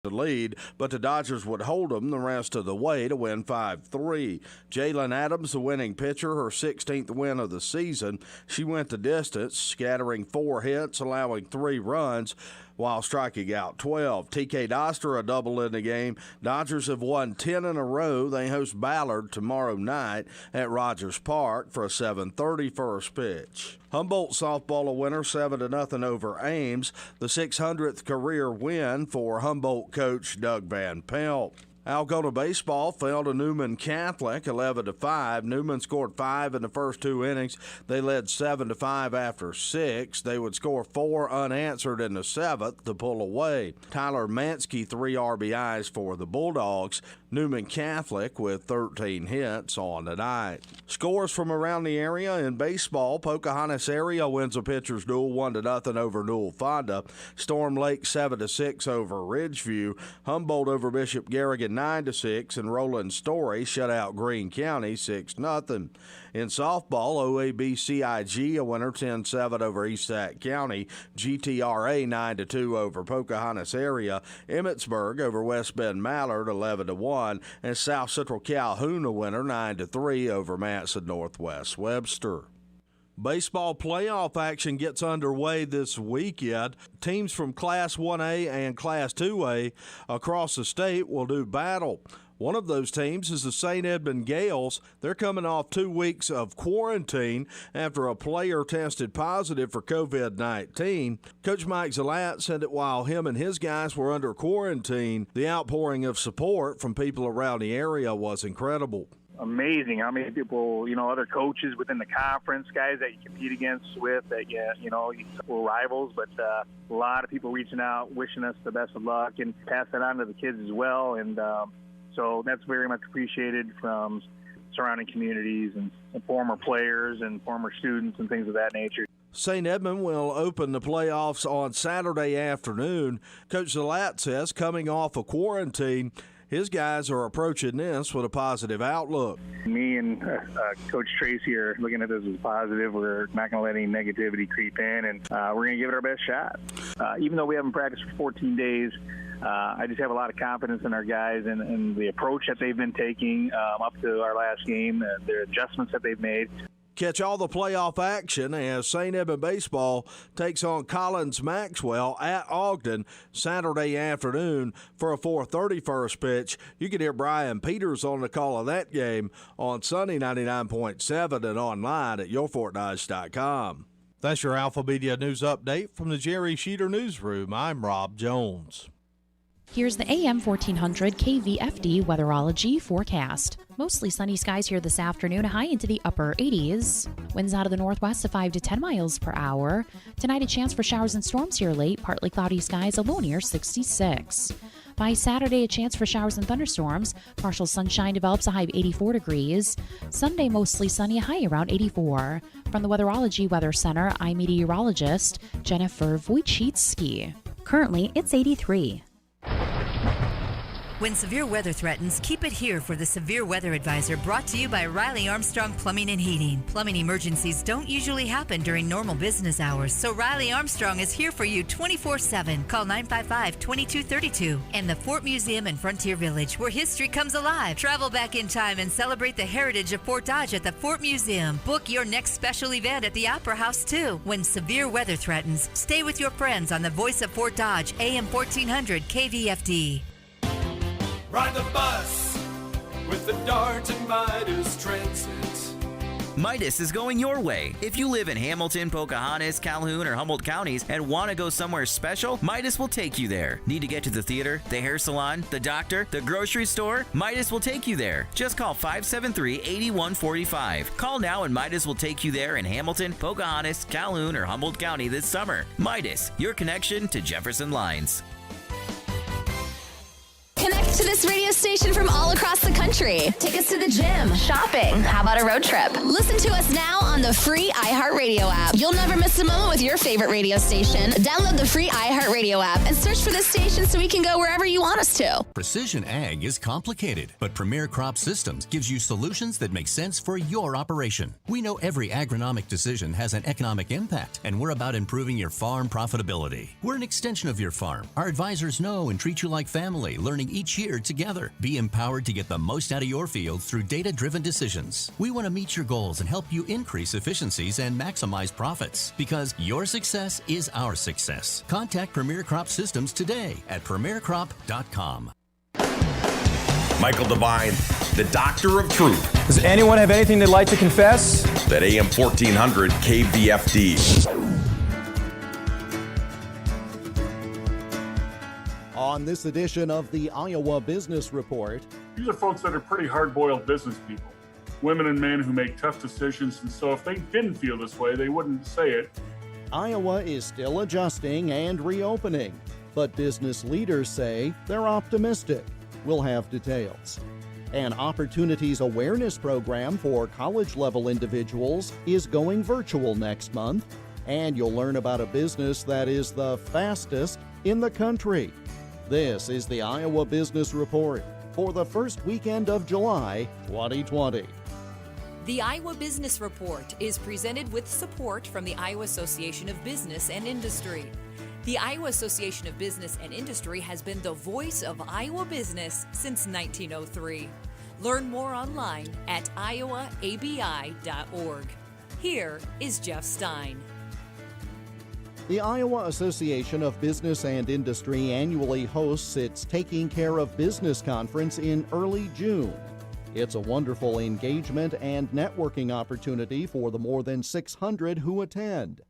the lead, but the Dodgers would hold them the rest of the way to win 5-3. Jalen Adams, the winning pitcher, her 16th win of the season. She went the distance, scattering 4 hits, allowing 3 runs, while striking out 12. T.K. Doster, a double in the game. Dodgers have won 10 in a row. They host Ballard tomorrow night at Rogers Park for a 7:30 first pitch. Humboldt softball a winner 7-0 over Ames, the 600th career win for Humboldt coach Doug Van Pelt. Algona baseball fell to Newman Catholic 11-5. Newman scored 5 in the first 2 innings. They led 7-5 after 6. They would score 4 unanswered in the 7th to pull away. Tyler Mansky 3 RBIs for the Bulldogs. Newman Catholic with 13 hits on the night. Scores from around the area in baseball. Pocahontas area wins a pitcher's duel 1-0 over Newell Fonda. Storm Lake 7-6 over Ridgeview. Humboldt over Bishop Garrigan 9-6, and Roland Story shut out Greene County 6-0. In softball, OAB-CIG a winner 10-7 over East Sac County. GTRA 9-2 over Pocahontas area. Emmetsburg over West Bend Mallard 11-1, and South Central Calhoun a winner 9-3 over Manson Northwest Webster. Baseball playoff action gets underway this weekend. Teams from Class 1A and Class 2A across the state will do battle. One of those teams is the St. Edmund Gales. They're coming off 2 weeks of quarantine after a player tested positive for COVID-19. Coach Mike Zalat said that while him and his guys were under quarantine, the outpouring of support from people around the area was incredible. Amazing how many people, other coaches within the conference, guys that you compete against with, that we're rivals, but a lot of people reaching out, wishing us the best of luck, and pass that on to the kids as well. And so that's very much appreciated from surrounding communities and former players and former students and things of that nature. St. Edmund will open the playoffs on Saturday afternoon. Coach Zalat says coming off of quarantine, his guys are approaching this with a positive outlook. Me and Coach Tracy are looking at this as positive. We're not going to let any negativity creep in, and we're going to give it our best shot. Even though we haven't practiced for 14 days, I just have a lot of confidence in our guys and the approach that they've been taking up to our last game, their adjustments that they've made. Catch all the playoff action as St. Edmund baseball takes on Collins Maxwell at Ogden Saturday afternoon for a 4:30 first pitch. You can hear Brian Peters on the call of that game on Sunday 99.7 and online at yourfortdodge.com. That's your Alpha Media News Update from the Jerry Sheeter Newsroom. I'm Rob Jones. Here's the AM 1400 KVFD weatherology forecast. Mostly sunny skies here this afternoon, a high into the upper 80s. Winds out of the northwest of 5 to 10 miles per hour. Tonight, a chance for showers and storms here late. Partly cloudy skies, a low near 66. By Saturday, a chance for showers and thunderstorms. Partial sunshine develops, a high of 84 degrees. Sunday, mostly sunny, a high around 84. From the Weatherology Weather Center, I'm meteorologist Jennifer Wojcicki. Currently, it's 83. When severe weather threatens, keep it here for the Severe Weather Advisor, brought to you by Riley Armstrong Plumbing and Heating. Plumbing emergencies don't usually happen during normal business hours, so Riley Armstrong is here for you 24/7. Call 955-2232. And the Fort Museum in Frontier Village, where history comes alive. Travel back in time and celebrate the heritage of Fort Dodge at the Fort Museum. Book your next special event at the Opera House, too. When severe weather threatens, stay with your friends on the Voice of Fort Dodge, AM 1400 KVFD. Ride the bus with the Dart and Midas Transit. Midas is going your way. If you live in Hamilton, Pocahontas, Calhoun, or Humboldt counties and want to go somewhere special, Midas will take you there. Need to get to the theater, the hair salon, the doctor, the grocery store? Midas will take you there. Just call 573-8145. Call now and Midas will take you there in Hamilton, Pocahontas, Calhoun, or Humboldt County this summer. Midas, your connection to Jefferson Lines. Connect to this radio station from all across the country. Take us to the gym, shopping. How about a road trip? Listen to us now on the free iHeartRadio app. You'll never miss a moment with your favorite radio station. Download the free iHeartRadio app and search for this station so we can go wherever you want us to. Precision ag is complicated, but Premier Crop Systems gives you solutions that make sense for your operation. We know every agronomic decision has an economic impact, and we're about improving your farm profitability. We're an extension of your farm. Our advisors know and treat you like family, learning each year together. Be empowered to get the most out of your field through data-driven decisions. We want to meet your goals and help you increase efficiencies and maximize profits, because your success is our success. Contact Premier Crop Systems today at premiercrop.com. Michael Devine, the Doctor of Truth. Does anyone have anything they'd like to confess? That AM 1400 KVFD. On this edition of the Iowa Business Report. These are folks that are pretty hard-boiled business people. Women and men who make tough decisions, and so if they didn't feel this way, they wouldn't say it. Iowa is still adjusting and reopening, but business leaders say they're optimistic. We'll have details. An opportunities awareness program for college-level individuals is going virtual next month, and you'll learn about a business that is the fastest in the country. This is the Iowa Business Report for the first weekend of July 2020. The Iowa Business Report is presented with support from the Iowa Association of Business and Industry. The Iowa Association of Business and Industry has been the voice of Iowa business since 1903. Learn more online at iowaabi.org. Here is Jeff Stein. The Iowa Association of Business and Industry annually hosts its Taking Care of Business conference in early June. It's a wonderful engagement and networking opportunity for the more than 600 who attend.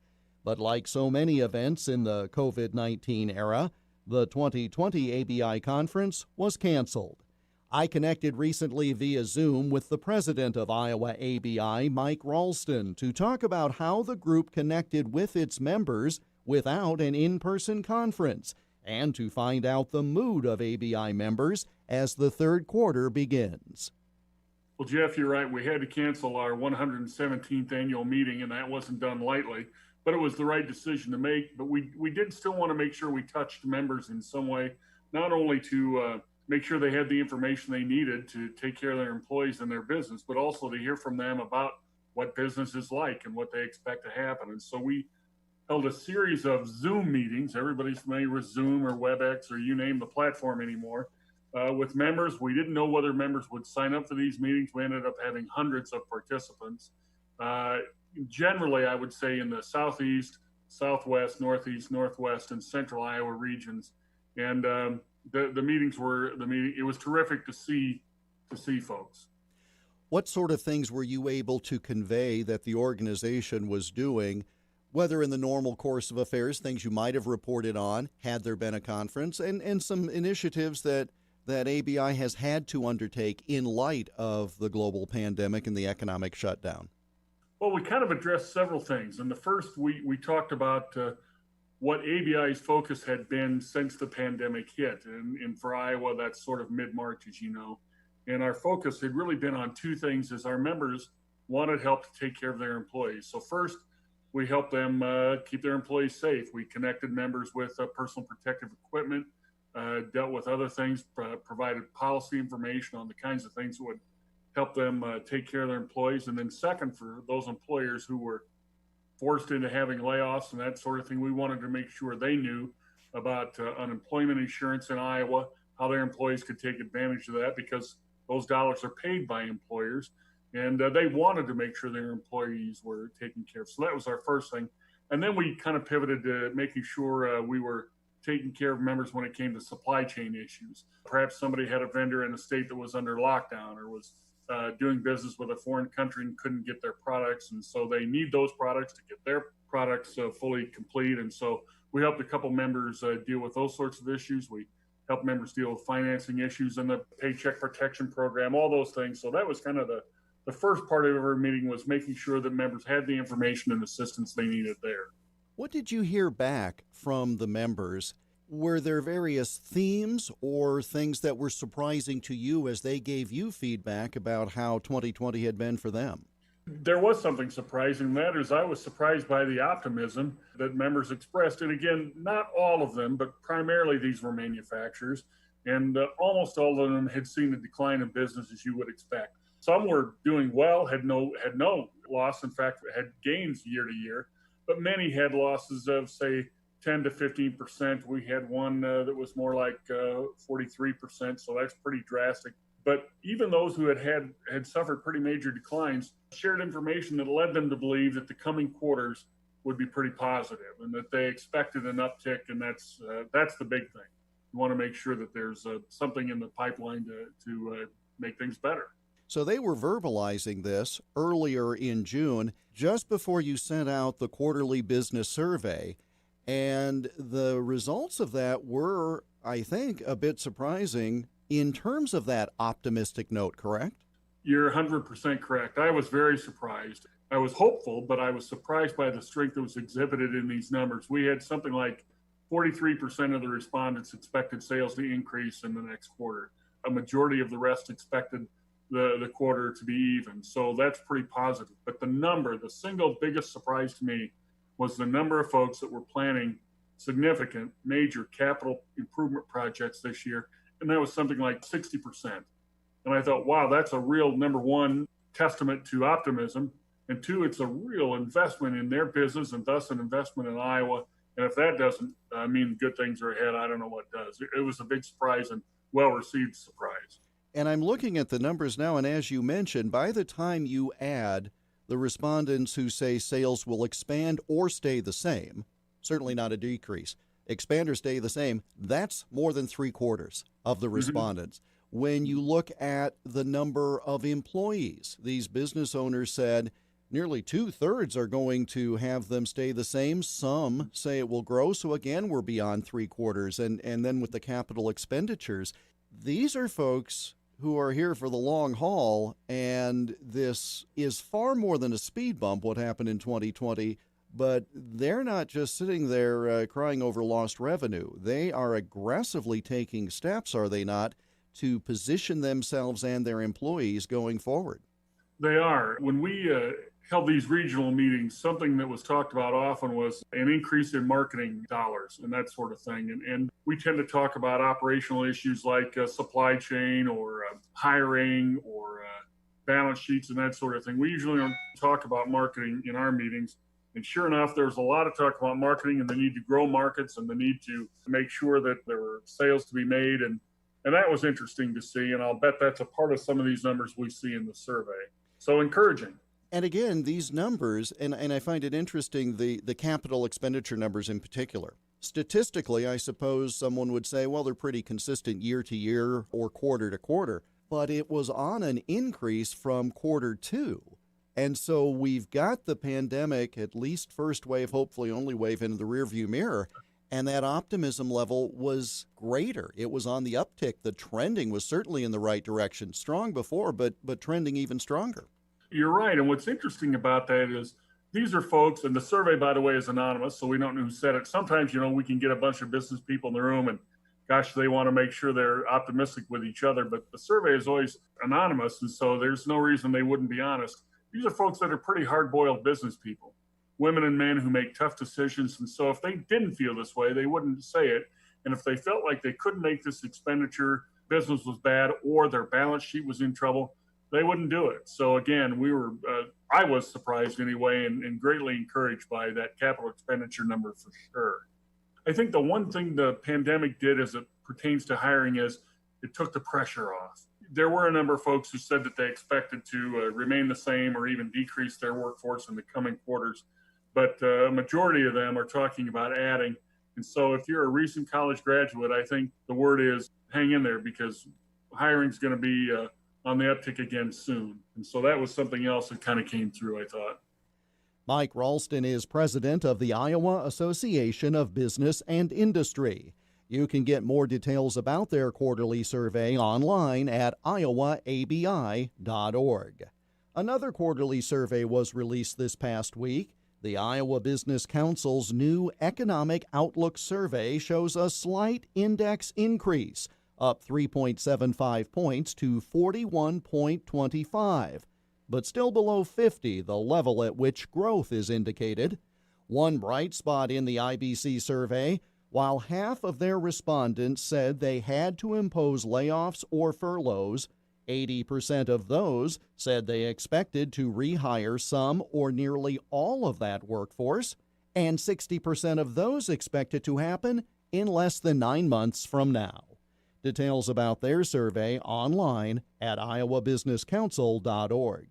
But like so many events in the COVID-19 era, the 2020 ABI conference was canceled. I connected recently via Zoom with the president of Iowa ABI, Mike Ralston, to talk about how the group connected with its members without an in-person conference, and to find out the mood of ABI members as the third quarter begins. Well, Jeff, you're right. We had to cancel our 117th annual meeting, and that wasn't done lightly. But it was the right decision to make. But we did still want to make sure we touched members in some way, not only to make sure they had the information they needed to take care of their employees and their business, but also to hear from them about what business is like and what they expect to happen. And so we held a series of Zoom meetings. Everybody's familiar with Zoom or WebEx or you name the platform anymore. With members, we didn't know whether members would sign up for these meetings. We ended up having hundreds of participants. Generally, I would say in the southeast, southwest, northeast, northwest, and central Iowa regions. And the meetings it was terrific to see folks. What sort of things were you able to convey that the organization was doing, whether in the normal course of affairs, things you might have reported on had there been a conference, and some initiatives that ABI has had to undertake in light of the global pandemic and the economic shutdown? Well, we kind of addressed several things. And the first, we talked about what ABI's focus had been since the pandemic hit. And for Iowa, that's sort of mid-March, as you know. And our focus had really been on two things, as our members wanted help to take care of their employees. So first, we helped them keep their employees safe. We connected members with personal protective equipment, dealt with other things, provided policy information on the kinds of things that would help them take care of their employees. And then second, for those employers who were forced into having layoffs and that sort of thing, we wanted to make sure they knew about unemployment insurance in Iowa, how their employees could take advantage of that, because those dollars are paid by employers. And they wanted to make sure their employees were taken care of. So that was our first thing. And then we kind of pivoted to making sure we were taking care of members when it came to supply chain issues. Perhaps somebody had a vendor in a state that was under lockdown or was doing business with a foreign country and couldn't get their products. And so they need those products to get their products fully complete. And so we helped a couple members deal with those sorts of issues. We helped members deal with financing issues in the Paycheck Protection Program, all those things. So that was kind of the first part of our meeting, was making sure that members had the information and assistance they needed there. What did you hear back from the members Were there various themes or things that were surprising to you as they gave you feedback about how 2020 had been for them? There was something surprising. That is, I was surprised by the optimism that members expressed. And again, not all of them, but primarily these were manufacturers. And almost all of them had seen a decline in business, as you would expect. Some were doing well, had no loss. In fact, had gains year to year. But many had losses of, say, 10 to 15%. We had one that was more like 43%. So that's pretty drastic. But even those who had suffered pretty major declines shared information that led them to believe that the coming quarters would be pretty positive and that they expected an uptick. And that's the big thing. You want to make sure that there's something in the pipeline to make things better. So they were verbalizing this earlier in June, just before you sent out the quarterly business survey. And the results of that were, I think, a bit surprising in terms of that optimistic note, correct? You're 100% correct. I was very surprised. I was hopeful, but I was surprised by the strength that was exhibited in these numbers. We had something like 43% of the respondents expected sales to increase in the next quarter. A majority of the rest expected the quarter to be even. So that's pretty positive. But the single biggest surprise to me was the number of folks that were planning significant major capital improvement projects this year. And that was something like 60%. And I thought, wow, that's a real, number one, testament to optimism. And two, it's a real investment in their business and thus an investment in Iowa. And if that doesn't mean good things are ahead, I don't know what does. It was a big surprise and well-received surprise. And I'm looking at the numbers now, and as you mentioned, by the time you add the respondents who say sales will expand or stay the same, certainly not a decrease, expand or stay the same, that's more than 3/4 of the respondents. When you look at the number of employees, these business owners said nearly 2/3 are going to have them stay the same. Some say it will grow. So again, we're beyond 3/4. And then with the capital expenditures, these are folks who are here for the long haul. And this is far more than a speed bump, what happened in 2020. But they're not just sitting there crying over lost revenue. They are aggressively taking steps, are they not, to position themselves and their employees going forward. They are. When we held these regional meetings, something that was talked about often was an increase in marketing dollars and that sort of thing. And we tend to talk about operational issues like supply chain or hiring or balance sheets and that sort of thing. We usually don't talk about marketing in our meetings. And sure enough, there's a lot of talk about marketing and the need to grow markets and the need to make sure that there are sales to be made. And that was interesting to see. And I'll bet that's a part of some of these numbers we see in the survey. So encouraging. And again, these numbers, and I find it interesting, the capital expenditure numbers in particular. Statistically, I suppose someone would say, well, they're pretty consistent year to year or quarter to quarter. But it was on an increase from quarter two. And so we've got the pandemic, at least first wave, hopefully only wave, in the rearview mirror. And that optimism level was greater. It was on the uptick. The trending was certainly in the right direction. Strong before, but trending even stronger. You're right. And what's interesting about that is these are folks, and the survey, by the way, is anonymous, so we don't know who said it. Sometimes, we can get a bunch of business people in the room and, gosh, they want to make sure they're optimistic with each other. But the survey is always anonymous, and so there's no reason they wouldn't be honest. These are folks that are pretty hard-boiled business people, women and men who make tough decisions. And so if they didn't feel this way, they wouldn't say it. And if they felt like they couldn't make this expenditure, business was bad, or their balance sheet was in trouble, they wouldn't do it. So again, I was surprised anyway and greatly encouraged by that capital expenditure number for sure. I think the one thing the pandemic did as it pertains to hiring is it took the pressure off. There were a number of folks who said that they expected to remain the same or even decrease their workforce in the coming quarters. But a majority of them are talking about adding. And so if you're a recent college graduate, I think the word is hang in there because hiring is going to be on the uptick again soon. And so that was something else that kind of came through, I thought. Mike Ralston is president of the Iowa Association of Business and Industry. You can get more details about their quarterly survey online at iowaabi.org. Another quarterly survey was released this past week. The Iowa Business Council's new Economic Outlook Survey shows a slight index increase, up 3.75 points to 41.25, but still below 50, the level at which growth is indicated. One bright spot in the IBC survey, while half of their respondents said they had to impose layoffs or furloughs, 80% of those said they expected to rehire some or nearly all of that workforce, and 60% of those expect it to happen in less than 9 months from now. Details about their survey online at iowabusinesscouncil.org.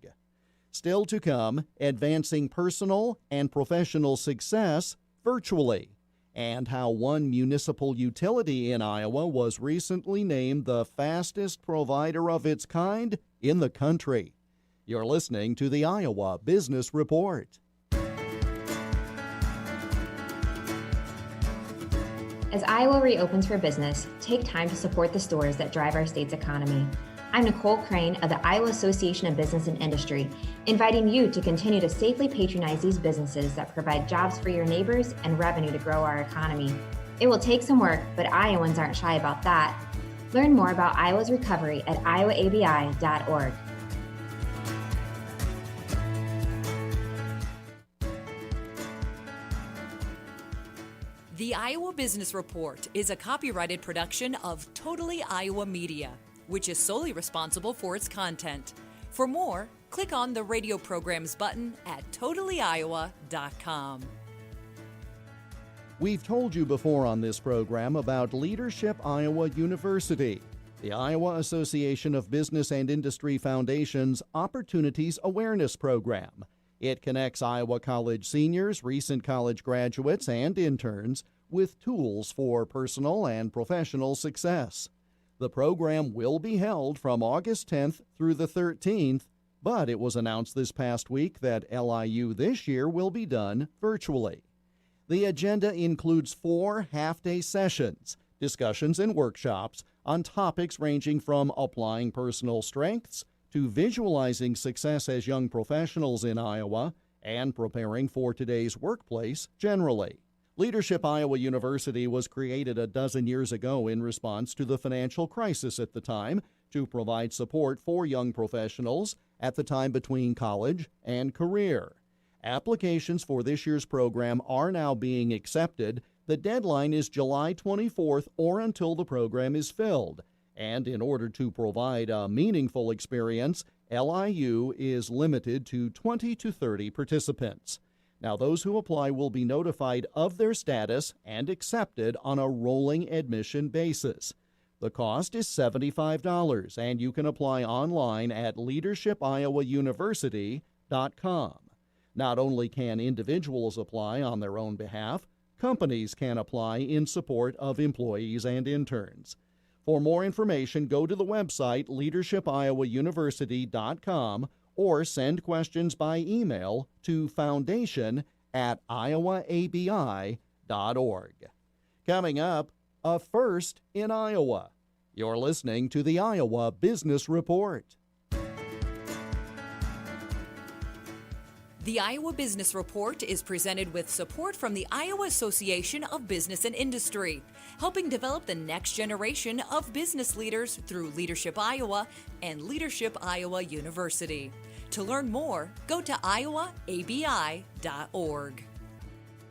Still to come, advancing personal and professional success virtually, and how one municipal utility in Iowa was recently named the fastest provider of its kind in the country. You're listening to the Iowa Business Report. As Iowa reopens for business, take time to support the stores that drive our state's economy. I'm Nicole Crane of the Iowa Association of Business and Industry, inviting you to continue to safely patronize these businesses that provide jobs for your neighbors and revenue to grow our economy. It will take some work, but Iowans aren't shy about that. Learn more about Iowa's recovery at iowaabi.org. The Iowa Business Report is a copyrighted production of Totally Iowa Media, which is solely responsible for its content. For more, click on the radio programs button at totallyiowa.com. We've told you before on this program about Leadership Iowa University, the Iowa Association of Business and Industry Foundation's Opportunities Awareness Program. It connects Iowa College seniors, recent college graduates, and interns with tools for personal and professional success. The program will be held from August 10th through the 13th, but it was announced this past week that LIU this year will be done virtually. The agenda includes 4 half-day sessions, discussions and workshops on topics ranging from applying personal strengths to visualizing success as young professionals in Iowa and preparing for today's workplace generally. Leadership Iowa University was created a dozen years ago in response to the financial crisis at the time to provide support for young professionals at the time between college and career. Applications for this year's program are now being accepted. The deadline is July 24th or until the program is filled. And in order to provide a meaningful experience, LIU is limited to 20 to 30 participants. Now, those who apply will be notified of their status and accepted on a rolling admission basis. The cost is $75, and you can apply online at leadershipiowauniversity.com. Not only can individuals apply on their own behalf, companies can apply in support of employees and interns. For more information, go to the website leadershipiowauniversity.com or send questions by email to foundation@iowaabi.org. Coming up, a first in Iowa. You're listening to the Iowa Business Report. The Iowa Business Report is presented with support from the Iowa Association of Business and Industry, helping develop the next generation of business leaders through Leadership Iowa and Leadership Iowa University. To learn more, go to iowaabi.org.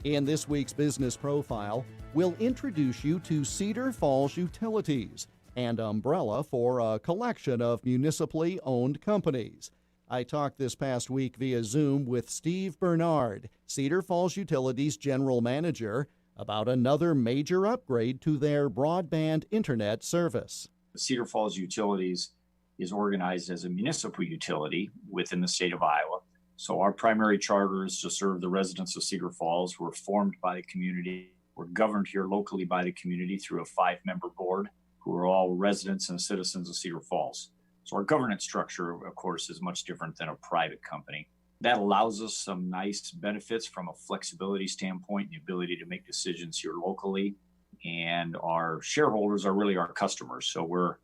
In this week's Business Profile, we'll introduce you to Cedar Falls Utilities, and umbrella for a collection of municipally owned companies. I talked this past week via Zoom with Steve Bernard, Cedar Falls Utilities General Manager, about another major upgrade to their broadband internet service. Cedar Falls Utilities is organized as a municipal utility within the state of Iowa. So our primary charter is to serve the residents of Cedar Falls. We're formed by the community. We're governed here locally by the community through a 5-member board who are all residents and citizens of Cedar Falls. So our governance structure, of course, is much different than a private company. That allows us some nice benefits from a flexibility standpoint, the ability to make decisions here locally. And our shareholders are really our customers. So we're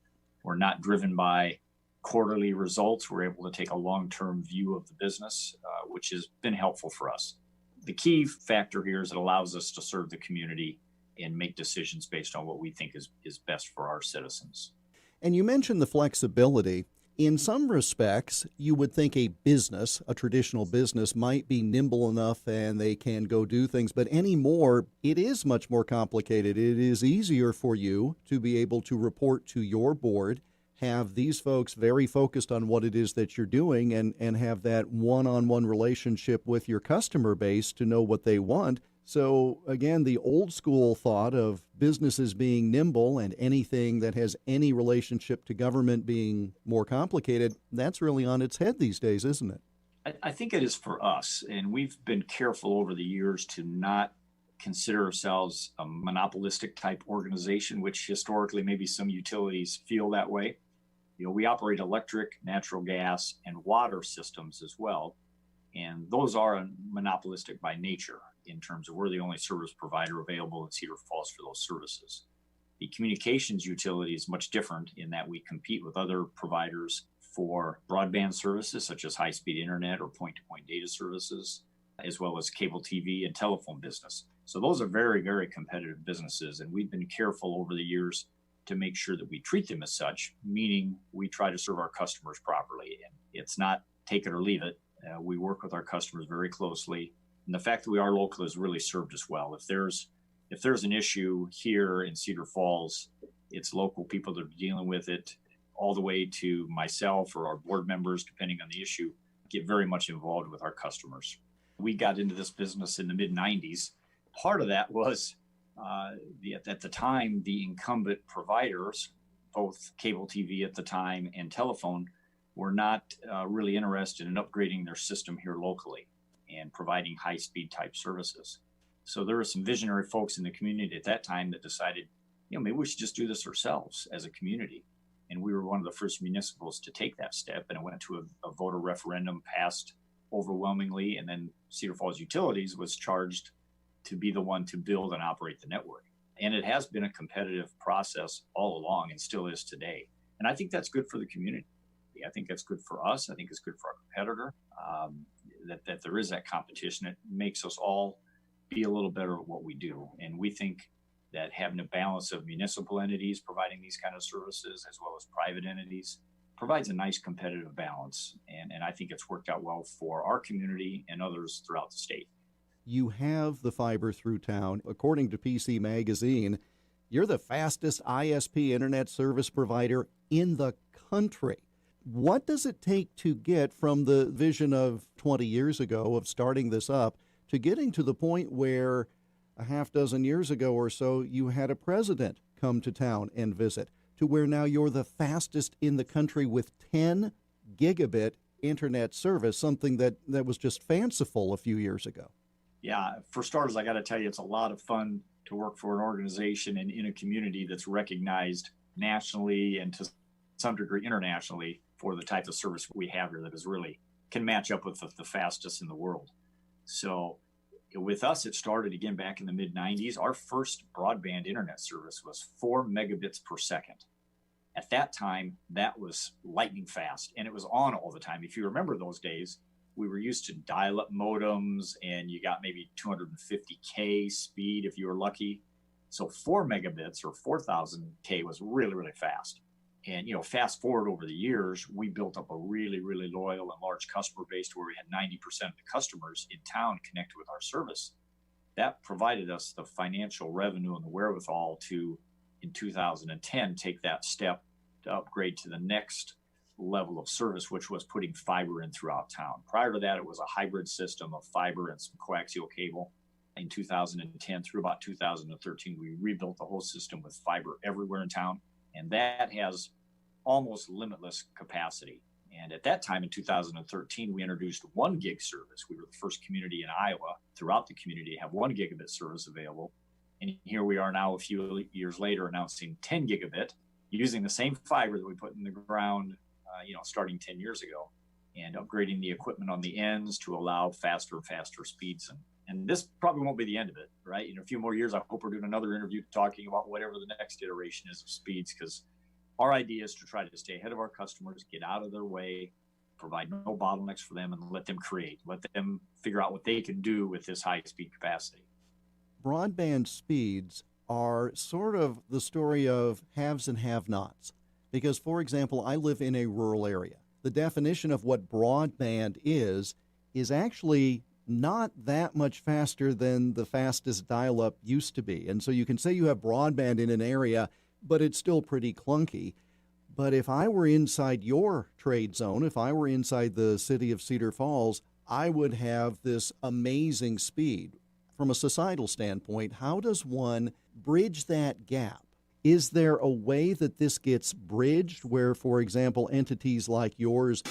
not driven by quarterly results. We're able to take a long-term view of the business, which has been helpful for us. the key factor here is it allows us to serve the community and make decisions based on what we think is best for our citizens. And you mentioned the flexibility. In some respects, you would think a business, a traditional business, might be nimble enough and they can go do things. But anymore, it is much more complicated. It is easier for you to be able to report to your board, have these folks very focused on what it is that you're doing, and have that one-on-one relationship with your customer base to know what they want. So, again, the old school thought of businesses being nimble and anything that has any relationship to government being more complicated, that's really on its head these days, isn't it? I think it is for us, and we've been careful over the years to not consider ourselves a monopolistic type organization, which historically maybe some utilities feel that way. You know, we operate electric, natural gas, and water systems as well, and those are monopolistic by nature in terms of we're the only service provider available in Cedar Falls for those services. The communications utility is much different in that we compete with other providers for broadband services such as high-speed internet or point-to-point data services, as well as cable TV and telephone business. So those are very, very competitive businesses, and we've been careful over the years to make sure that we treat them as such, meaning we try to serve our customers properly. And it's not take it or leave it. We work with our customers very closely. And the fact that we are local has really served us well. If there's an issue here in Cedar Falls, it's local people that are dealing with it, all the way to myself or our board members, depending on the issue, get very much involved with our customers. We got into this business in the mid-90s. Part of that was at the time, the incumbent providers, both cable TV at the time and telephone, were not really interested in upgrading their system here locally and providing high-speed type services. So there were some visionary folks in the community at that time that decided, maybe we should just do this ourselves as a community. And we were one of the first municipals to take that step, and it went to a voter referendum, passed overwhelmingly, and then Cedar Falls Utilities was charged to be the one to build and operate the network. And it has been a competitive process all along and still is today. And I think that's good for the community. I think that's good for us. I think it's good for our competitor, that there is that competition. It makes us all be a little better at what we do. And we think that having a balance of municipal entities providing these kind of services as well as private entities provides a nice competitive balance. And I think it's worked out well for our community and others throughout the state. You have the fiber through town. According to PC Magazine, you're the fastest ISP internet service provider in the country. What does it take to get from the vision of 20 years ago of starting this up to getting to the point where a half dozen years ago or so you had a president come to town and visit, to where now you're the fastest in the country with 10 gigabit internet service, something that was just fanciful a few years ago? Yeah, for starters, I got to tell you, it's a lot of fun to work for an organization and in a community that's recognized nationally and to some degree internationally for the type of service we have here that is really can match up with the fastest in the world. So with us, it started again back in the mid-90s. Our first broadband internet service was 4 megabits per second. At that time, that was lightning fast, and it was on all the time. If you remember those days, we were used to dial-up modems, and you got maybe 250K speed if you were lucky. So 4 megabits or 4,000K was really, really fast. And, fast forward over the years, we built up a really, really loyal and large customer base to where we had 90% of the customers in town connected with our service. That provided us the financial revenue and the wherewithal to, in 2010, take that step to upgrade to the next level of service, which was putting fiber in throughout town. Prior to that, it was a hybrid system of fiber and some coaxial cable. In 2010 through about 2013, we rebuilt the whole system with fiber everywhere in town. And that has almost limitless capacity. And at that time in 2013, we introduced 1 gig service. We were the first community in Iowa throughout the community to have 1 gigabit service available. And here we are now a few years later announcing 10 gigabit using the same fiber that we put in the ground, starting 10 years ago, and upgrading the equipment on the ends to allow faster and faster speeds. And this probably won't be the end of it, right? In a few more years, I hope we're doing another interview talking about whatever the next iteration is of speeds, because our idea is to try to stay ahead of our customers, get out of their way, provide no bottlenecks for them, and let them create, let them figure out what they can do with this high-speed capacity. Broadband speeds are sort of the story of haves and have-nots. Because, for example, I live in a rural area. The definition of what broadband is actually not that much faster than the fastest dial-up used to be. And so you can say you have broadband in an area, but it's still pretty clunky. But if I were inside your trade zone, if I were inside the city of Cedar Falls, I would have this amazing speed. From a societal standpoint, how does one bridge that gap? Is there a way that this gets bridged where, for example, entities like yours...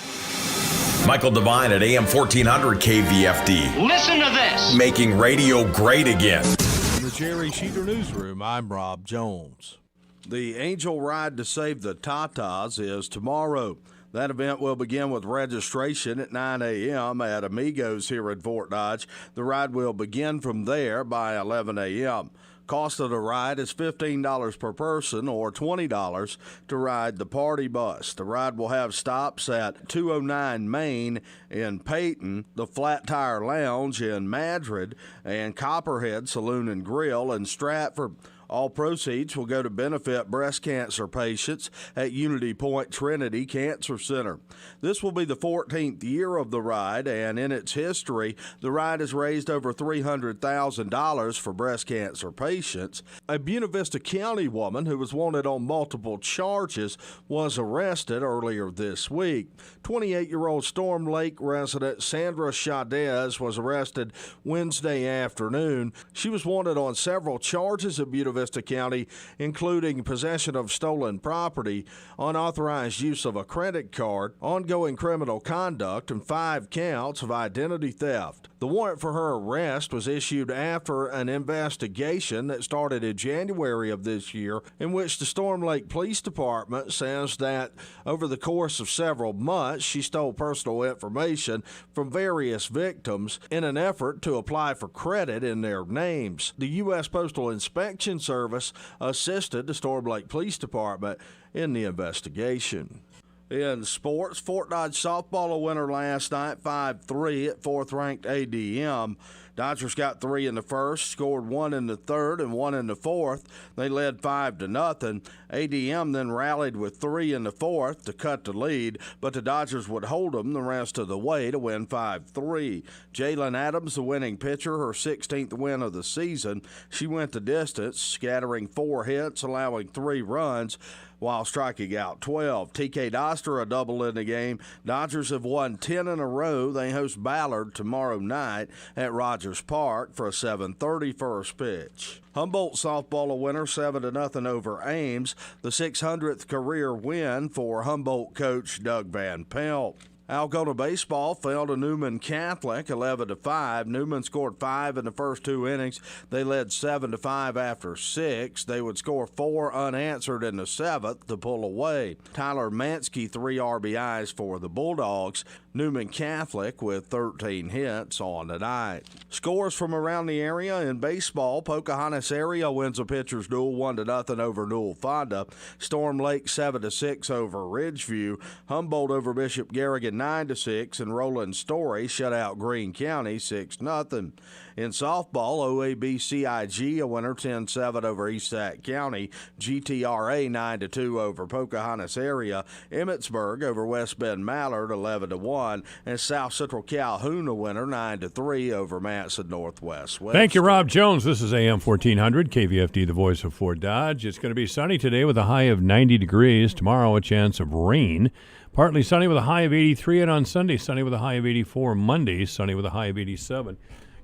Michael Devine at AM 1400 KVFD. Listen to this. Making radio great again. In the Jerry Sheeter Newsroom, I'm Rob Jones. The Angel Ride to Save the Tatas is tomorrow. That event will begin with registration at 9 a.m. at Amigos here in Fort Dodge. The ride will begin from there by 11 a.m. Cost of the ride is $15 per person or $20 to ride the party bus. The ride will have stops at 209 Main in Peyton, the Flat Tire Lounge in Madrid, and Copperhead Saloon and Grill in Stratford. All proceeds will go to benefit breast cancer patients at Unity Point Trinity Cancer Center. This will be the 14th year of the ride, and in its history, the ride has raised over $300,000 for breast cancer patients. A Buena Vista County woman who was wanted on multiple charges was arrested earlier this week. 28-year-old Storm Lake resident Sandra Chavez was arrested Wednesday afternoon. She was wanted on several charges at Buena Vista County, including possession of stolen property, unauthorized use of a credit card, ongoing criminal conduct, and 5 counts of identity theft. The warrant for her arrest was issued after an investigation that started in January of this year, in which the Storm Lake Police Department says that over the course of several months, she stole personal information from various victims in an effort to apply for credit in their names. The U.S. Postal Inspection Service assisted the Storm Lake Police Department in the investigation. In sports, Fort Dodge softball a winner last night, 5-3 at 4th-ranked ADM. Dodgers got 3 in the first, scored 1 in the third, and 1 in the fourth. They led 5-0. ADM then rallied with 3 in the fourth to cut the lead, but the Dodgers would hold them the rest of the way to win 5-3. Jalen Adams, the winning pitcher, her 16th win of the season. She went the distance, scattering 4 hits, allowing 3 runs, while striking out 12. TK Doster a double in the game. Dodgers have won 10 in a row. They host Ballard tomorrow night at Rogers Park for a 7:30 first pitch. Humboldt softball a winner 7-0 over Ames, the 600th career win for Humboldt coach Doug Van Pelt. Algona baseball fell to Newman Catholic 11-5. Newman scored 5 in the first 2 innings. They led 7-5 after 6. They would score 4 unanswered in the 7th to pull away. Tyler Mansky 3 RBIs for the Bulldogs. Newman Catholic with 13 hits on the night. Scores from around the area in baseball. Pocahontas area wins a pitcher's duel 1-0 over Newell Fonda. Storm Lake 7-6 over Ridgeview. Humboldt over Bishop Garrigan 9-6, and Roland Story shut out Greene County 6-0. In softball, OAB-CIG a winner 10-7 over East Sac County. GTRA 9-2 over Pocahontas area. Emmetsburg over West Bend Mallard 11-1, and South Central Calhoun a winner 9-3 over Matson Northwest West. Thank you, Rob Jones. This is AM 1400 KVFD, the voice of Fort Dodge. It's going to be sunny today with a high of 90 degrees. Tomorrow, a chance of rain. Partly sunny with a high of 83, and on Sunday, sunny with a high of 84. Monday, sunny with a high of 87.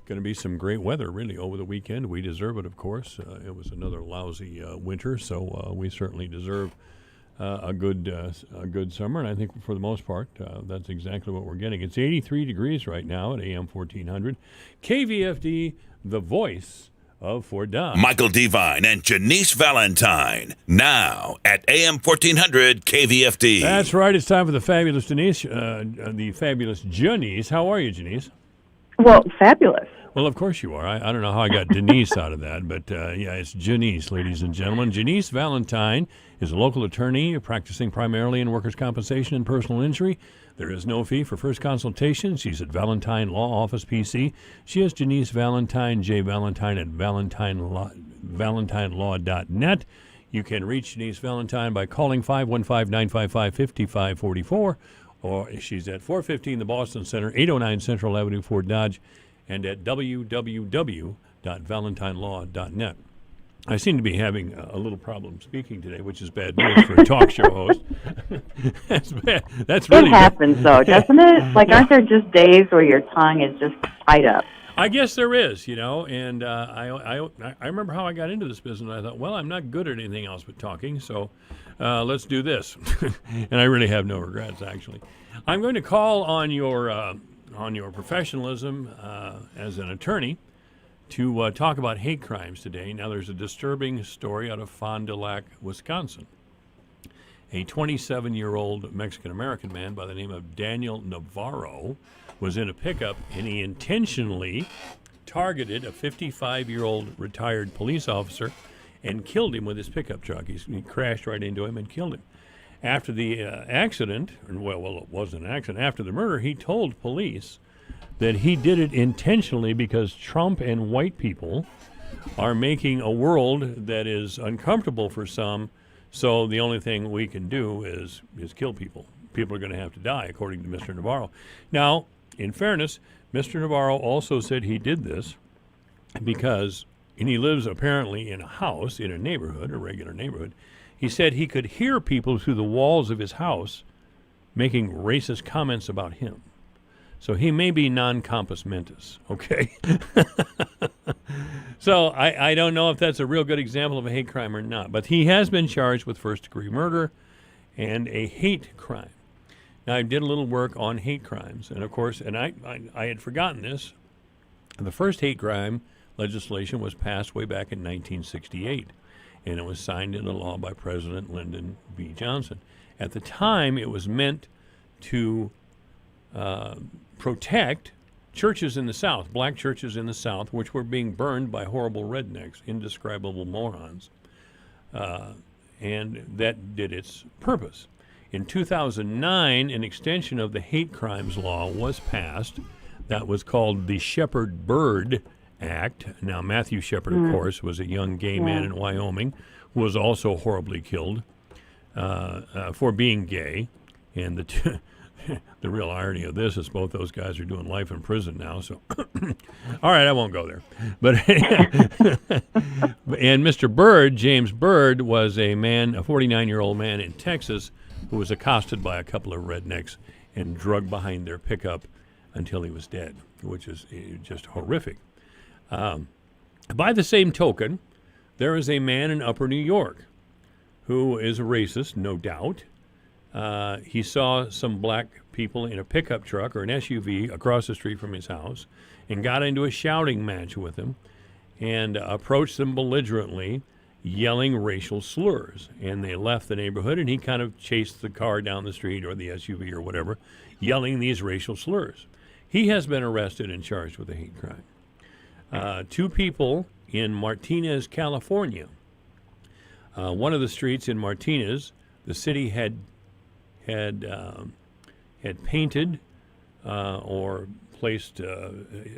Going to be some great weather, really, over the weekend. We deserve it, of course. It was another lousy winter, so we certainly deserve a good summer, and I think for the most part, that's exactly what we're getting. It's 83 degrees right now at AM 1400. KVFD, the voice of Fort Dodge. Michael Devine and Janice Valentine, now at AM 1400 KVFD. That's right. It's time for the fabulous Janice, the fabulous Janice. How are you, Janice? Well, fabulous. Well, of course you are. I don't know how I got Denise out of that, but yeah, it's Janice, ladies and gentlemen. Janice Valentine is a local attorney practicing primarily in workers' compensation and personal injury. There is no fee for first consultation. She's at Valentine Law Office, PC. She is Janice Valentine, J. Valentine at valentinelaw.net. You can reach Janice Valentine by calling 515-955-5544, or she's at 415 the Boston Center, 809 Central Avenue, Fort Dodge, and at www.valentinelaw.net. I seem to be having a little problem speaking today, which is bad news for a talk show host. That's bad. That's really it happens, though, doesn't it? Like, aren't there just days where your tongue is just tied up? I guess there is, and I remember how I got into this business. I thought, well, I'm not good at anything else but talking, so let's do this. And I really have no regrets, actually. I'm going to call on your professionalism as an attorney to talk about hate crimes today. Now, there's a disturbing story out of Fond du Lac, Wisconsin. A 27-year-old Mexican-American man by the name of Daniel Navarro was in a pickup, and he intentionally targeted a 55-year-old retired police officer and killed him with his pickup truck. He crashed right into him and killed him. After the accident, well, it wasn't an accident. After the murder, he told police that he did it intentionally because Trump and white people are making a world that is uncomfortable for some, so the only thing we can do is kill people. People are going to have to die, according to Mr. Navarro. Now, in fairness, Mr. Navarro also said he did this because, and he lives apparently in a house, in a neighborhood, a regular neighborhood. He said he could hear people through the walls of his house making racist comments about him. So he may be non-compos mentis, okay? So I don't know if that's a real good example of a hate crime or not, but he has been charged with first-degree murder and a hate crime. Now, I did a little work on hate crimes, and of course, and I had forgotten this. The first hate crime legislation was passed way back in 1968, and it was signed into law by President Lyndon B. Johnson. At the time, it was meant to protect churches in the South, black churches in the South, which were being burned by horrible rednecks, indescribable morons. And that did its purpose. In 2009, an extension of the hate crimes law was passed that was called the Shepard-Byrd Act. Now, Matthew Shepard, of course, was a young gay man in Wyoming who was also horribly killed for being gay. And the real irony of this is both those guys are doing life in prison now. So, all right, I won't go there. But and Mr. Byrd, James Byrd, was a 49-year-old man in Texas who was accosted by a couple of rednecks and drugged behind their pickup until he was dead, which is just horrific. By the same token, there is a man in Upper New York who is a racist, no doubt. He saw some black people in a pickup truck or an SUV across the street from his house and got into a shouting match with them and approached them belligerently, yelling racial slurs. And they left the neighborhood, and he kind of chased the car down the street or the SUV or whatever, yelling these racial slurs. He has been arrested and charged with a hate crime. 2 people in Martinez, California. One of the streets in Martinez, the city had painted or placed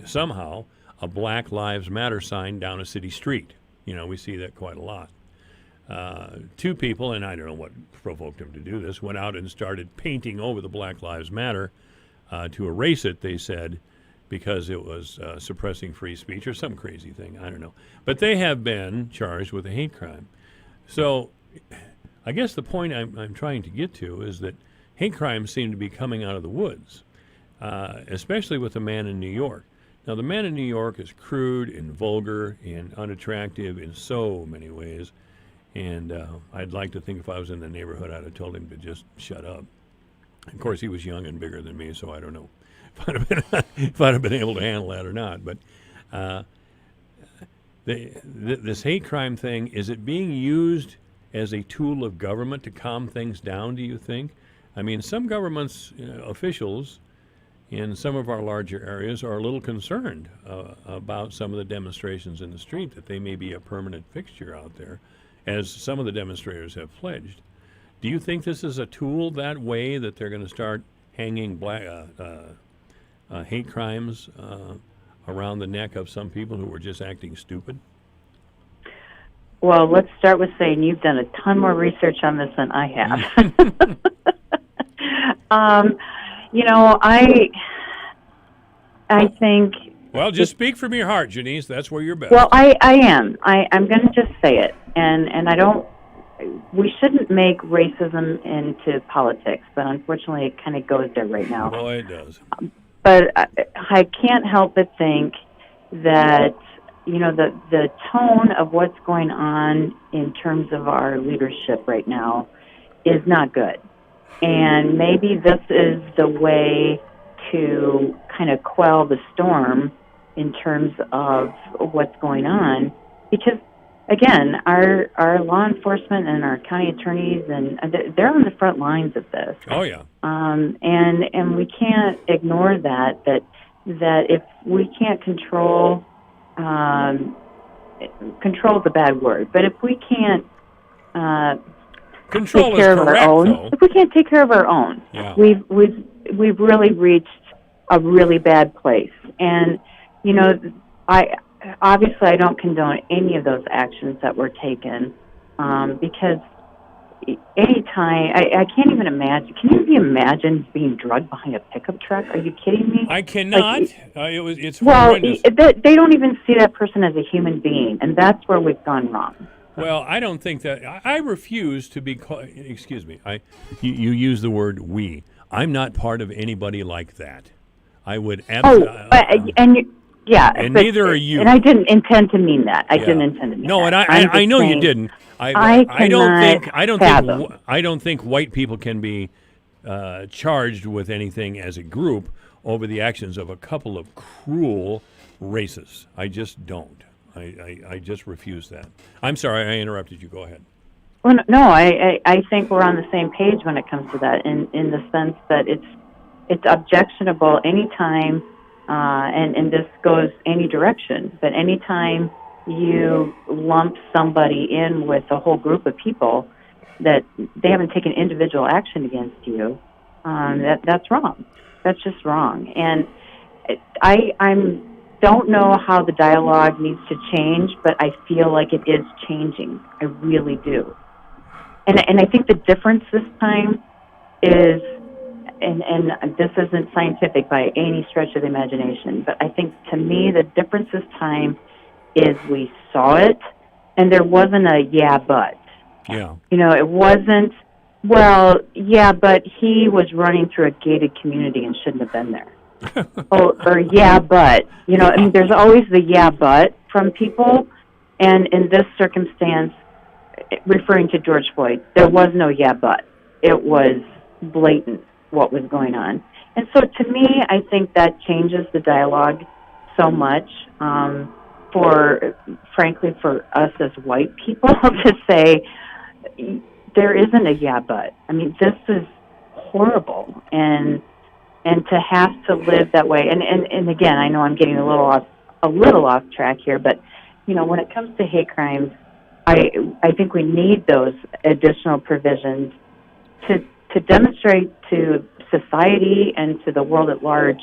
somehow a Black Lives Matter sign down a city street. You know, we see that quite a lot. 2 people, and I don't know what provoked them to do this, went out and started painting over the Black Lives Matter to erase it, they said, because it was suppressing free speech or some crazy thing. I don't know. But they have been charged with a hate crime. So I guess the point I'm trying to get to is that hate crimes seem to be coming out of the woods, especially with the man in New York. Now, the man in New York is crude and vulgar and unattractive in so many ways, and I'd like to think if I was in the neighborhood, I'd have told him to just shut up. Of course, he was young and bigger than me, so I don't know if I'd have been able to handle that or not. But this hate crime thing, is it being used as a tool of government to calm things down, do you think? I mean, some governments, officials in some of our larger areas are a little concerned about some of the demonstrations in the street, that they may be a permanent fixture out there, as some of the demonstrators have pledged. Do you think this is a tool that way, that they're going to start hanging hate crimes around the neck of some people who were just acting stupid? Well, let's start with saying you've done a ton more research on this than I have. I think... Well, just speak from your heart, Janice. That's where you're best. Well, I am. I'm going to just say it. And I don't... We shouldn't make racism into politics, but unfortunately it kind of goes there right now. Boy, it does. But I can't help but think that, the tone of what's going on in terms of our leadership right now is not good. And maybe this is the way to kind of quell the storm in terms of what's going on. Because, again, our law enforcement and our county attorneys, and they're on the front lines of this. Oh, yeah. And we can't ignore that if we can't control is a bad word, but if we can't control take care of our own, if we can't take care of our own, yeah. we've really reached a really bad place. And I don't condone any of those actions that were taken, because anytime, I can't even imagine. Can you even imagine being drugged behind a pickup truck? Are you kidding me? I cannot. It's horrendous. Well, they don't even see that person as a human being, and that's where we've gone wrong. Well, I don't think that. I refuse to be. Excuse me. You use the word "we." I'm not part of anybody like that. I would absolutely. And neither are you. And I didn't intend to mean that. I didn't intend to mean that. No, and I know you didn't. I don't think white people can be charged with anything as a group over the actions of a couple of cruel racists. I just don't. I just refuse that. I'm sorry, I interrupted you. Go ahead. Well, no, I think we're on the same page when it comes to that, in the sense that it's objectionable anytime, and this goes any direction, but anytime you lump somebody in with a whole group of people that they haven't taken individual action against you, that's wrong. That's just wrong. And I don't know how the dialogue needs to change, but I feel like it is changing. I really do. And I think the difference this time is, and this isn't scientific by any stretch of the imagination, but I think to me the difference this time is we saw it, and there wasn't a yeah, but. Yeah. It wasn't, well, yeah, but he was running through a gated community and shouldn't have been there. or yeah, but. There's always the yeah, but from people, and in this circumstance, referring to George Floyd, there was no yeah, but. It was blatant what was going on. And so to me, I think that changes the dialogue so much, frankly, for us as white people to say, there isn't a yeah, but. I mean, this is horrible. And to have to live that way, and again, I know I'm getting a little off track here, but, when it comes to hate crimes, I think we need those additional provisions to demonstrate to society and to the world at large,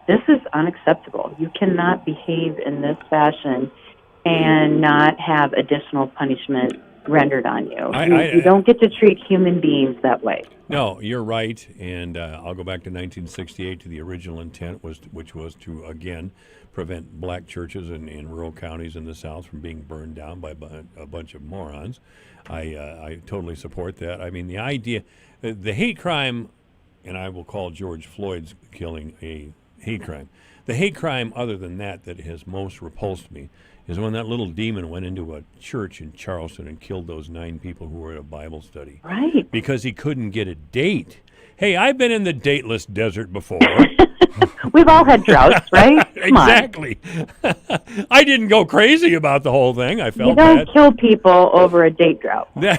this is unacceptable. You cannot behave in this fashion and not have additional punishment rendered on you. You don't get to treat human beings that way. No, you're right, and I'll go back to 1968 to the original intent, which was to, again, prevent black churches in rural counties in the South from being burned down by a bunch of morons. I totally support that. I mean, the idea, the hate crime, and I will call George Floyd's killing a hate crime. The hate crime, other than that has most repulsed me, is when that little demon went into a church in Charleston and killed those 9 people who were at a Bible study. Right. Because he couldn't get a date. Hey, I've been in the dateless desert before. We've all had droughts, right? Exactly. I didn't go crazy about the whole thing. I felt you don't kill people over a date drought. Yeah,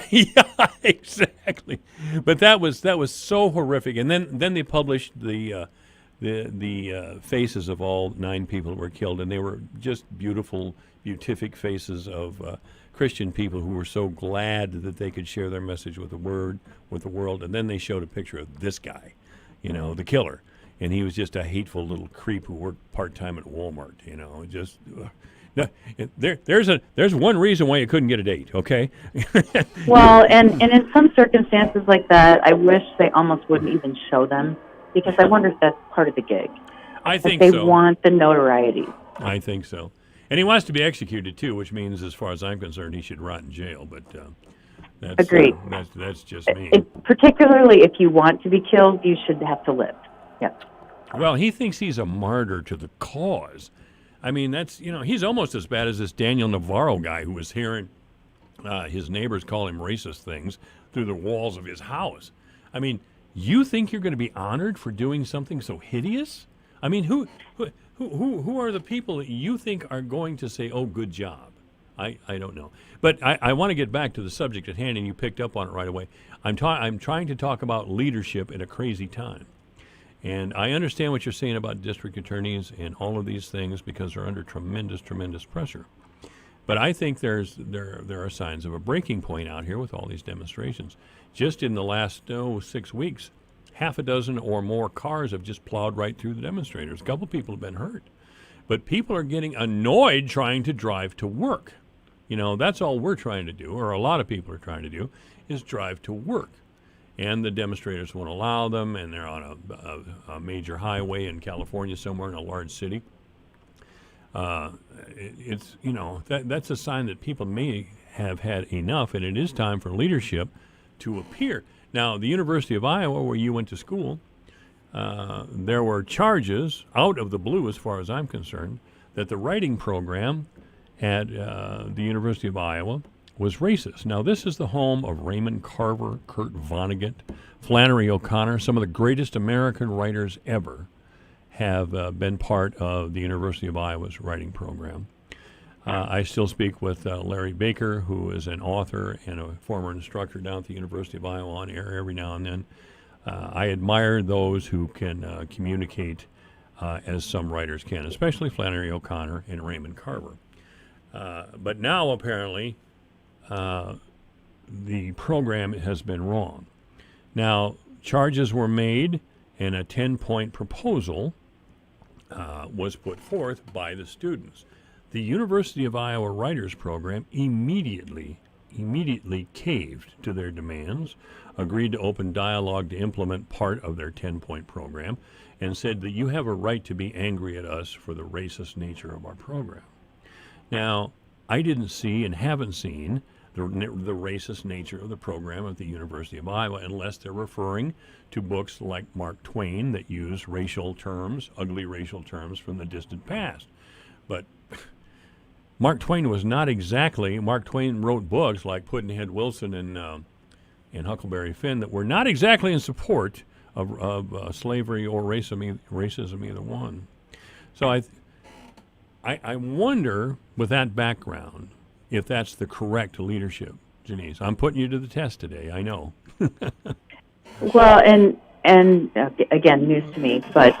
exactly. But that was so horrific. And then they published the the faces of all 9 people that were killed, and they were just beautiful, beatific faces of Christian people who were so glad that they could share their message with the world. And then they showed a picture of this guy, the killer, and he was just a hateful little creep who worked part-time at Walmart. Just no, there's one reason why you couldn't get a date. Okay. Well, and in some circumstances like that, I wish they almost wouldn't even show them, because I wonder if that's part of the gig. I think they so. Want the notoriety. I think so. And he wants to be executed, too, which means, as far as I'm concerned, he should rot in jail. But that's, agreed. That's just me. Particularly if you want to be killed, you should have to live. Yeah. Well, he thinks he's a martyr to the cause. I mean, that's, he's almost as bad as this Daniel Navarro guy who was hearing his neighbors call him racist things through the walls of his house. I mean, you think you're going to be honored for doing something so hideous? I mean, who are the people that you think are going to say, "Oh, good job"? I don't know. But I want to get back to the subject at hand, and you picked up on it right away. I'm trying to talk about leadership in a crazy time. And I understand what you're saying about district attorneys and all of these things, because they're under tremendous, tremendous pressure. But I think there are signs of a breaking point out here with all these demonstrations. Just in the last 6 weeks, half a dozen or more cars have just plowed right through the demonstrators. A couple people have been hurt. But people are getting annoyed trying to drive to work. That's all we're trying to do, or a lot of people are trying to do, is drive to work. And the demonstrators won't allow them, and they're on a major highway in California somewhere in a large city. That's a sign that people may have had enough, and it is time for leadership to appear. Now, the University of Iowa, where you went to school, there were charges out of the blue, as far as I'm concerned, that the writing program at the University of Iowa was racist. Now, this is the home of Raymond Carver, Kurt Vonnegut, Flannery O'Connor. Some of the greatest American writers ever have been part of the University of Iowa's writing program. I still speak with Larry Baker, who is an author and a former instructor down at the University of Iowa on air every now and then. I admire those who can communicate as some writers can, especially Flannery O'Connor and Raymond Carver. But now, apparently, the program has been wrong. Now, charges were made, and a 10-point proposal was put forth by the students. The University of Iowa Writers Program immediately caved to their demands, agreed to open dialogue to implement part of their 10-point program, and said that you have a right to be angry at us for the racist nature of our program. Now, I didn't see and haven't seen the racist nature of the program at the University of Iowa, unless they're referring to books like Mark Twain that use racial terms, ugly racial terms from the distant past. But Mark Twain wrote books like Pudd'nhead Wilson and Huckleberry Finn that were not exactly in support of slavery or racism, either one. So I wonder, with that background, if that's the correct leadership, Janice. I'm putting you to the test today, I know. Well, and again, news to me, but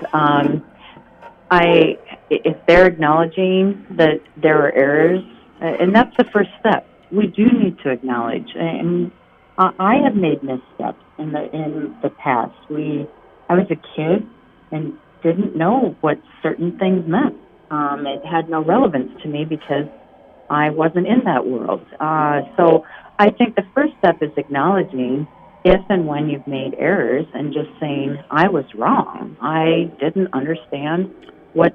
if they're acknowledging that there were errors, and that's the first step, we do need to acknowledge. And I have made missteps in the past. I was a kid and didn't know what certain things meant. It had no relevance to me because I wasn't in that world. So I think the first step is acknowledging if and when you've made errors and just saying, I was wrong. I didn't understand what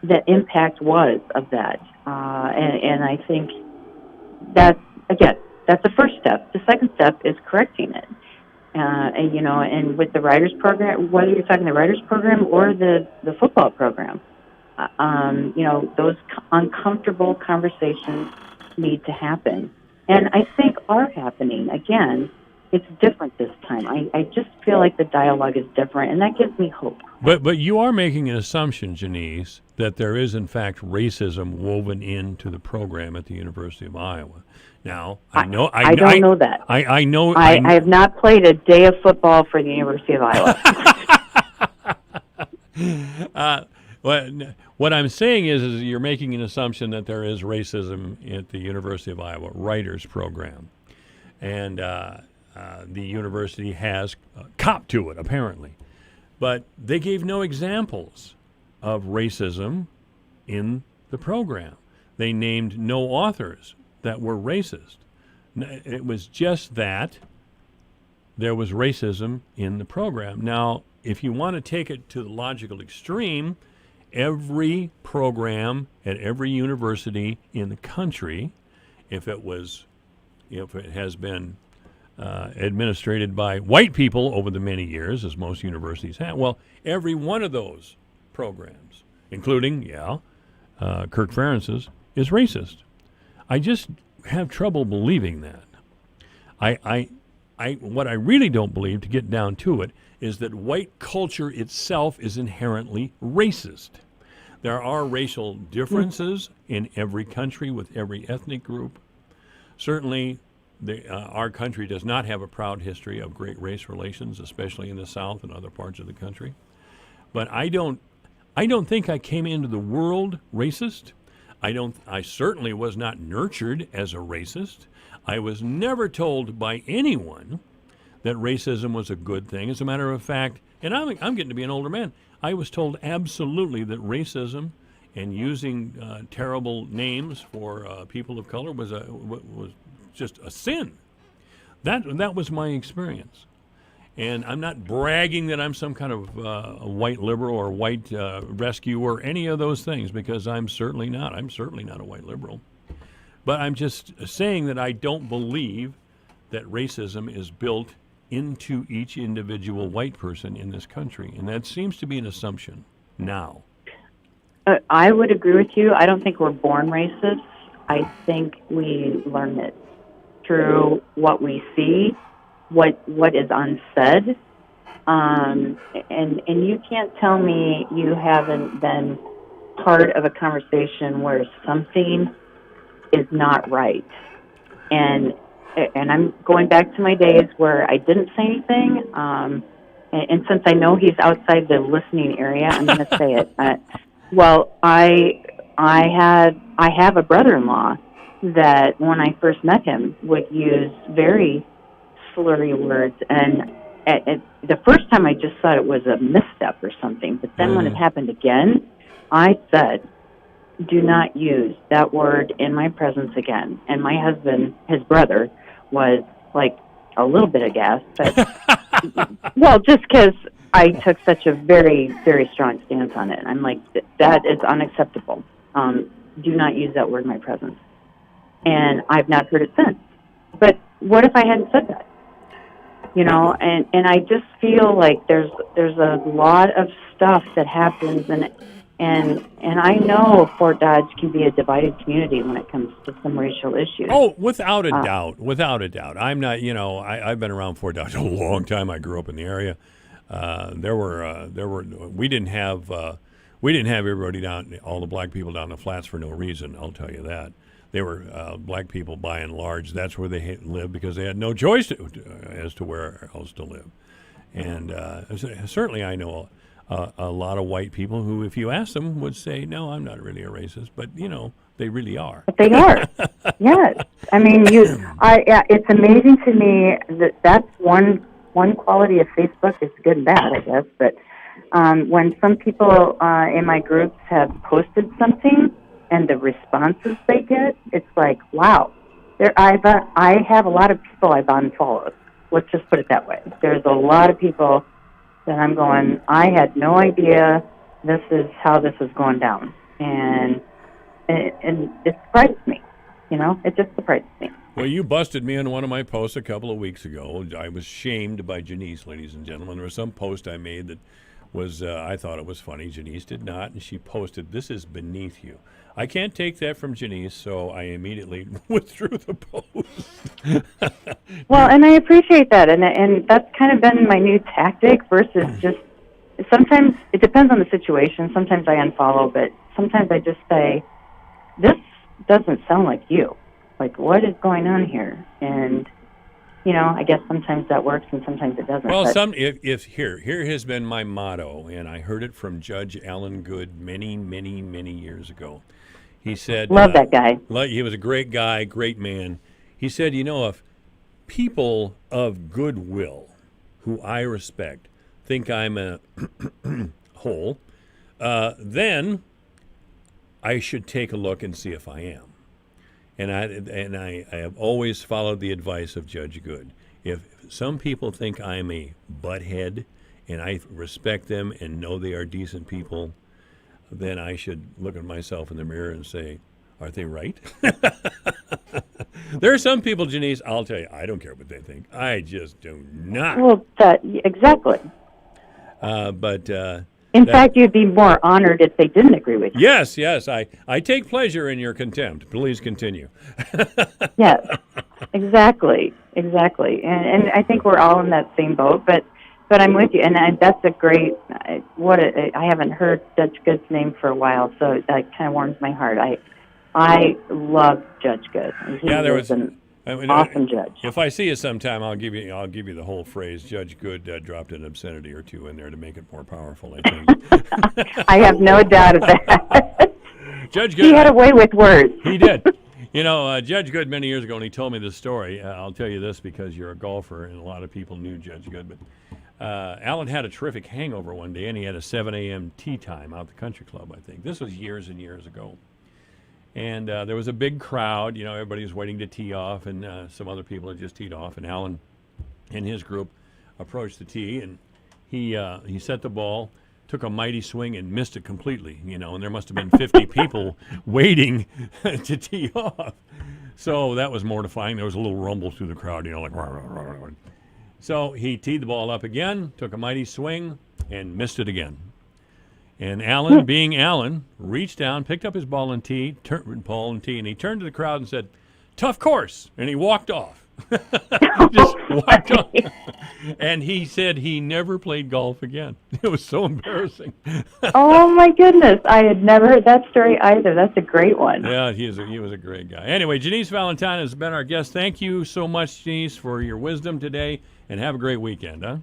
the impact was of that. And I think that's the first step. The second step is correcting it. And with the writers program, whether you're talking the writers program or the football program, those uncomfortable conversations need to happen. And I think are happening. Again, it's different this time. I just feel like the dialogue is different, and that gives me hope. But you are making an assumption, Janice, that there is, in fact, racism woven into the program at the University of Iowa. Now, I don't know that. I know. I have not played a day of football for the University of Iowa. What I'm saying is you're making an assumption that there is racism at the University of Iowa Writers Program. And the university has copped to it, apparently. But they gave no examples of racism in the program. They named no authors that were racist. It was just that there was racism in the program. Now, if you want to take it to the logical extreme, every program at every university in the country, if it has been administrated by white people over the many years, as most universities have, well, every one of those programs, including, Kirk Ferentz's, is racist. I just have trouble believing that. What I really don't believe, to get down to it, is that white culture itself is inherently racist. There are racial differences in every country with every ethnic group. Certainly, our country does not have a proud history of great race relations, especially in the South and other parts of the country. But I don't think I came into the world racist. I certainly was not nurtured as a racist. I was never told by anyone that racism was a good thing. As a matter of fact, and I'm getting to be an older man, I was told absolutely that racism and using terrible names for people of color was just a sin. That was my experience. And I'm not bragging that I'm some kind of a white liberal or white rescue or any of those things, because I'm certainly not. I'm certainly not a white liberal. But I'm just saying that I don't believe that racism is built into each individual white person in this country. And that seems to be an assumption now. I would agree with you. I don't think we're born racist. I think we learn it through what we see, what is unsaid. And you can't tell me you haven't been part of a conversation where something is not right. And I'm going back to my days where I didn't say anything. And since I know he's outside the listening area, I'm going to say it. I have a brother-in-law that when I first met him would use very slurry words. And the first time I just thought it was a misstep or something. But then when it happened again, I said, do not use that word in my presence again. And my husband, his brother, was like a little bit aghast. But, well, just because I took such a very, very strong stance on it. And I'm like, that is unacceptable. Do not use that word in my presence. And I've not heard it since. But what if I hadn't said that? You know, and I just feel like there's a lot of stuff that happens, and I know Fort Dodge can be a divided community when it comes to some racial issues. Oh, without a doubt. I'm not, I've been around Fort Dodge a long time. I grew up in the area. We didn't have everybody down, all the black people down the flats for no reason. I'll tell you that. They were black people by and large. That's where they lived because they had no choice as to where else to live. And certainly I know a lot of white people who, if you ask them, would say, no, I'm not really a racist. But, they really are. But they are. Yes. I mean, it's amazing to me that's one quality of Facebook. It's good and bad, I guess. But when some people in my groups have posted something, and the responses they get, it's like, wow. I have a lot of people I've unfollowed. Let's just put it that way. There's a lot of people that I'm going, I had no idea this is how this is going down. And it surprised me. It just surprised me. Well, you busted me on one of my posts a couple of weeks ago. I was shamed by Janice, ladies and gentlemen. There was some post I made that was, I thought it was funny. Janice did not, and she posted, "This is beneath you." I can't take that from Janice, so I immediately withdrew the post. Well, and I appreciate that, and that's kind of been my new tactic versus just, sometimes it depends on the situation. Sometimes I unfollow, but sometimes I just say, this doesn't sound like you. Like, what is going on here? And I guess sometimes that works and sometimes it doesn't. Well, but here has been my motto, and I heard it from Judge Alan Good many, many, many years ago. He said, love that guy. He was a great guy, great man. He said, if people of goodwill, who I respect, think I'm a hole, then I should take a look and see if I am. And I have always followed the advice of Judge Good. If some people think I'm a butthead and I respect them and know they are decent people, then I should look at myself in the mirror and say, are they right? There are some people, Janice, I'll tell you, I don't care what they think. I just do not. Well, exactly. In fact, you'd be more honored if they didn't agree with you. Yes. I take pleasure in your contempt. Please continue. Yes, exactly. And I think we're all in that same boat, but I'm with you. And that's a great, I haven't heard Judge Good's name for a while, so that kind of warms my heart. I love Judge Good. There was an awesome judge. If I see you sometime, I'll give you the whole phrase. Judge Good dropped an obscenity or two in there to make it more powerful, I think. I have no doubt of that. Judge Good. He had a way with words. He did. Judge Good many years ago, when he told me this story, I'll tell you this because you're a golfer and a lot of people knew Judge Good, but Alan had a terrific hangover one day and he had a 7 a.m. tee time out at the country club, I think. This was years and years ago. And there was a big crowd. Everybody was waiting to tee off, and some other people had just teed off. And Alan and his group approached the tee, and he set the ball, took a mighty swing, and missed it completely. And there must have been 50 people waiting to tee off. So that was mortifying. There was a little rumble through the crowd, like. Rah, rah, rah, rah. So he teed the ball up again, took a mighty swing, and missed it again. And Alan, being Alan, reached down, picked up his ball and tee, and he turned to the crowd and said, "Tough course," and he walked off. Just walked off. And he said he never played golf again. It was so embarrassing. Oh, my goodness. I had never heard that story either. That's a great one. Yeah, he was a great guy. Anyway, Janice Valentine has been our guest. Thank you so much, Janice, for your wisdom today, and have a great weekend, huh?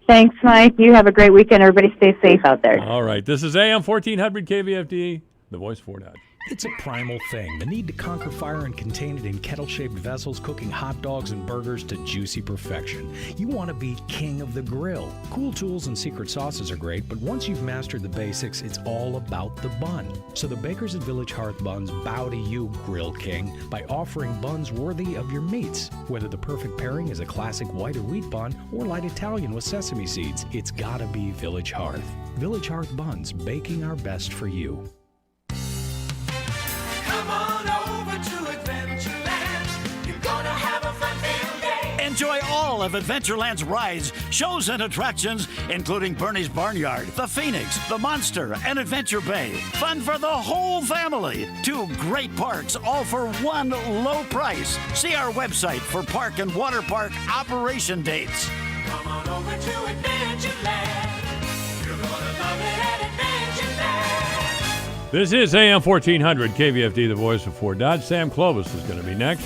Thanks, Mike. You have a great weekend. Everybody stay safe out there. All right. This is AM 1400 KVFD, the voice for Dodge. It's a primal thing, the need to conquer fire and contain it in kettle-shaped vessels, cooking hot dogs and burgers to juicy perfection. You want to be king of the grill. Cool tools and secret sauces are great, but once you've mastered the basics, it's all about the bun. So the bakers at Village Hearth Buns bow to you, Grill King, by offering buns worthy of your meats. Whether the perfect pairing is a classic white or wheat bun or light Italian with sesame seeds, it's gotta be Village Hearth. Village Hearth Buns, baking our best for you. Come on over to Adventureland. You're gonna have a fun-filled day. Enjoy all of Adventureland's rides, shows, and attractions, including Bernie's Barnyard, the Phoenix, the Monster, and Adventure Bay. Fun for the whole family. 2 great parks, all for one low price. See our website for park and water park operation dates. Come on over to Adventureland. You're gonna love it at Adventureland. This is AM 1400 KVFD, the voice of Fort Dodge. Sam Clovis is going to be next.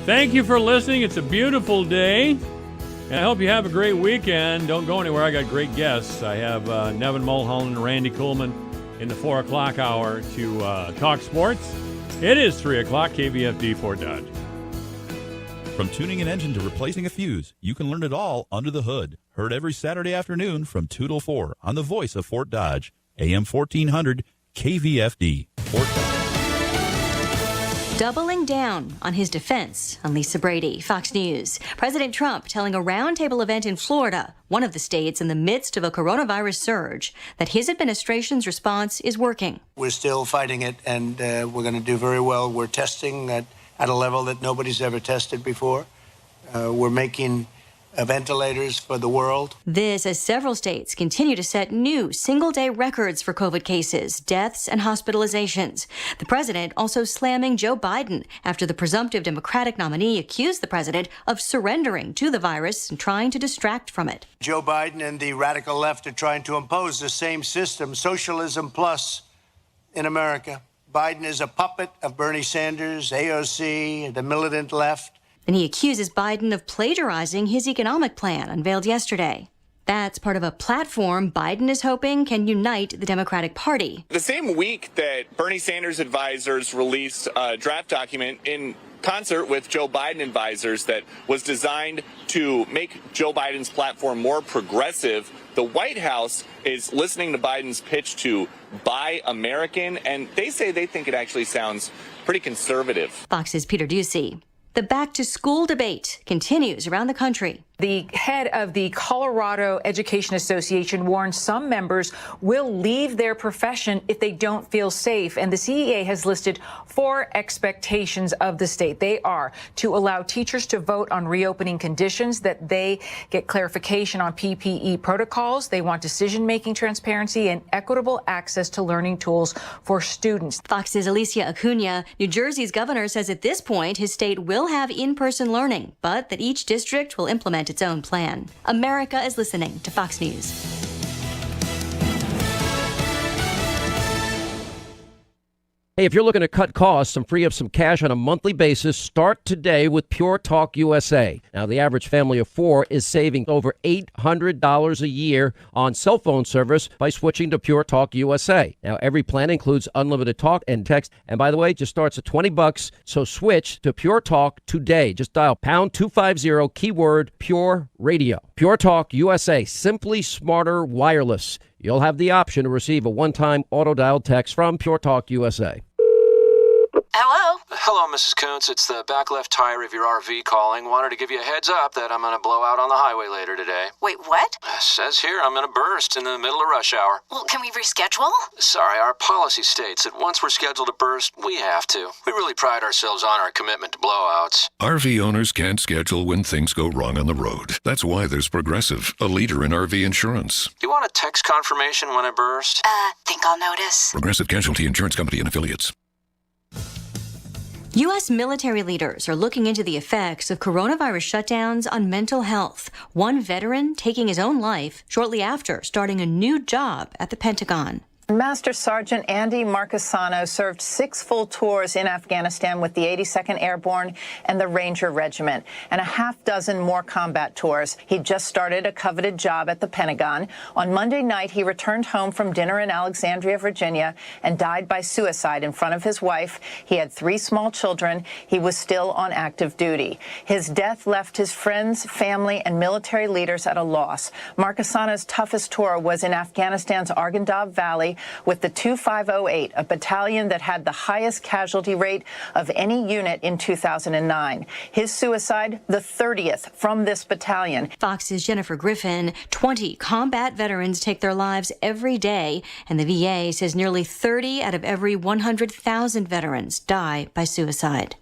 Thank you for listening. It's a beautiful day. And I hope you have a great weekend. Don't go anywhere. I got great guests. I have Nevin Mulholland and Randy Coleman in the 4 o'clock hour to talk sports. It is 3 o'clock, KVFD, Fort Dodge. From tuning an engine to replacing a fuse, you can learn it all under the hood. Heard every Saturday afternoon from 2 till 4 on the voice of Fort Dodge. AM 1400 KVFD, Fort Dodge. Doubling down on his defense on Lisa Brady, Fox News. President Trump telling a roundtable event in Florida, one of the states in the midst of a coronavirus surge, that his administration's response is working. We're still fighting it, and we're going to do very well. We're testing at a level that nobody's ever tested before. We're making ventilators for the world. This as several states continue to set new single-day records for COVID cases, deaths, and hospitalizations. The president also slamming Joe Biden after the presumptive Democratic nominee accused the president of surrendering to the virus and trying to distract from it. Joe Biden and the radical left are trying to impose the same system, socialism plus, in America. Biden is a puppet of Bernie Sanders, AOC, the militant left. And he accuses Biden of plagiarizing his economic plan unveiled yesterday. That's part of a platform Biden is hoping can unite the Democratic Party. The same week that Bernie Sanders advisors released a draft document in concert with Joe Biden advisors that was designed to make Joe Biden's platform more progressive, the White House is listening to Biden's pitch to buy American, and they say they think it actually sounds pretty conservative. Fox's Peter Ducey. The back-to-school debate continues around the country. The head of the Colorado Education Association warns some members will leave their profession if they don't feel safe. And the CEA has listed 4 expectations of the state. They are to allow teachers to vote on reopening conditions, that they get clarification on PPE protocols. They want decision-making transparency and equitable access to learning tools for students. Fox's Alicia Acuna. New Jersey's governor says at this point his state will have in-person learning, but that each district will implement its own plan. America is listening to Fox News. Hey, if you're looking to cut costs and free up some cash on a monthly basis, start today with Pure Talk USA. Now, the average family of 4 is saving over $800 a year on cell phone service by switching to Pure Talk USA. Now, every plan includes unlimited talk and text. And by the way, it just starts at $20. So switch to Pure Talk today. Just dial pound 250 keyword Pure Radio. Pure Talk USA, simply smarter wireless. You'll have the option to receive a one-time auto-dial text from Pure Talk USA. Hello? Hello, Mrs. Kuntz. It's the back left tire of your RV calling. Wanted to give you a heads up that I'm going to blow out on the highway later today. Wait, what? Says here I'm going to burst in the middle of rush hour. Well, can we reschedule? Sorry, our policy states that once we're scheduled to burst, we have to. We really pride ourselves on our commitment to blowouts. RV owners can't schedule when things go wrong on the road. That's why there's Progressive, a leader in RV insurance. Do you want a text confirmation when I burst? Think I'll notice. Progressive Casualty Insurance Company and Affiliates. U.S. military leaders are looking into the effects of coronavirus shutdowns on mental health. One veteran taking his own life shortly after starting a new job at the Pentagon. Master Sergeant Andy Marcassano served 6 full tours in Afghanistan with the 82nd Airborne and the Ranger Regiment, and a half-dozen more combat tours. He just started a coveted job at the Pentagon. On Monday night, he returned home from dinner in Alexandria, Virginia, and died by suicide in front of his wife. He had 3 small children. He was still on active duty. His death left his friends, family, and military leaders at a loss. Marcassano's toughest tour was in Afghanistan's Arghandab Valley, with the 2508, a battalion that had the highest casualty rate of any unit in 2009. His suicide, the 30th from this battalion. Fox's Jennifer Griffin. 20 combat veterans take their lives every day, and the VA says nearly 30 out of every 100,000 veterans die by suicide.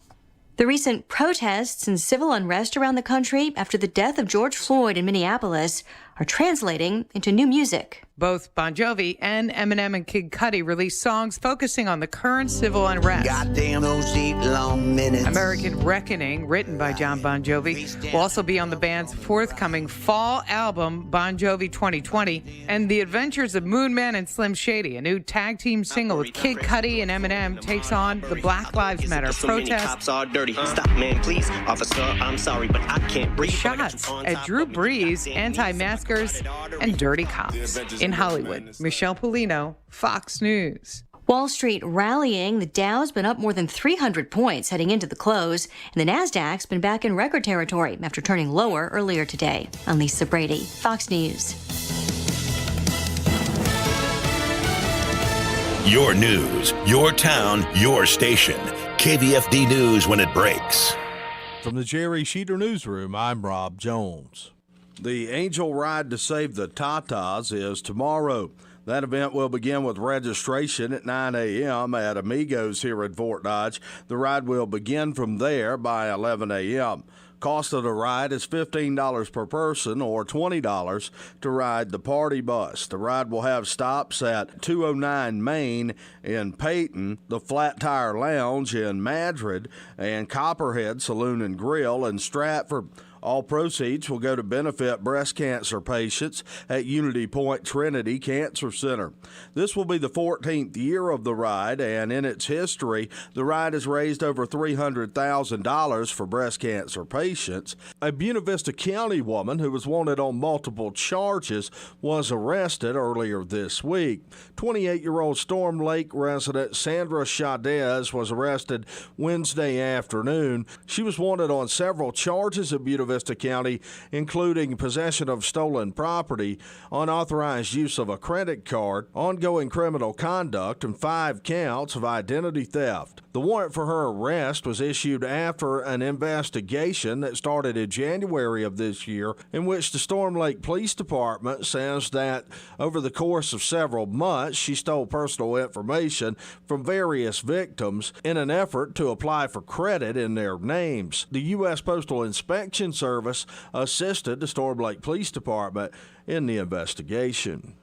The recent protests and civil unrest around the country after the death of George Floyd in Minneapolis are translating into new music. Both Bon Jovi and Eminem and Kid Cudi released songs focusing on the current civil unrest. Goddamn those 8 long minutes. American Reckoning, written by John Bon Jovi, will also be on the band's forthcoming fall album, Bon Jovi 2020, and The Adventures of Moon Man and Slim Shady, a new tag team single with Kid Cudi and Eminem, takes on the Black Lives Matter protest. Cops are dirty. Stop, man, please. Officer, I'm sorry, but I can't breathe. Shots at Drew Brees, anti-maskers, and dirty cops. In Hollywood, Michelle Polino, Fox News. Wall Street rallying. The Dow's been up more than 300 points heading into the close, and the Nasdaq's been back in record territory after turning lower earlier today. I'm Lisa Brady, Fox News. Your news, your town, your station. KVFD News when it breaks. From the Jerry Sheeter Newsroom, I'm Rob Jones. The Angel Ride to Save the Tatas is tomorrow. That event will begin with registration at 9 a.m. at Amigos here at Fort Dodge. The ride will begin from there by 11 a.m. Cost of the ride is $15 per person or $20 to ride the party bus. The ride will have stops at 209 Main in Peyton, the Flat Tire Lounge in Madrid, and Copperhead Saloon and Grill in Stratford. All proceeds will go to benefit breast cancer patients at Unity Point Trinity Cancer Center. This will be the 14th year of the ride, and in its history, the ride has raised over $300,000 for breast cancer patients. A Buena Vista County woman who was wanted on multiple charges was arrested earlier this week. 28-year-old Storm Lake resident Sandra Chavez was arrested Wednesday afternoon. She was wanted on several charges in Buena Vista County, including possession of stolen property, unauthorized use of a credit card, ongoing criminal conduct, and 5 counts of identity theft. The warrant for her arrest was issued after an investigation that started in January of this year, in which the Storm Lake Police Department says that over the course of several months, she stole personal information from various victims in an effort to apply for credit in their names. The U.S. Postal Inspection Service assisted the Storm Lake Police Department in the investigation.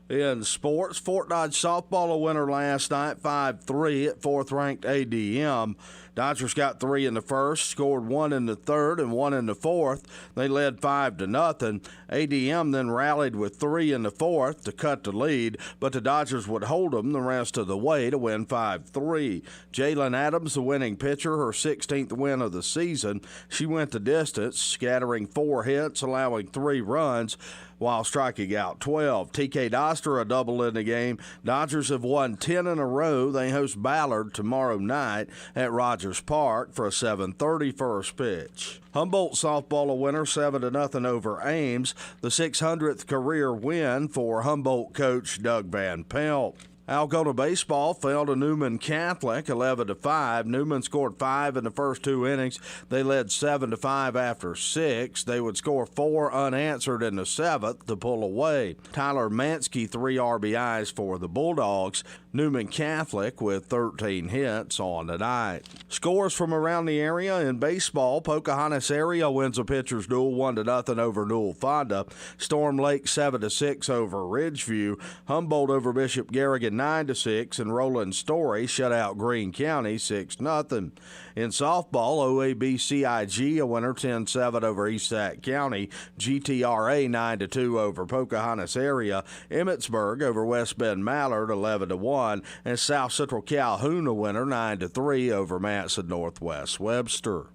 In sports, Fort Dodge softball a winner last night, 5-3 at 4th-ranked ADM. Dodgers got 3 in the first, scored 1 in the third, and 1 in the fourth. They led 5-0. ADM then rallied with 3 in the fourth to cut the lead, but the Dodgers would hold them the rest of the way to win 5-3. Jalen Adams, the winning pitcher, her 16th win of the season. She went the distance, scattering 4 hits, allowing 3 runs, while striking out 12. TK Doster a double in the game. Dodgers have won 10 in a row. They host Ballard tomorrow night at Rogers Park for a 7:30 first pitch. Humboldt softball a winner, 7-0 over Ames, the 600th career win for Humboldt coach Doug Van Pelt. Algona baseball fell to Newman Catholic 11-5. Newman scored 5 in the first 2 innings. They led 7-5 after 6. They would score 4 unanswered in the 7th to pull away. Tyler Mansky 3 RBIs for the Bulldogs. Newman Catholic with 13 hits on the night. Scores from around the area in baseball. Pocahontas area wins a pitcher's duel 1-0 over Newell Fonda. Storm Lake 7-6 over Ridgeview. Humboldt over Bishop Garrigan 9-6, and Roland Story shut out Greene County 6-0. In softball, OAB-CIG a winner 10-7 over East Sac County. GTRA 9-2 over Pocahontas area. Emmetsburg over West Bend Mallard 11-1. And South Central Calhoun a winner 9-3 over Manson Northwest Webster.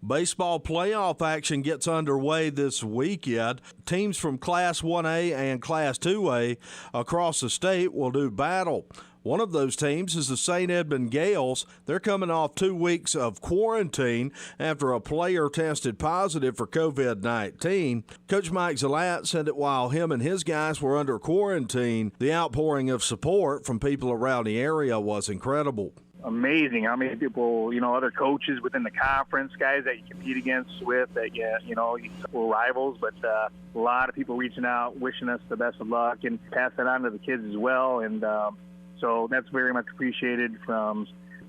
Baseball playoff action gets underway this weekend. Teams from Class 1A and Class 2A across the state will do battle. One of those teams is the St. Edmund Gales. They're coming off 2 weeks of quarantine after a player tested positive for COVID-19. Coach Mike Zalat said that while him and his guys were under quarantine, the outpouring of support from people around the area was incredible. Amazing how many people, other coaches within the conference, guys that you compete against with, that we're rivals, but a lot of people reaching out, wishing us the best of luck, and pass that on to the kids as well. And so that's very much appreciated from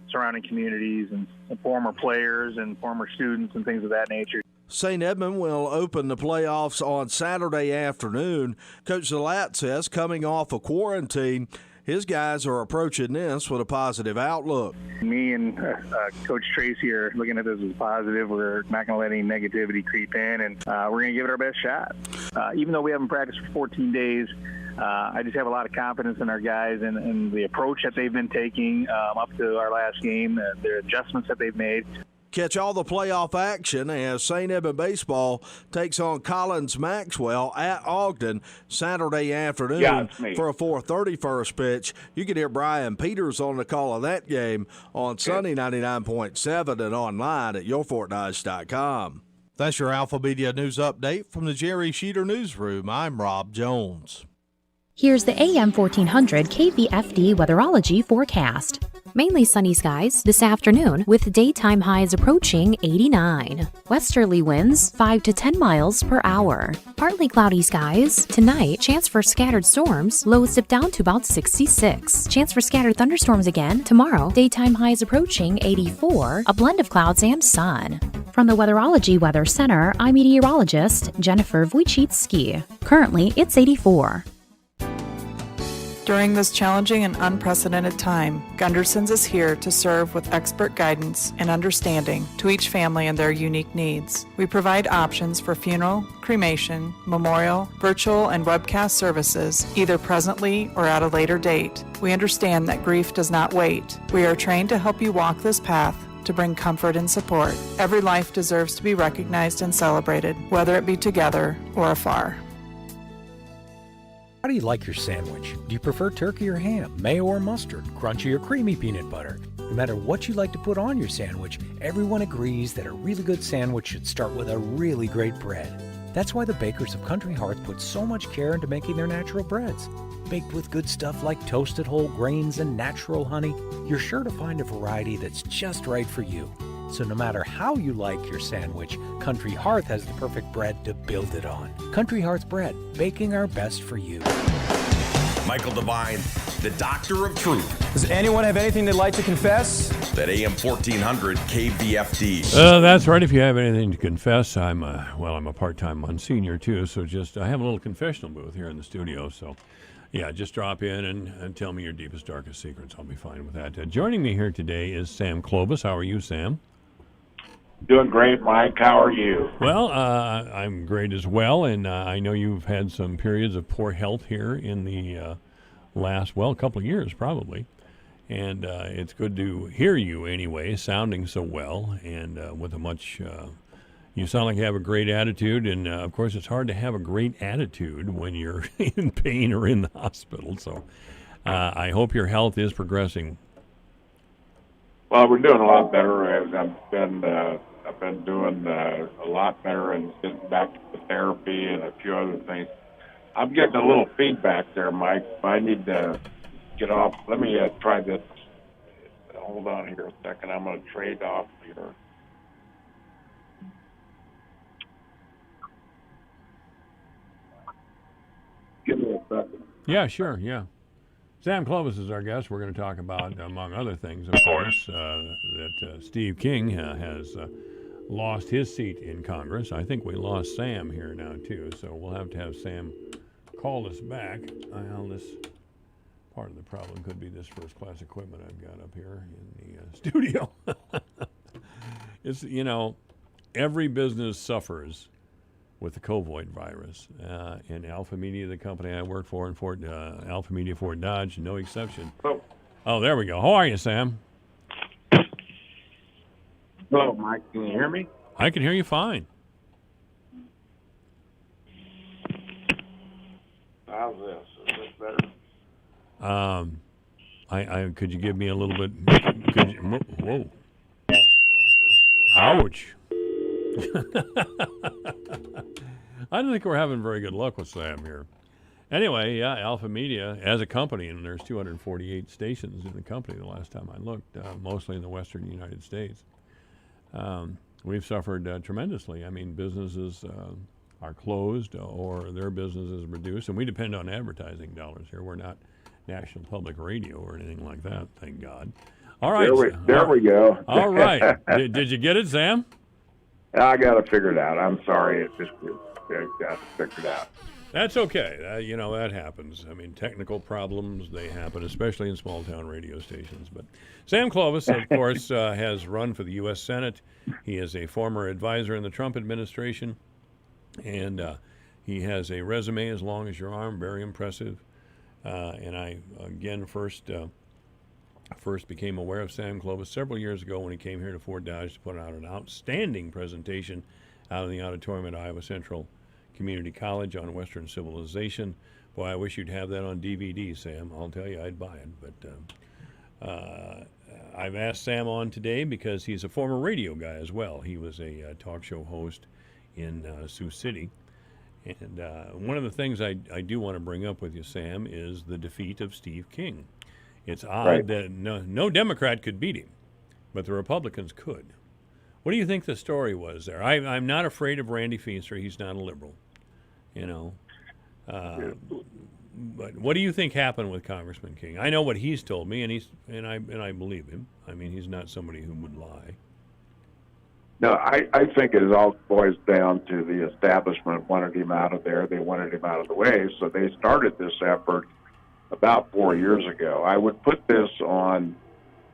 surrounding communities and former players and former students and things of that nature. St. Edmund will open the playoffs on Saturday afternoon. Coach Zalat says coming off of quarantine, his guys are approaching this with a positive outlook. Me and Coach Tracy are looking at this as positive. We're not going to let any negativity creep in, and we're going to give it our best shot. Even though we haven't practiced for 14 days, I just have a lot of confidence in our guys and the approach that they've been taking up to our last game, the adjustments that they've made. Catch all the playoff action as St. Edmund baseball takes on Collins Maxwell at Ogden Saturday afternoon for a 4:30 first pitch. You can hear Brian Peters on the call of that game on Sunday 99.7 and online at yourfortdodge.com. That's your Alpha Media News Update from the Jerry Sheeter Newsroom. I'm Rob Jones. Here's the AM 1400 KVFD weatherology forecast. Mainly sunny skies this afternoon with daytime highs approaching 89. Westerly winds 5 to 10 miles per hour. Partly cloudy skies. Tonight, chance for scattered storms. Lows dip down to about 66. Chance for scattered thunderstorms again. Tomorrow, daytime highs approaching 84. A blend of clouds and sun. From the Weatherology Weather Center, I'm meteorologist Jennifer Wojcicki. Currently, it's 84. During this challenging and unprecedented time, Gunderson's is here to serve with expert guidance and understanding to each family and their unique needs. We provide options for funeral, cremation, memorial, virtual, and webcast services, either presently or at a later date. We understand that grief does not wait. We are trained to help you walk this path to bring comfort and support. Every life deserves to be recognized and celebrated, whether it be together or afar. How do you like your sandwich? Do you prefer turkey or ham, mayo or mustard, crunchy or creamy peanut butter? No matter what you like to put on your sandwich, everyone agrees that a really good sandwich should start with a really great bread. That's why the bakers of Country Hearth put so much care into making their natural breads. Baked with good stuff like toasted whole grains and natural honey, you're sure to find a variety that's just right for you. So no matter how you like your sandwich, Country Hearth has the perfect bread to build it on. Country Hearth Bread, baking our best for you. Michael Devine, the Doctor of Truth. Does anyone have anything they'd like to confess? At AM 1400 KVFD. That's right. If you have anything to confess, I'm a part-time Monsignor too, so I have a little confessional booth here in the studio, so yeah, just drop in and tell me your deepest, darkest secrets. I'll be fine with that. Joining me here today is Sam Clovis. How are you, Sam? Doing great, Mike. How are you? Well, I'm great as well, and I know you've had some periods of poor health here in the last, couple of years probably, and it's good to hear you anyway, sounding so well, and with a much, you sound like you have a great attitude, and of course it's hard to have a great attitude when you're in pain or in the hospital, so I hope your health is progressing. Well, we're doing a lot better. I've been doing a lot better and getting back to the therapy and a few other things. I'm getting a little feedback there, Mike. I need to get off. Let me try this. Hold on here a second. I'm going to trade off here. Give me a second. Yeah, sure, yeah. Sam Clovis is our guest. We're going to talk about, among other things, of course, that Steve King has lost his seat in Congress. I think we lost Sam here now, too, so we'll have to have Sam call us back. This part of the problem could be this first-class equipment I've got up here in the studio. It's, every business suffers with the COVID virus. And Alpha Media, the company I work for in Alpha Media Fort Dodge, no exception. Oh, there we go. How are you, Sam? Hello, Mike. Can you hear me? I can hear you fine. How's this? Is this better? Could you give me a little bit? Whoa. Ouch. I don't think we're having very good luck with Sam here. Anyway, yeah, Alpha Media as a company, and there's 248 stations in the company the last time I looked, mostly in the western United States. We've suffered tremendously. I mean, businesses are closed or their business is reduced, and we depend on advertising dollars here. We're not National Public Radio or anything like that, thank God. All right. There we go. All right. Did you get it, Sam? I got to figure it out. I'm sorry. I got to figure it out. That's okay. That happens. I mean, technical problems, they happen, especially in small-town radio stations. But Sam Clovis, of course, has run for the U.S. Senate. He is a former advisor in the Trump administration, and he has a resume as long as your arm, very impressive. And I, again, first became aware of Sam Clovis several years ago when he came here to Fort Dodge to put out an outstanding presentation out in the auditorium at Iowa Central Community College on Western civilization. Boy, I wish you'd have that on DVD, Sam. I'll tell you, I'd buy it. But I've asked Sam on today because he's a former radio guy as well. He was a talk show host in Sioux City. And one of the things I do want to bring up with you, Sam, is the defeat of Steve King. It's odd that no Democrat could beat him, but the Republicans could. What do you think the story was there? I'm not afraid of Randy Feenstra. He's not a liberal, But what do you think happened with Congressman King? I know what he's told me, and I believe him. I mean, he's not somebody who would lie. No, I think it all boils down to the establishment wanted him out of there. They wanted him out of the way, so they started this effort about 4 years ago. I would put a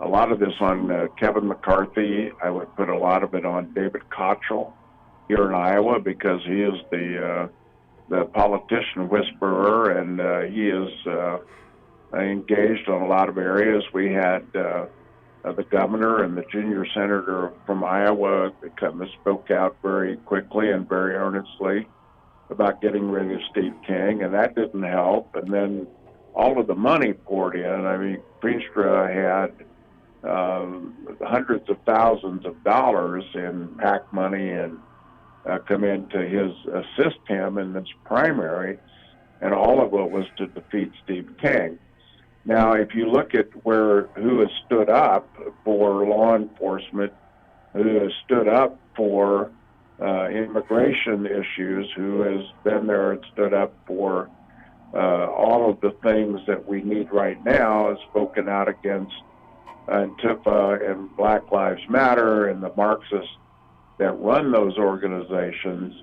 lot of this on Kevin McCarthy. I would put a lot of it on David Cottrell here in Iowa, because he is the politician whisperer, and he is engaged on a lot of areas. We had the governor and the junior senator from Iowa that spoke out very quickly and very earnestly about getting rid of Steve King, and that didn't help. And then all of the money poured in. I mean, Feenstra had hundreds of thousands of dollars in PAC money and come in to assist him in this primary, and all of it was to defeat Steve King. Now, if you look at who has stood up for law enforcement, who has stood up for immigration issues, who has been there and stood up for all of the things that we need right now, has spoken out against Antifa and Black Lives Matter and the Marxists that run those organizations.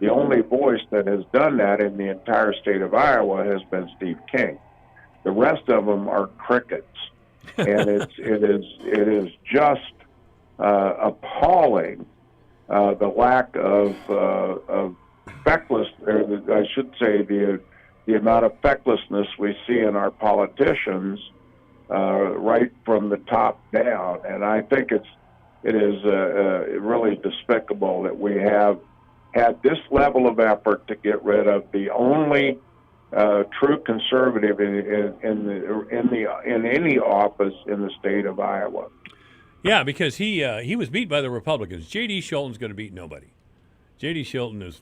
The only voice that has done that in the entire state of Iowa has been Steve King. The rest of them are crickets, and it is just appalling the lack of feckless, or I should say the amount of fecklessness we see in our politicians right from the top down. And I think it is really despicable that we have had this level of effort to get rid of the only true conservative in any office in the state of Iowa. Yeah, because he was beat by the Republicans. J.D. Schulten's going to beat nobody. J.D. Schulten is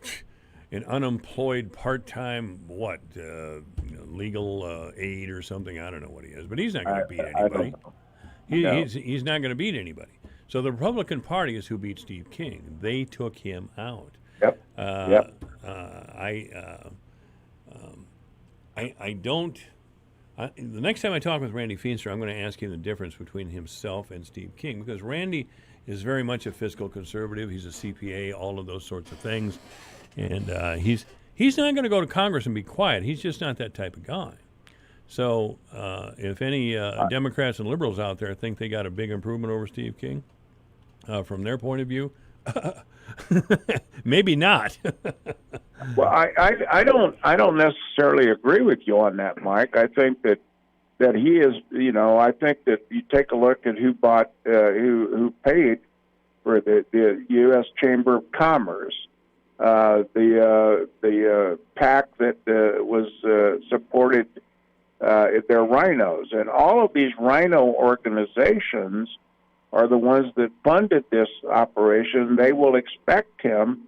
an unemployed part-time legal aid or something. I don't know what he is, but he's not going to beat anybody. He's not going to beat anybody. So the Republican Party is who beat Steve King. They took him out. Yep. I don't. The next time I talk with Randy Feenstra, I'm going to ask him the difference between himself and Steve King, because Randy is very much a fiscal conservative. He's a CPA, all of those sorts of things, and he's not going to go to Congress and be quiet. He's just not that type of guy. So if any Democrats and liberals out there think they got a big improvement over Steve King, from their point of view, maybe not. Well, I don't necessarily agree with you on that, Mike. I think that he is, I think that you take a look at who paid for the U.S. Chamber of Commerce, the PAC that was supported their rhinos, and all of these rhino organizations are the ones that funded this operation. They will expect him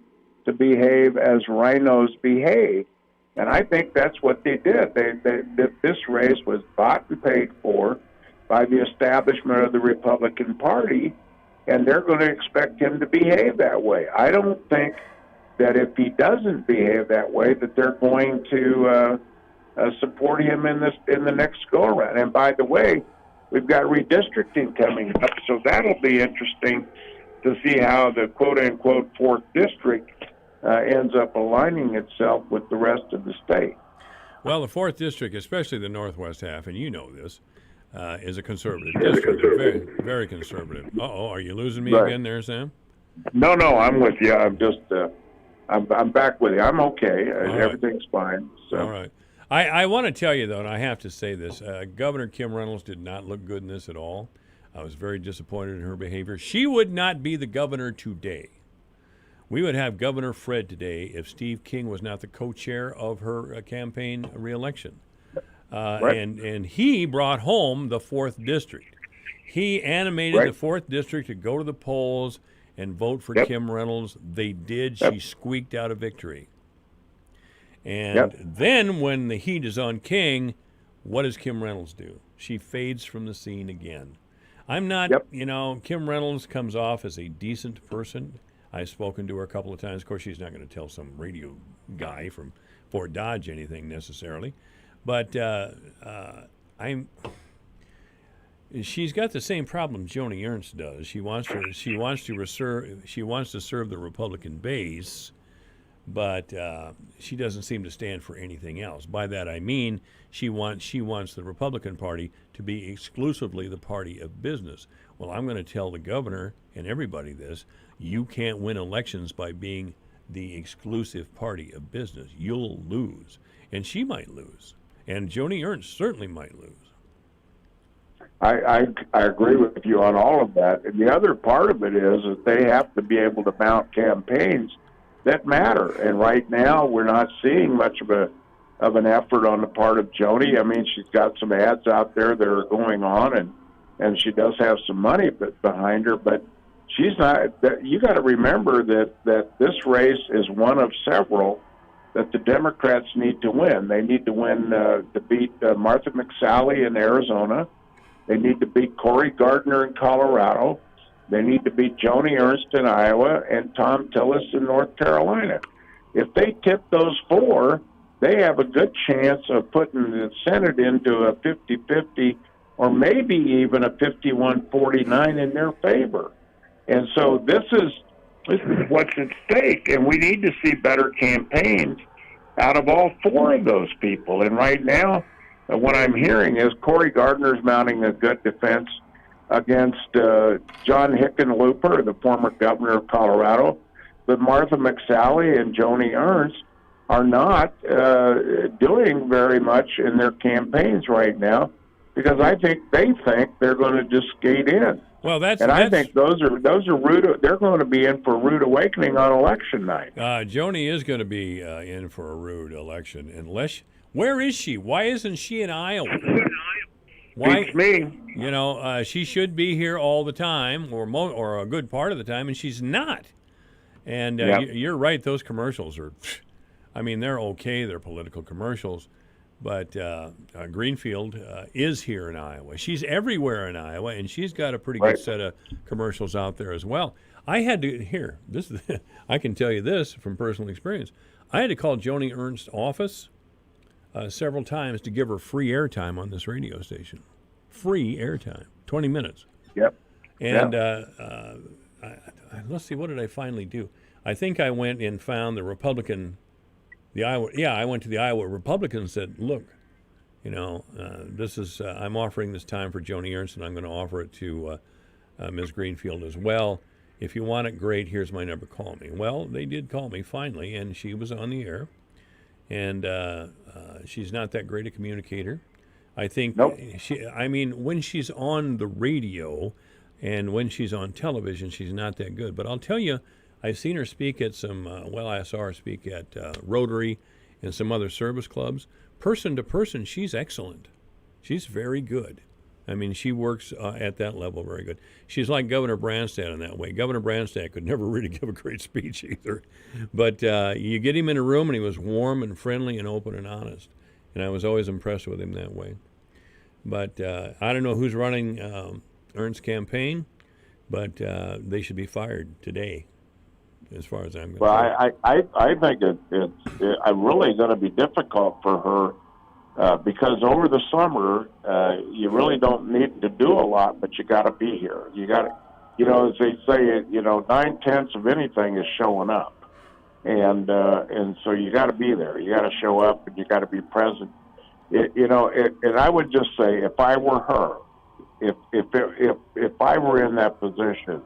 to behave as rhinos behave. And I think that's what they did. This race was bought and paid for by the establishment of the Republican Party, and they're going to expect him to behave that way. I don't think that if he doesn't behave that way, that they're going to support him in the next go-around. And by the way, we've got redistricting coming up, so that'll be interesting to see how the quote-unquote 4th district ends up aligning itself with the rest of the state. Well, the 4th district, especially the northwest half, and you know this, is a conservative district. Very, very conservative. Uh-oh, are you losing me again there, Sam? No, I'm with you. I'm just, I'm back with you. I'm okay. Everything's fine. So. All right. I want to tell you, though, and I have to say this, Governor Kim Reynolds did not look good in this at all. I was very disappointed in her behavior. She would not be the governor today. We would have Governor Fred today if Steve King was not the co-chair of her campaign reelection. Right. And he brought home the 4th district. He animated the 4th district to go to the polls and vote for Kim Reynolds. They did. She squeaked out a victory. And then when the heat is on King, what does Kim Reynolds do? She fades from the scene again. I'm not, Kim Reynolds comes off as a decent person. I've spoken to her a couple of times. Of course, she's not going to tell some radio guy from Fort Dodge anything necessarily. But she's got the same problem Joni Ernst does. She wants to serve the Republican base, but she doesn't seem to stand for anything else. By that I mean she wants the Republican Party to be exclusively the party of business. Well, I'm going to tell the governor and everybody this: you can't win elections by being the exclusive party of business. You'll lose, and she might lose, and Joni Ernst certainly might lose. I agree with you on all of that. And the other part of it is that they have to be able to mount campaigns that matter. And right now, we're not seeing much of an effort on the part of Joni. I mean, she's got some ads out there that are going on, and she does have some money behind her, but she's not. You got to remember that this race is one of several that the Democrats need to win. They need to win to beat Martha McSally in Arizona. They need to beat Cory Gardner in Colorado. They need to beat Joni Ernst in Iowa and Tom Tillis in North Carolina. If they tip those four, they have a good chance of putting the Senate into a 50-50 or maybe even a 51-49 in their favor. And so this is what's at stake, and we need to see better campaigns out of all four of those people. And right now, what I'm hearing is Cory Gardner's mounting a good defense against John Hickenlooper, the former governor of Colorado, but Martha McSally and Joni Ernst are not doing very much in their campaigns right now, because I think they think they're going to just skate in. Well, I think those are rude. They're going to be in for a rude awakening on election night. Joni is going to be in for a rude election, unless. Where is she? Why isn't she in Iowa? Why? Beats me. You know, she should be here all the time, or a good part of the time, and she's not. And you're right; those commercials are. I mean, they're okay. They're political commercials, but Greenfield is here in Iowa. She's everywhere in Iowa, and she's got a pretty good set of commercials out there as well. I had to I can tell you this from personal experience. I had to call Joni Ernst's office several times to give her free airtime on this radio station. Free airtime, 20 minutes. Yep. And let's see, what did I finally do? I think I went and found the Republican. I went to the Iowa Republicans and said, look, this is, I'm offering this time for Joni Ernst, and I'm going to offer it to Ms. Greenfield as well. If you want it, great, here's my number, call me. Well, they did call me finally, and she was on the air. And she's not that great a communicator. I think when she's on the radio and when she's on television, she's not that good. But I'll tell you, I've seen her speak at some, I saw her speak at Rotary and some other service clubs. Person to person, she's excellent. She's very good. I mean, she works at that level very good. She's like Governor Branstad in that way. Governor Branstad could never really give a great speech either. But you get him in a room, and he was warm and friendly and open and honest. And I was always impressed with him that way. But I don't know who's running Ernst's campaign, but they should be fired today, as far as I'm concerned. Well, I think it's really going to be difficult for her because over the summer, you really don't need to do a lot, but you got to be here. You got to, as they say, 9/10 of anything is showing up, and so you got to be there. You got to show up, and you got to be present. And I would just say, if I were her, if I were in that position,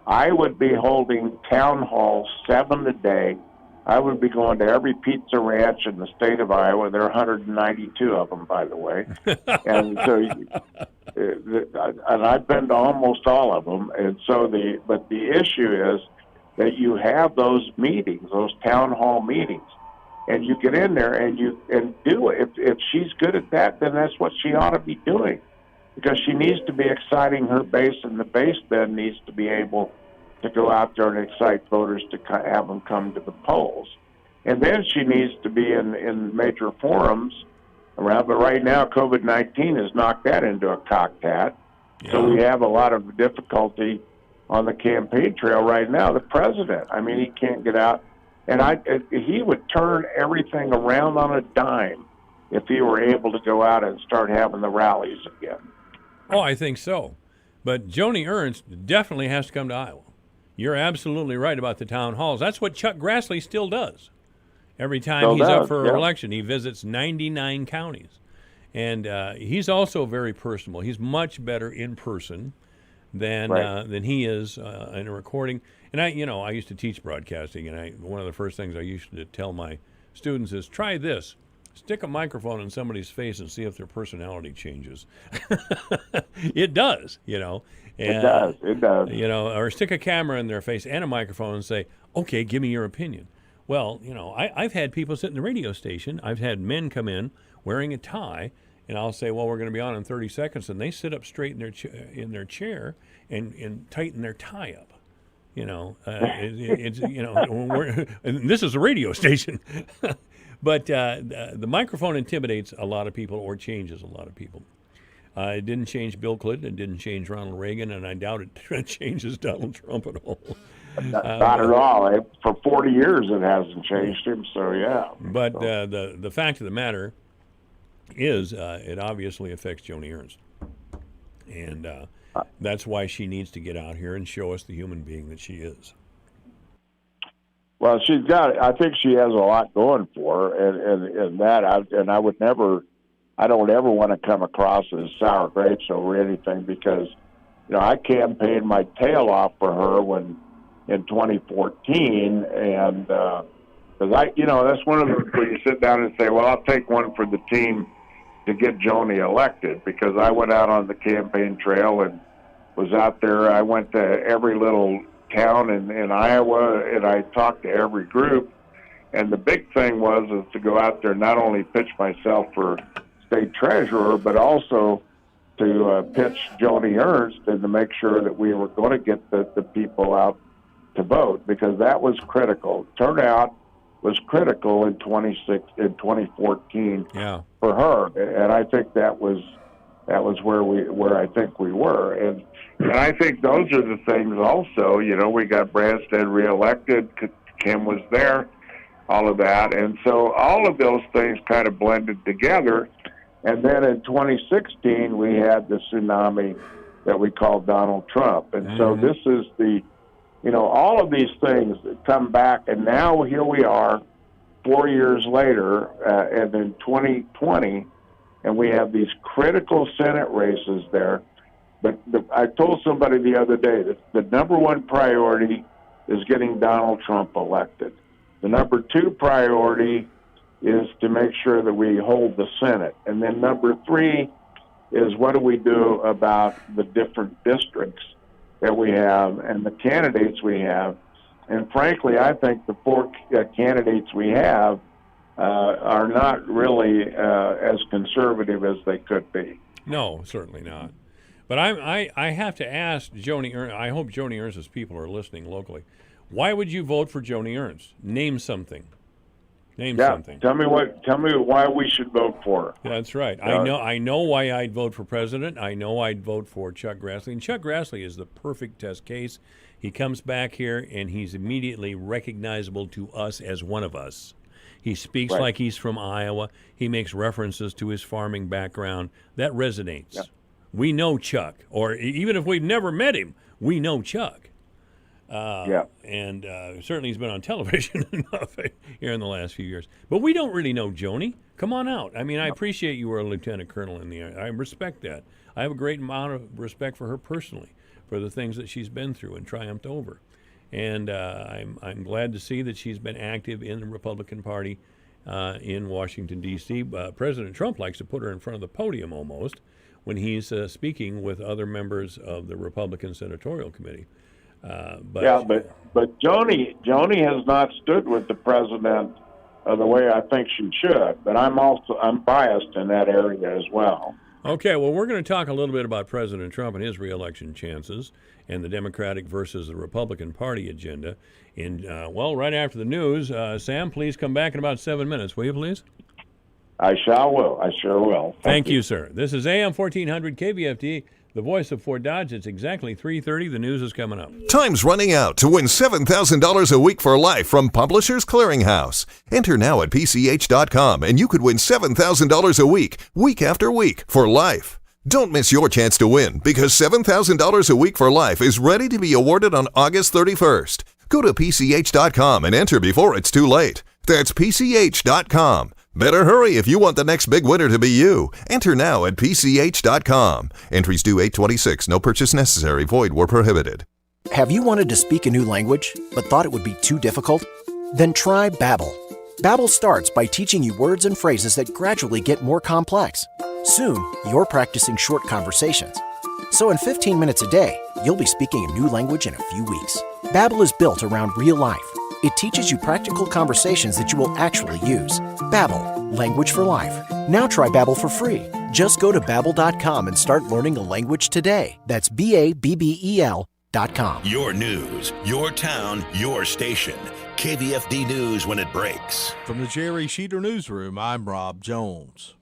I would be holding town halls 7 a day. I would be going to every pizza ranch in the state of Iowa. There are 192 of them, by the way. And so, and I've been to almost all of them. And so but the issue is that you have those meetings, those town hall meetings, and you get in there and do it. If she's good at that, then that's what she ought to be doing, because she needs to be exciting her base, and the base then needs to be able to go out there and excite voters to have them come to the polls. And then she needs to be in major forums around. But right now, COVID-19 has knocked that into a cocked hat. Yeah. So we have a lot of difficulty on the campaign trail right now. The president, I mean, he can't get out. And he would turn everything around on a dime if he were able to go out and start having the rallies again. Oh, I think so. But Joni Ernst definitely has to come to Iowa. you're absolutely right about the town halls. That's what Chuck Grassley still does. Every time he's up for election, he visits 99 counties. And he's also very personable. He's much better in person than he is in a recording. And I used to teach broadcasting, and one of the first things I used to tell my students is, try this. Stick a microphone in somebody's face and see if their personality changes. It does, And, it does. Or stick a camera in their face and a microphone and say, okay, give me your opinion. Well, I've had people sit in the radio station. I've had men come in wearing a tie, and I'll say, well, we're going to be on in 30 seconds, and they sit up straight in their chair and tighten their tie up. And this is a radio station. But the microphone intimidates a lot of people or changes a lot of people. It didn't change Bill Clinton. It didn't change Ronald Reagan, and I doubt it changes Donald Trump at all. Not at all. For 40 years, it hasn't changed him, so yeah. But the fact of the matter is it obviously affects Joni Ernst. And that's why she needs to get out here and show us the human being that she is. Well, I think she has a lot going for her, and I don't ever want to come across as sour grapes over anything, because, I campaigned my tail off for her in 2014, and because that's one of the, where you sit down and say, well, I'll take one for the team to get Joni elected, because I went out on the campaign trail and was out there. I went to every little town in Iowa, and I talked to every group. And the big thing is to go out there, not only pitch myself for state treasurer, but also to pitch Joni Ernst and to make sure that we were going to get the people out to vote, because that was critical. Turnout was critical in 2014 for her, and I think that was where I think we were, and I think those are the things also. We got Branstad reelected, Kim was there, all of that, and so all of those things kind of blended together. And then in 2016 we had the tsunami that we called Donald Trump, and so this is all of these things that come back, and now here we are 4 years later, and in 2020, and we have these critical Senate races there. But I told somebody the other day that the number one priority is getting Donald Trump elected. The number two priority is to make sure that we hold the Senate. And then number three is, what do we do about the different districts that we have and the candidates we have? And frankly, I think the four candidates we have are not really as conservative as they could be. No, certainly not. But I have to ask Joni Ernst, I hope Joni Ernst's people are listening locally. Why would you vote for Joni Ernst? Name something. Something. Tell me why we should vote for her. That's right. I know why I'd vote for president. I know I'd vote for Chuck Grassley. And Chuck Grassley is the perfect test case. He comes back here and he's immediately recognizable to us as one of us. He speaks like he's from Iowa. He makes references to his farming background. That resonates. Yeah. We know Chuck, or even if we've never met him, we know Chuck. And certainly he's been on television enough here in the last few years. But we don't really know Joni. Come on out. I mean, I appreciate you were a lieutenant colonel in the Army. I respect that. I have a great amount of respect for her personally, for the things that she's been through and triumphed over. And I'm glad to see that she's been active in the Republican Party in Washington, D.C. President Trump likes to put her in front of the podium almost when he's speaking with other members of the Republican Senatorial Committee. But Joni has not stood with the president the way I think she should. But I'm biased in that area as well. Okay, well, we're going to talk a little bit about President Trump and his reelection chances and the Democratic versus the Republican Party agenda. And, right after the news. Sam, please come back in about 7 minutes, will you, please? I sure will. Thank you, sir. This is AM 1400 KVFD, the voice of Fort Dodge. It's exactly 3:30. The news is coming up. Time's running out to win $7,000 a week for life from Publishers Clearinghouse. Enter now at PCH.com and you could win $7,000 a week after week, for life. Don't miss your chance to win because $7,000 a week for life is ready to be awarded on August 31st. Go to PCH.com and enter before it's too late. That's PCH.com. Better hurry if you want the next big winner to be you. Enter now at PCH.com. Entries due 8/26. No purchase necessary. Void where prohibited. Have you wanted to speak a new language but thought it would be too difficult? Then try Babbel. Babbel starts by teaching you words and phrases that gradually get more complex. Soon, you're practicing short conversations. So in 15 minutes a day, you'll be speaking a new language in a few weeks. Babbel is built around real life. It teaches you practical conversations that you will actually use. Babbel, language for life. Now try Babbel for free. Just go to Babbel.com and start learning a language today. That's BABBEL.com. Your news, your town, your station. KVFD News when it breaks. From the Jerry Sheeter Newsroom, I'm Rob Jones.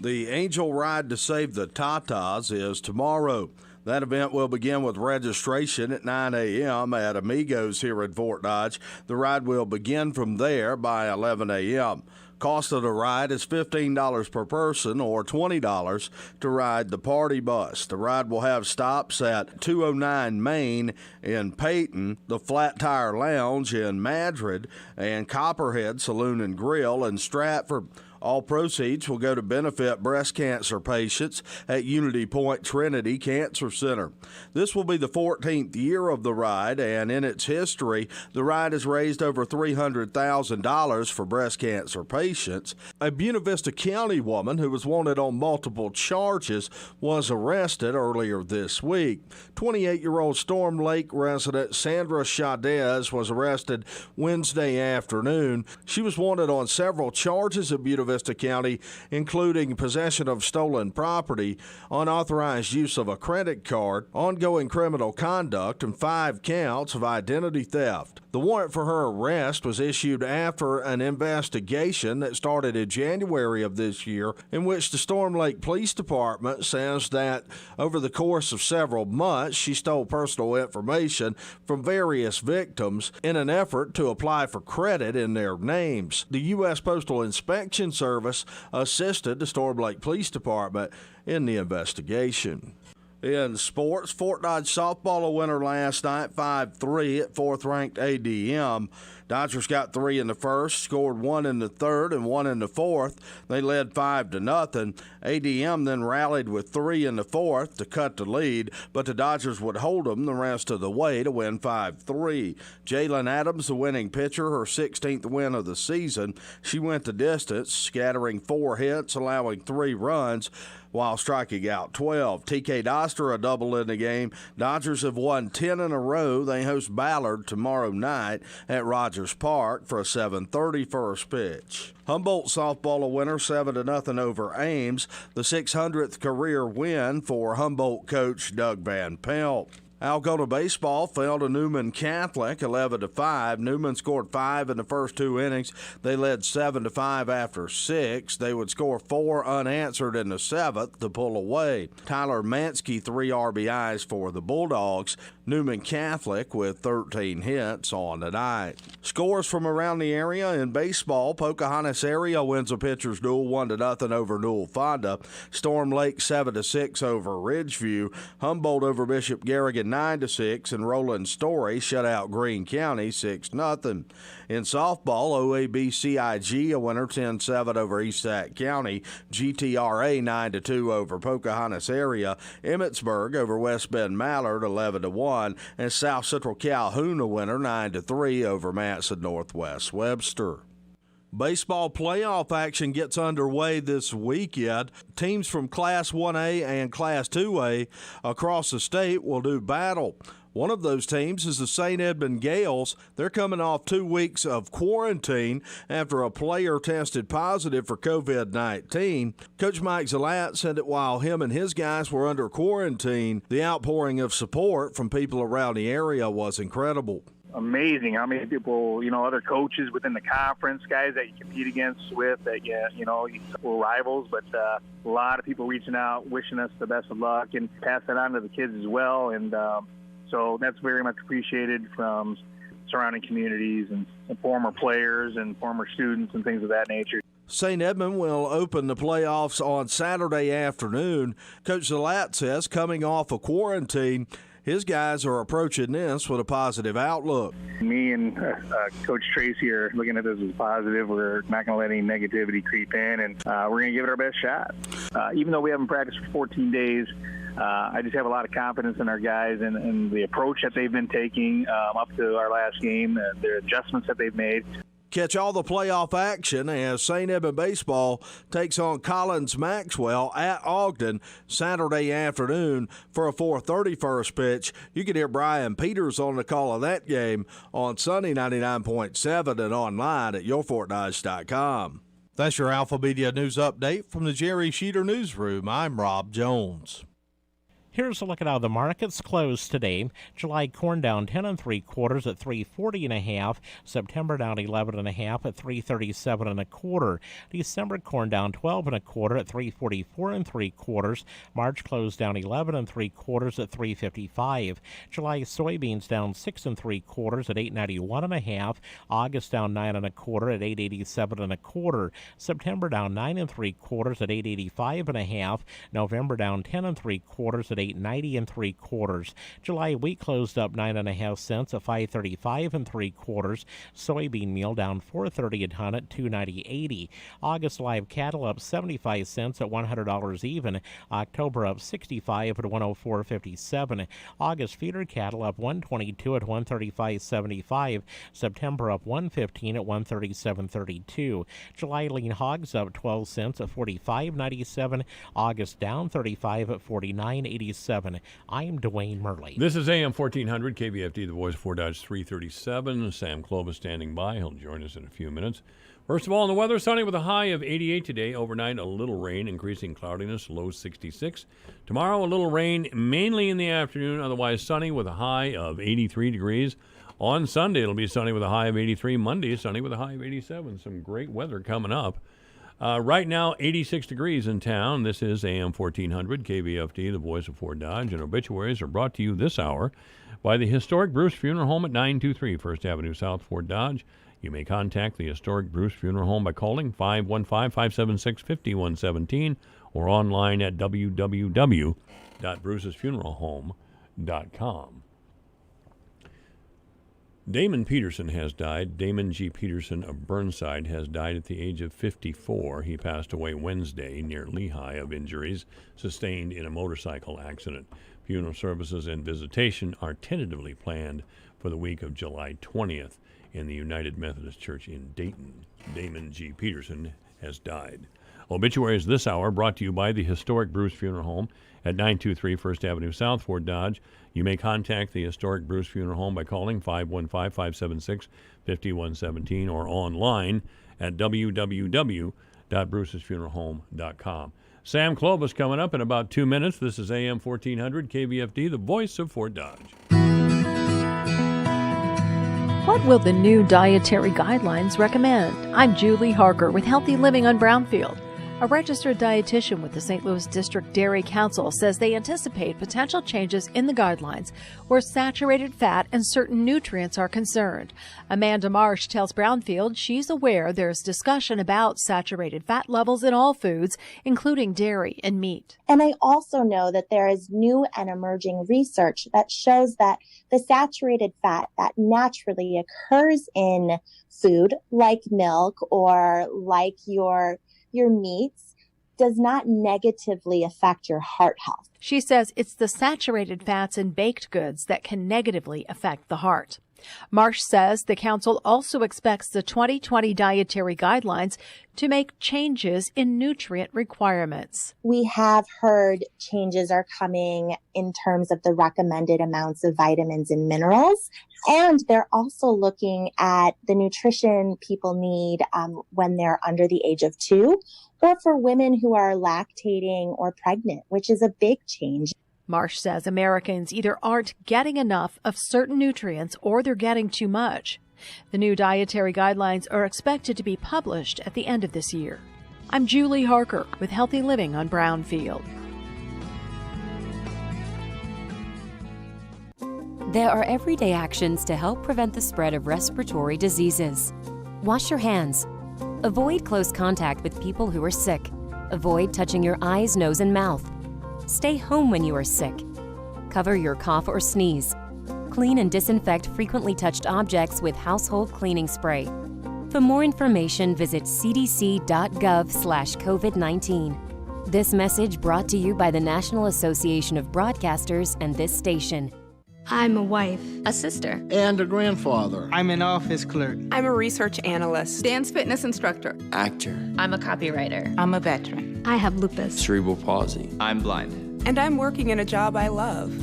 The Angel Ride to Save the Tatas is tomorrow. That event will begin with registration at 9 a.m. at Amigos here in Fort Dodge. The ride will begin from there by 11 a.m. Cost of the ride is $15 per person or $20 to ride the party bus. The ride will have stops at 209 Main in Peyton, the Flat Tire Lounge in Madrid, and Copperhead Saloon and Grill in Stratford. All proceeds will go to benefit breast cancer patients at Unity Point Trinity Cancer Center. This will be the 14th year of the ride, and in its history, the ride has raised over $300,000 for breast cancer patients. A Buena Vista County woman who was wanted on multiple charges was arrested earlier this week. 28-year-old Storm Lake resident Sandra Chavez was arrested Wednesday afternoon. She was wanted on several charges at Buena Vista County, including possession of stolen property, unauthorized use of a credit card, ongoing criminal conduct, and 5 counts of identity theft. The warrant for her arrest was issued after an investigation that started in January of this year, in which the Storm Lake Police Department says that over the course of several months, she stole personal information from various victims in an effort to apply for credit in their names. The U.S. Postal Inspection Service assisted the Storm Lake Police Department in the investigation. In sports, Fort Dodge softball a winner last night, 5-3 at 4th-ranked ADM. Dodgers got 3 in the first, scored 1 in the third, and 1 in the fourth. They led 5-0. ADM then rallied with 3 in the fourth to cut the lead, but the Dodgers would hold them the rest of the way to win 5-3. Jalen Adams, the winning pitcher, her 16th win of the season. She went the distance, scattering 4 hits, allowing 3 runs, while striking out 12. TK Doster a double in the game. Dodgers have won 10 in a row. They host Ballard tomorrow night at Rogers Park for a 7:30 first pitch. Humboldt softball a winner 7-0 over Ames, the 600th career win for Humboldt coach Doug Van Pelt. Algona baseball fell to Newman Catholic 11-5. Newman scored 5 in the first 2 innings. They led 7-5 after 6. They would score 4 unanswered in the 7th to pull away. Tyler Mansky 3 RBIs for the Bulldogs. Newman Catholic with 13 hits on the night. Scores from around the area in baseball. Pocahontas area wins a pitcher's duel 1-0 over Newell Fonda. Storm Lake 7-6 over Ridgeview. Humboldt over Bishop Garrigan 9-6, and Roland Story shut out Greene County 6-0. In softball, OAB-CIG a winner 10-7 over East Sac County. GTRA 9-2 over Pocahontas area. Emmetsburg over West Bend Mallard 11-1, and South Central Calhoun a winner 9-3 over Matson Northwest Webster. Baseball playoff action gets underway this weekend. Teams from Class 1A and Class 2A across the state will do battle. One of those teams is the St. Edmund Gales. They're coming off 2 weeks of quarantine after a player tested positive for COVID-19. Coach Mike Zalat said that while him and his guys were under quarantine, the outpouring of support from people around the area was incredible. Amazing how many people, other coaches within the conference, guys that you compete against with, that we're rivals, but a lot of people reaching out, wishing us the best of luck, and pass that on to the kids as well. And so that's very much appreciated from surrounding communities and former players and former students and things of that nature. St. Edmund will open the playoffs on Saturday afternoon. Coach Zalat says coming off a quarantine, his guys are approaching this with a positive outlook. Me and Coach Tracy are looking at this as positive. We're not going to let any negativity creep in, and we're going to give it our best shot. Even though we haven't practiced for 14 days, I just have a lot of confidence in our guys and the approach that they've been taking up to our last game, their adjustments that they've made. Catch all the playoff action as St. Edmund baseball takes on Collins Maxwell at Ogden Saturday afternoon for a 4:30 first pitch. You can hear Brian Peters on the call of that game on Sunday 99.7 and online at yourfortdodge.com. That's your Alpha Media News Update from the Jerry Sheeter Newsroom. I'm Rob Jones. Here's a look at how the markets closed today. July corn down 10 3/4 at 340.5. September down 11.5 at 337.25. December corn down 12 1/4 at 344 3/4. March closed down 11 3/4 at 355. July soybeans down 6 3/4 at 891.5. August down 9 1/4 at 887.25. September down 9 3/4 at 885.5. November down 10 3/4 at 890 3/4. July wheat closed up 9.5 cents at 535 3/4. Soybean meal down 4.30 a ton at 290.80. August live cattle up 75 cents at $100 even. October up 65 at 104.57. August feeder cattle up 122 at 135.75. September up 115 at 137.32. July lean hogs up 12 cents at 45.97. August down 35 at 49.87. I'm Dwayne Murley. This is AM 1400, KVFD, the voice of Fort Dodge 337. Sam Clovis standing by. He'll join us in a few minutes. First of all, in the weather, sunny with a high of 88 today. Overnight, a little rain, increasing cloudiness, low 66. Tomorrow, a little rain, mainly in the afternoon, otherwise sunny with a high of 83 degrees. On Sunday, it'll be sunny with a high of 83. Monday, sunny with a high of 87. Some great weather coming up. Right now, 86 degrees in town. This is AM 1400, KVFD, the voice of Fort Dodge, and obituaries are brought to you this hour by the historic Bruce Funeral Home at 923 First Avenue South, Fort Dodge. You may contact the historic Bruce Funeral Home by calling 515-576-5117 or online at www.brucesfuneralhome.com. Damon Peterson has died. Damon G. Peterson of Burnside has died at the age of 54. He passed away Wednesday near Lehigh of injuries sustained in a motorcycle accident. Funeral services and visitation are tentatively planned for the week of July 20th in the United Methodist Church in Dayton. Damon G. Peterson has died. Obituaries this hour brought to you by the historic Bruce Funeral Home at 923 First Avenue South, Fort Dodge. You may contact the historic Bruce Funeral Home by calling 515-576-5117 or online at www.brucesfuneralhome.com. Sam Clovis coming up in about 2 minutes. This is AM 1400 KVFD, the voice of Fort Dodge. What will the new dietary guidelines recommend? I'm Julie Harker with Healthy Living on Brownfield. A registered dietitian with the St. Louis District Dairy Council says they anticipate potential changes in the guidelines where saturated fat and certain nutrients are concerned. Amanda Marsh tells Brownfield she's aware there's discussion about saturated fat levels in all foods, including dairy and meat. And I also know that there is new and emerging research that shows that the saturated fat that naturally occurs in food, like milk or like your meats, does not negatively affect your heart health. She says it's the saturated fats in baked goods that can negatively affect the heart. Marsh says the council also expects the 2020 dietary guidelines to make changes in nutrient requirements. We have heard changes are coming in terms of the recommended amounts of vitamins and minerals. And they're also looking at the nutrition people need when they're under the age of 2, or for women who are lactating or pregnant, which is a big change. Marsh says Americans either aren't getting enough of certain nutrients or they're getting too much. The new dietary guidelines are expected to be published at the end of this year. I'm Julie Harker with Healthy Living on Brownfield. There are everyday actions to help prevent the spread of respiratory diseases. Wash your hands. Avoid close contact with people who are sick. Avoid touching your eyes, nose, and mouth. Stay home when you are sick. Cover your cough or sneeze. Clean and disinfect frequently touched objects with household cleaning spray. For more information, visit cdc.gov/COVID-19. This message brought to you by the National Association of Broadcasters and this station. I'm a wife, a sister, and a grandfather. I'm an office clerk. I'm a research analyst, dance fitness instructor, actor. I'm a copywriter. I'm a veteran. I have lupus, cerebral palsy. I'm blind. And I'm working in a job I love.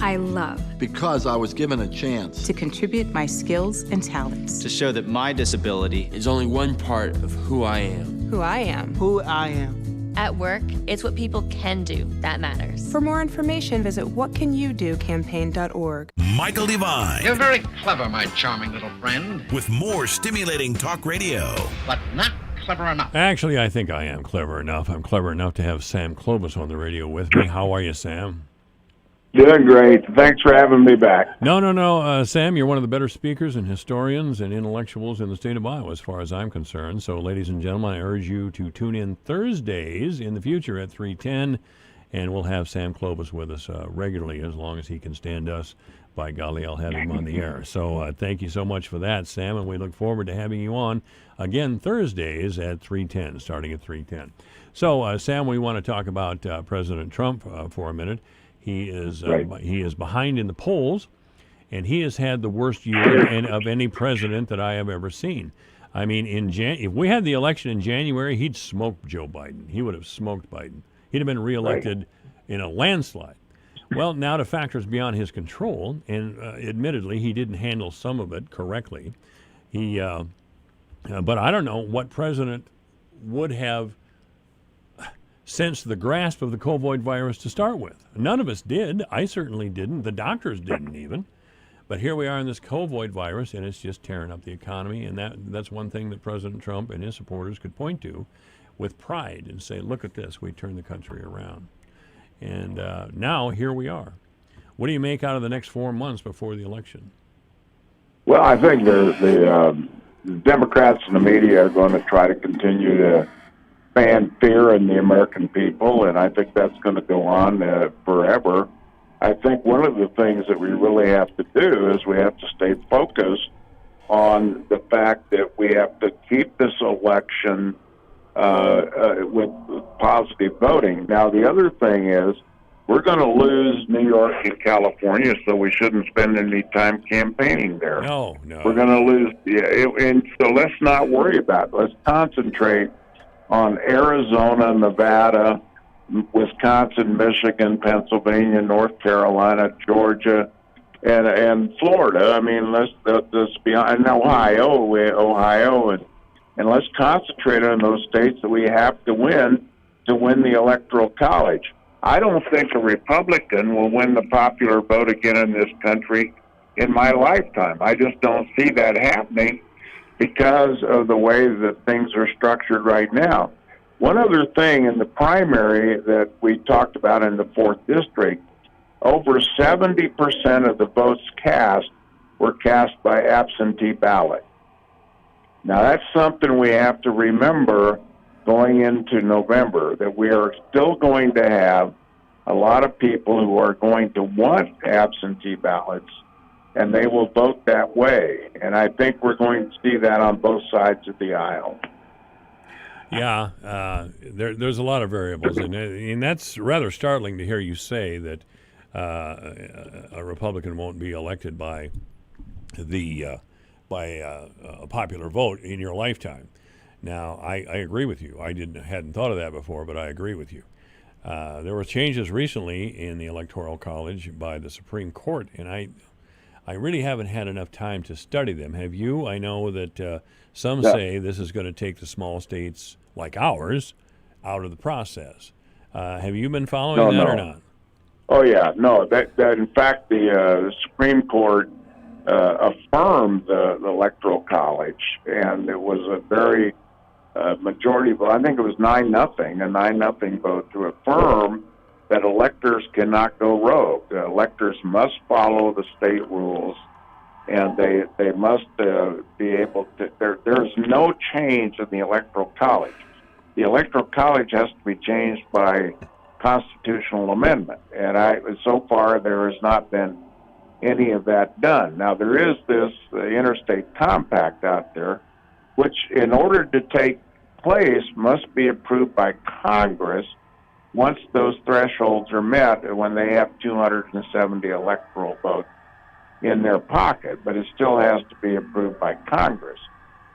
Because I was given a chance to contribute my skills and talents. To show that my disability is only one part of who I am. Who I am. Who I am. At work, it's what people can do that matters. For more information, visit whatcanyoudocampaign.org. Michael Devine. You're very clever, my charming little friend. With more stimulating talk radio. But not clever enough. Actually, I think I am clever enough. I'm clever enough to have Sam Clovis on the radio with me. How are you, Sam? Doing great. Thanks for having me back. No. Sam, you're one of the better speakers and historians and intellectuals in the state of Iowa, as far as I'm concerned. So, ladies and gentlemen, I urge you to tune in Thursdays in the future at 3:10, and we'll have Sam Clovis with us regularly as long as he can stand us. By golly, I'll have him on the air. So thank you so much for that, Sam, and we look forward to having you on again Thursdays at 3:10, starting at 3:10. So, Sam, we want to talk about President Trump for a minute. He is behind in the polls, and he has had the worst year of any president that I have ever seen. I mean, if we had the election in January, he'd smoked Joe Biden. He would have smoked Biden. He'd have been reelected in a landslide. Well, now the factors beyond his control, and admittedly, he didn't handle some of it correctly. But I don't know what president would have sensed the grasp of the COVID virus to start with. None of us did. I certainly didn't. The doctors didn't even. But here we are in this COVID virus, and it's just tearing up the economy. And that's one thing that President Trump and his supporters could point to with pride and say, look at this, we turned the country around. And now here we are. What do you make out of the next 4 months before the election? Well, I think the Democrats and the media are going to try to continue to fan fear in the American people, and I think that's going to go on forever. I think one of the things that we really have to do is we have to stay focused on the fact that we have to keep this election with positive voting. Now, the other thing is we're going to lose New York and California, so we shouldn't spend any time campaigning there. No. We're going to lose, and so let's not worry about it. Let's concentrate on Arizona, Nevada, Wisconsin, Michigan, Pennsylvania, North Carolina, Georgia, and Florida. I mean, let's be and Ohio, and let's concentrate on those states that we have to win the Electoral College. I don't think a Republican will win the popular vote again in this country in my lifetime. I just don't see that happening because of the way that things are structured right now. One other thing in the primary that we talked about in the 4th District, over 70% of the votes cast were cast by absentee ballot. Now, that's something we have to remember going into November, that we are still going to have a lot of people who are going to want absentee ballots, and they will vote that way. And I think we're going to see that on both sides of the aisle. Yeah, there's a lot of variables, and that's rather startling to hear you say that a Republican won't be elected by a popular vote in your lifetime. Now, I agree with you. I hadn't thought of that before, but I agree with you. There were changes recently in the Electoral College by the Supreme Court, and I really haven't had enough time to study them. Have you? I know that some say this is going to take the small states like ours out of the process. Have you been following that or not? Oh, yeah. No, that in fact, the Supreme Court affirmed the Electoral College, and it was a very majority vote. I think it was 9-0, a 9-0 vote to affirm that electors cannot go rogue. Electors must follow the state rules, and they must be able to. There's no change in the Electoral College. The Electoral College has to be changed by constitutional amendment, and so far there has not been any of that done. Now there is this interstate compact out there, which in order to take place must be approved by Congress once those thresholds are met, when they have 270 electoral votes in their pocket, but it still has to be approved by Congress.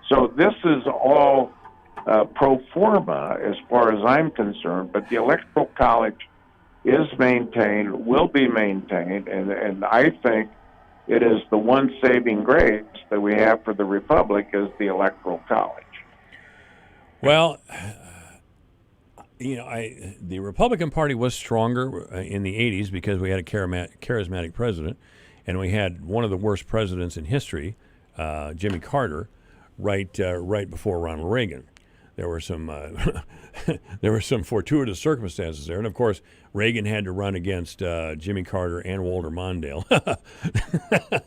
So this is all pro forma as far as I'm concerned, but the Electoral College is maintained, will be maintained, and I think it is the one saving grace that we have for the Republic is the Electoral College. Well, the Republican Party was stronger in the 80s because we had a charismatic president, and we had one of the worst presidents in history, Jimmy Carter, right before Ronald Reagan. There were some fortuitous circumstances there, and of course Reagan had to run against Jimmy Carter and Walter Mondale.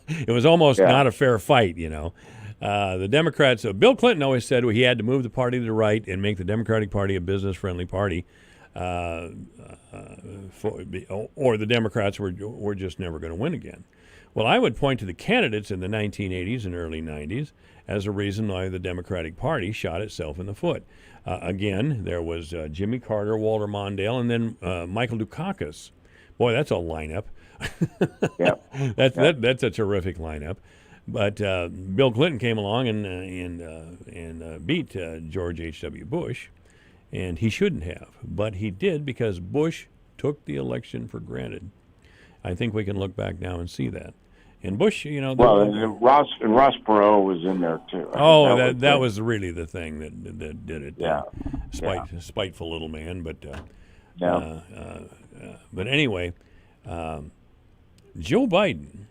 It was almost not a fair fight, The Democrats, Bill Clinton always said he had to move the party to the right and make the Democratic Party a business-friendly party, or the Democrats were just never going to win again. Well, I would point to the candidates in the 1980s and early 90s as a reason why the Democratic Party shot itself in the foot. Again, there was Jimmy Carter, Walter Mondale, and then Michael Dukakis. Boy, that's a lineup. That's a terrific lineup. But Bill Clinton came along and beat George H.W. Bush, and he shouldn't have. But he did because Bush took the election for granted. I think we can look back now and see that. And Bush, and Ross Perot was in there too. That was really the thing that did it. Spiteful little man, but anyway, Joe Biden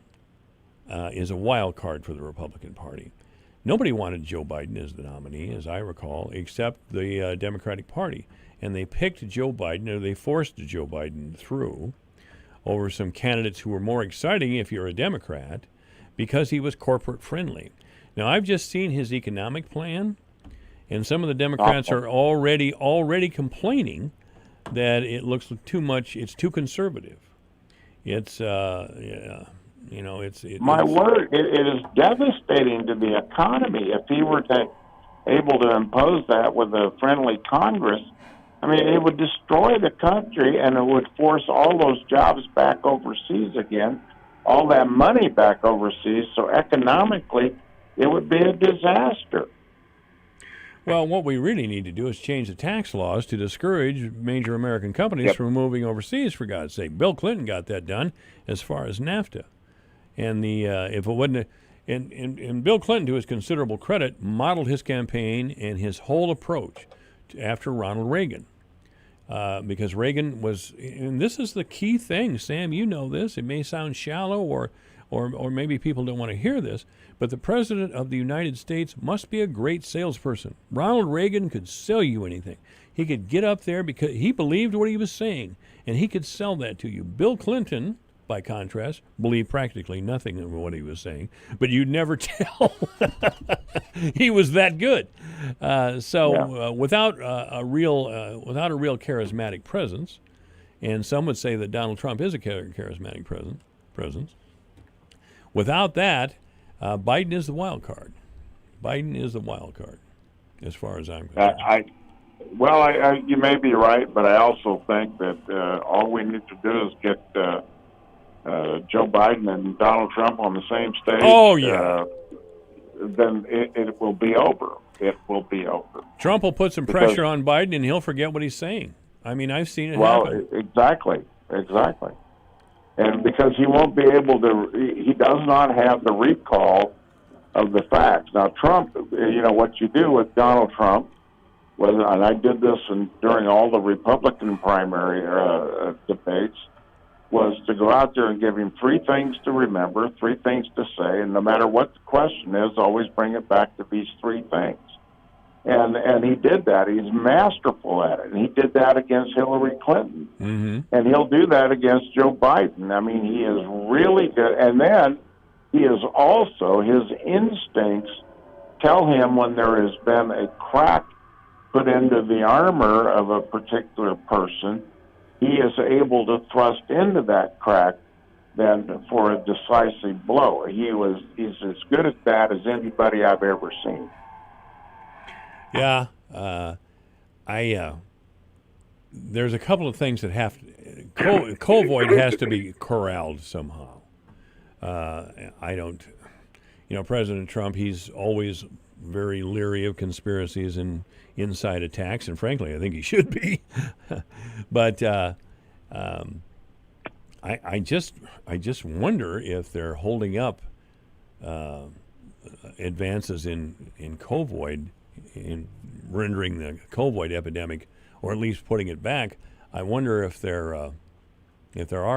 is a wild card for the Republican Party. Nobody wanted Joe Biden as the nominee, as I recall, except the Democratic Party, and they picked Joe Biden, or they forced Joe Biden through over some candidates who were more exciting if you're a Democrat, because he was corporate friendly. Now, I've just seen his economic plan, and some of the Democrats are already complaining that it looks too much, it's too conservative. It's, my word, it is devastating to the economy if he were able to impose that with a friendly Congress. I mean, it would destroy the country, and it would force all those jobs back overseas again, all that money back overseas. So economically, it would be a disaster. Well, what we really need to do is change the tax laws to discourage major American companies from moving overseas, for God's sake. Bill Clinton got that done as far as NAFTA. And if it wasn't... And Bill Clinton, to his considerable credit, modeled his campaign and his whole approach after Ronald Reagan, because Reagan was, and this is the key thing, Sam, you know this, it may sound shallow or maybe people don't want to hear this, but the President of the United States must be a great salesperson. Ronald Reagan could sell you anything. He could get up there because he believed what he was saying, and he could sell that to you. Bill Clinton, by contrast, believed practically nothing of what he was saying, but you'd never tell. He was that good. Without a real charismatic presence, and some would say that Donald Trump is a charismatic presence. Without that, Biden is the wild card. Biden is the wild card, as far as I'm concerned. You may be right, but I also think that all we need to do is get Joe Biden and Donald Trump on the same stage. Oh, yeah. Then it will be over. It will be over. Trump will put some pressure on Biden, and he'll forget what he's saying. I mean, I've seen it happen. Exactly. And because he won't be able to, he does not have the recall of the facts. Now, Trump, what you do with Donald Trump, and I did this during all the Republican primary debates, was to go out there and give him 3 things to remember, 3 things to say, and no matter what the question is, always bring it back to these 3 things. And he did that. He's masterful at it. And he did that against Hillary Clinton. Mm-hmm. And he'll do that against Joe Biden. I mean, he is really good. And then he is also, his instincts tell him when there has been a crack put into the armor of a particular person, he is able to thrust into that crack then for a decisive blow. He's as good at that as anybody I've ever seen. Yeah, there's a couple of things that have Kovoid has to be corralled somehow. I don't, President Trump, he's always very leery of conspiracies and inside attacks, and frankly, I think he should be. But I just wonder if they're holding up advances in Kovoid, in rendering the Kovoid epidemic, or at least putting it back. I wonder if there are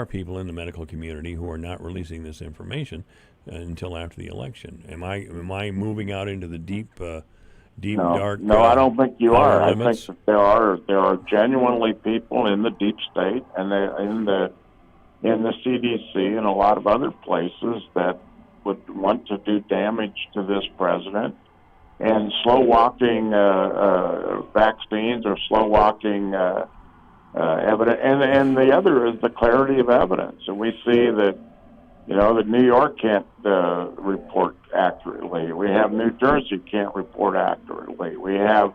people in the medical community who are not releasing this information until after the election. Am I moving out into the deep, dark? No, I don't think you are. Limits? I think that there are genuinely people in the deep state and in the CDC and a lot of other places that would want to do damage to this president, and slow-walking vaccines or slow-walking evidence. And the other is the clarity of evidence. And we see that, that New York can't report accurately. We have New Jersey can't report accurately. We have,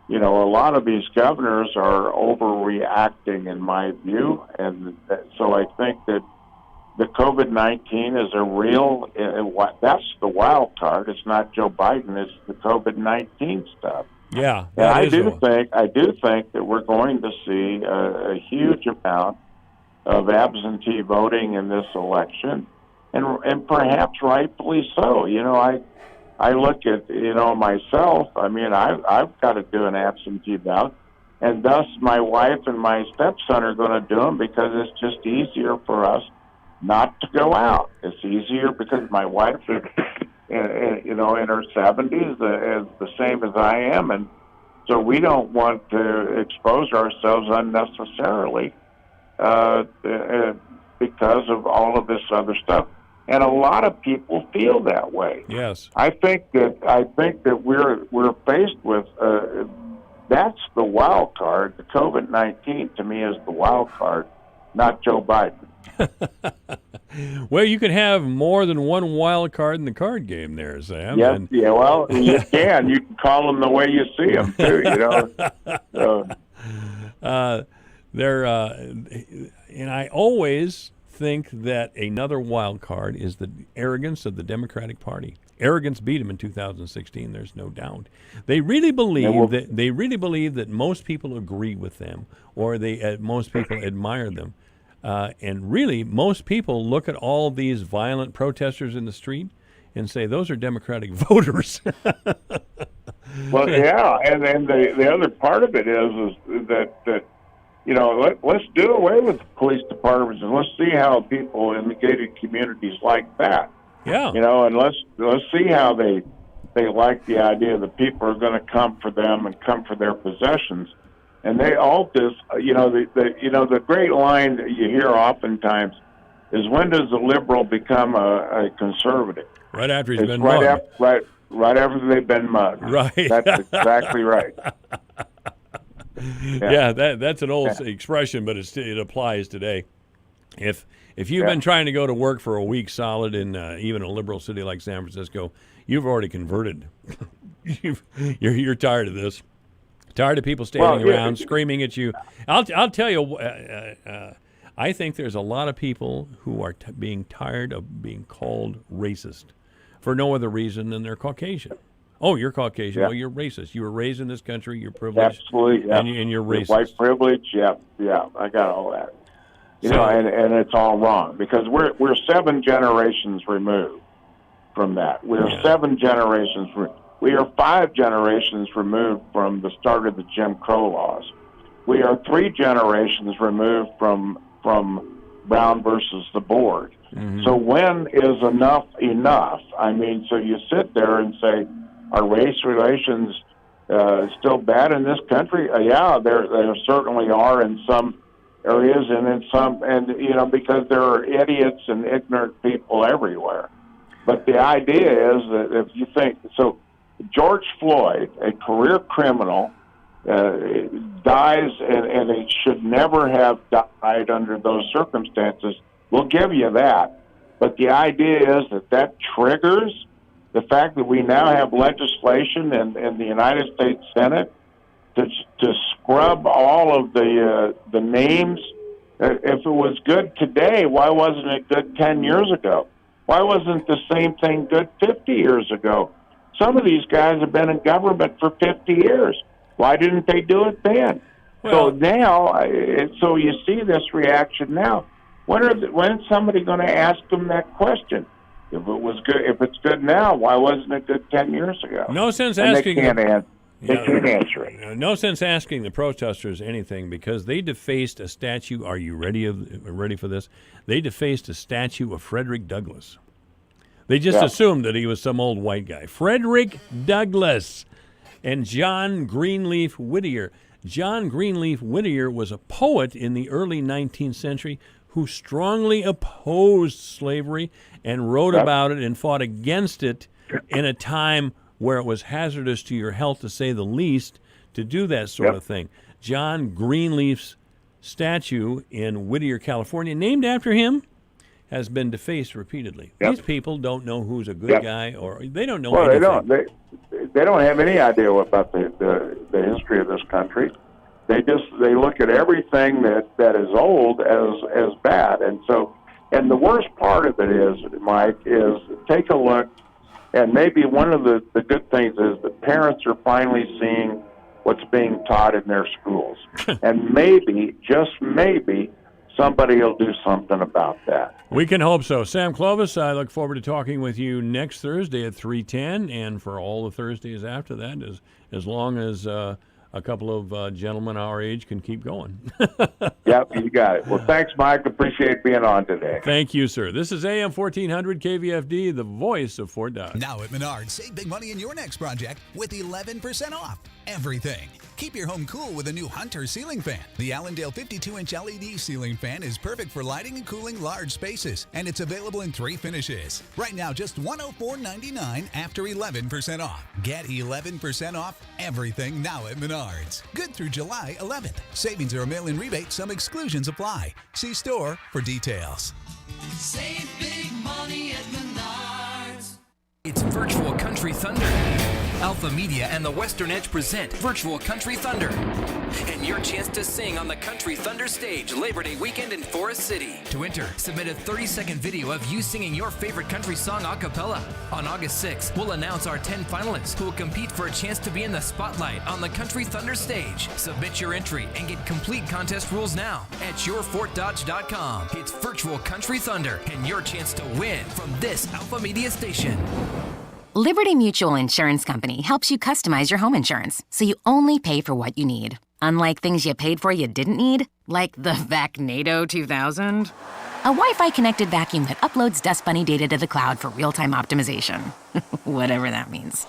a lot of these governors are overreacting, in my view. And so I think that the COVID-19 is a real, that's the wild card. It's not Joe Biden, it's the COVID-19 stuff. Yeah. And I do think that we're going to see a huge amount of absentee voting in this election, and perhaps rightfully so. I look at, myself, I've got to do an absentee ballot, and thus my wife and my stepson are going to do them because it's just easier for us not to go out. It's easier because my wife is, in her 70s, is the same as I am, and so we don't want to expose ourselves unnecessarily because of all of this other stuff. And a lot of people feel that way. Yes. I think that we're faced with that's the wild card. The COVID-19 to me is the wild card, not Joe Biden. Well, you can have more than one wild card in the card game there, Sam. Yes, well, you can. You can call them the way you see them, too, and I always think that another wild card is the arrogance of the Democratic Party. Arrogance beat them in 2016. There's no doubt. They really believe that most people agree with them, or most people admire them. And really, most people look at all these violent protesters in the street and say, those are Democratic voters. Well, yeah, and the other part of it is that let's do away with the police departments and let's see how people in the gated communities like that. Yeah. And let's see how they like the idea that people are going to come for them and come for their possessions. And they all just, the great line that you hear oftentimes is, when does a liberal become a conservative? Right after he's been mugged. Right after they've been mugged. Right. That's exactly right. Yeah, that's an old expression, but it applies today. If you've been trying to go to work for a week solid in even a liberal city like San Francisco, you've already converted. You're tired of this. Tired of people standing around screaming at you. I'll tell you, I think there's a lot of people who are being tired of being called racist for no other reason than they're Caucasian. Oh, you're Caucasian. Yeah. Well, you're racist. You were raised in this country. You're privileged. Absolutely. Yeah. And you're racist. White privilege. Yeah. I got all that. And it's all wrong because we're 7 generations removed from that. We're 7 generations removed. We are 5 generations removed from the start of the Jim Crow laws. We are 3 generations removed from Brown versus the board. Mm-hmm. So when is enough enough? So you sit there and say, are race relations still bad in this country? Yeah, there certainly are in some areas, and in some, because there are idiots and ignorant people everywhere. But the idea is that if you think so, George Floyd, a career criminal, dies, and he should never have died under those circumstances. We'll give you that. But the idea is that triggers the fact that we now have legislation in the United States Senate to scrub all of the names. If it was good today, why wasn't it good 10 years ago? Why wasn't the same thing good 50 years ago? Some of these guys have been in government for 50 years. Why didn't they do it then? Well, so now, so you see this reaction now. When's somebody going to ask them that question? If it was good, if it's good now, why wasn't it good 10 years ago? No sense and asking. They can't answer it. No sense asking the protesters anything because they defaced a statue. Are you ready for this? They defaced a statue of Frederick Douglass. They just assumed that he was some old white guy. Frederick Douglass and John Greenleaf Whittier. John Greenleaf Whittier was a poet in the early 19th century who strongly opposed slavery and wrote about it and fought against it in a time where it was hazardous to your health, to say the least, to do that sort of thing. John Greenleaf's statue in Whittier, California, named after him, has been defaced repeatedly. These people don't know who's a good guy, or they don't know anything. They don't have any idea about the history of this country. They look at everything that is old as bad. And the worst part of it is, Mike, is take a look, and maybe one of the good things is that parents are finally seeing what's being taught in their schools. And maybe, just maybe, somebody will do something about that. We can hope so. Sam Clovis, I look forward to talking with you next Thursday at 3:10, and for all the Thursdays after that, as long as a couple of gentlemen our age can keep going. Yep, you got it. Well, thanks, Mike. Appreciate being on today. Thank you, sir. This is AM 1400 KVFD, the voice of Fort Dodge. Now at Menards, save big money in your next project with 11% off everything. Keep your home cool with a new Hunter ceiling fan. The Allendale 52-inch LED ceiling fan is perfect for lighting and cooling large spaces, and it's available in 3 finishes. Right now, just $104.99 after 11% off. Get 11% off everything now at Menards. Good through July 11th. Savings are a mail-in rebate. Some exclusions apply. See store for details. Save big money at Menards. It's Virtual Country Thunder. Alpha Media and the Western Edge present Virtual Country Thunder. And your chance to sing on the Country Thunder stage Labor Day weekend in Forest City. To enter, submit a 30-second video of you singing your favorite country song a cappella. On August 6th, we'll announce our 10 finalists who will compete for a chance to be in the spotlight on the Country Thunder stage. Submit your entry and get complete contest rules now at yourfortdodge.com. It's Virtual Country Thunder and your chance to win from this Alpha Media station. Liberty Mutual Insurance Company helps you customize your home insurance so you only pay for what you need. Unlike things you paid for you didn't need, like the Vacnado 2000. A Wi-Fi connected vacuum that uploads Dust Bunny data to the cloud for real-time optimization. Whatever that means.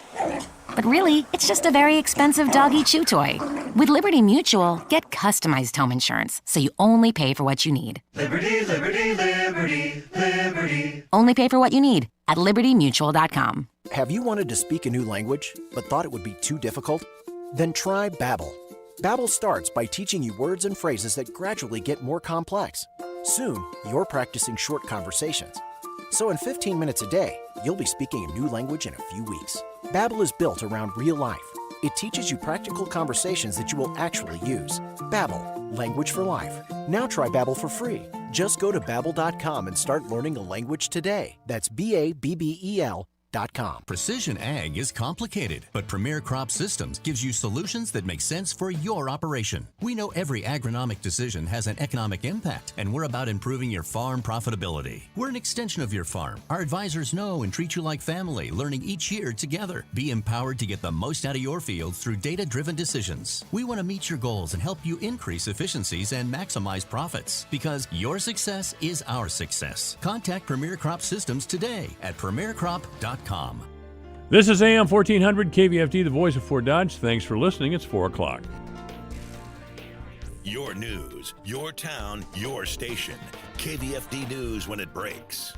But really, it's just a very expensive doggy chew toy. With Liberty Mutual, get customized home insurance so you only pay for what you need. Liberty, liberty, liberty, liberty. Only pay for what you need at libertymutual.com. Have you wanted to speak a new language, but thought it would be too difficult? Then try Babbel. Babbel starts by teaching you words and phrases that gradually get more complex. Soon, you're practicing short conversations. So in 15 minutes a day, you'll be speaking a new language in a few weeks. Babbel is built around real life. It teaches you practical conversations that you will actually use. Babbel, language for life. Now try Babbel for free. Just go to Babbel.com and start learning a language today. That's BABBEL.com. Precision ag is complicated, but Premier Crop Systems gives you solutions that make sense for your operation. We know every agronomic decision has an economic impact, and we're about improving your farm profitability. We're an extension of your farm. Our advisors know and treat you like family, learning each year together. Be empowered to get the most out of your field through data-driven decisions. We want to meet your goals and help you increase efficiencies and maximize profits, because your success is our success. Contact Premier Crop Systems today at premiercrop.com. This is AM 1400 KVFD, the voice of Fort Dodge. Thanks for listening. It's 4 o'clock. Your news, your town, your station. KVFD News when it breaks.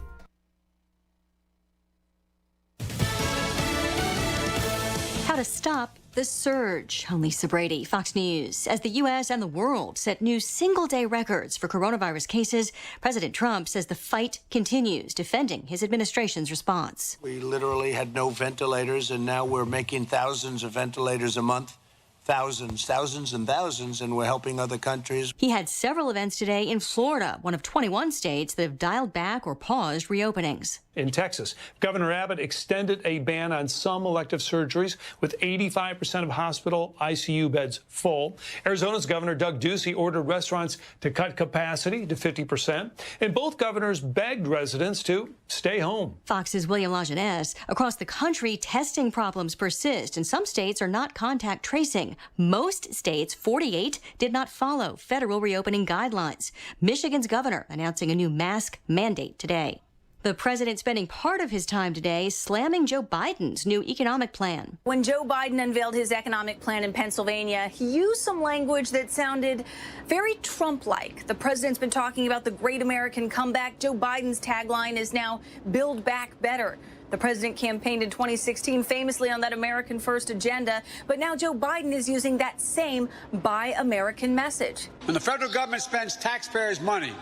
How to stop the surge. I'm Lisa Brady, Fox News. As the U.S. and the world set new single-day records for coronavirus cases, President Trump says the fight continues, defending his administration's response. We literally had no ventilators, and now we're making thousands of ventilators a month. Thousands and thousands, and we're helping other countries. He had several events today in Florida, one of 21 states that have dialed back or paused reopenings. In Texas, Governor Abbott extended a ban on some elective surgeries, with 85% of hospital ICU beds full. Arizona's Governor Doug Ducey ordered restaurants to cut capacity to 50%, and both governors begged residents to stay home. Fox's William Lajeunesse. Across the country, testing problems persist, and some states are not contact tracing. Most states, 48, did not follow federal reopening guidelines. Michigan's governor announcing a new mask mandate today. The president spending part of his time today slamming Joe Biden's new economic plan. When Joe Biden unveiled his economic plan in Pennsylvania, he used some language that sounded very Trump-like. The president's been talking about the great American comeback. Joe Biden's tagline is now "Build Back Better." The president campaigned in 2016 famously on that American First agenda, but now Joe Biden is using that same Buy American message. When the federal government spends taxpayers' money,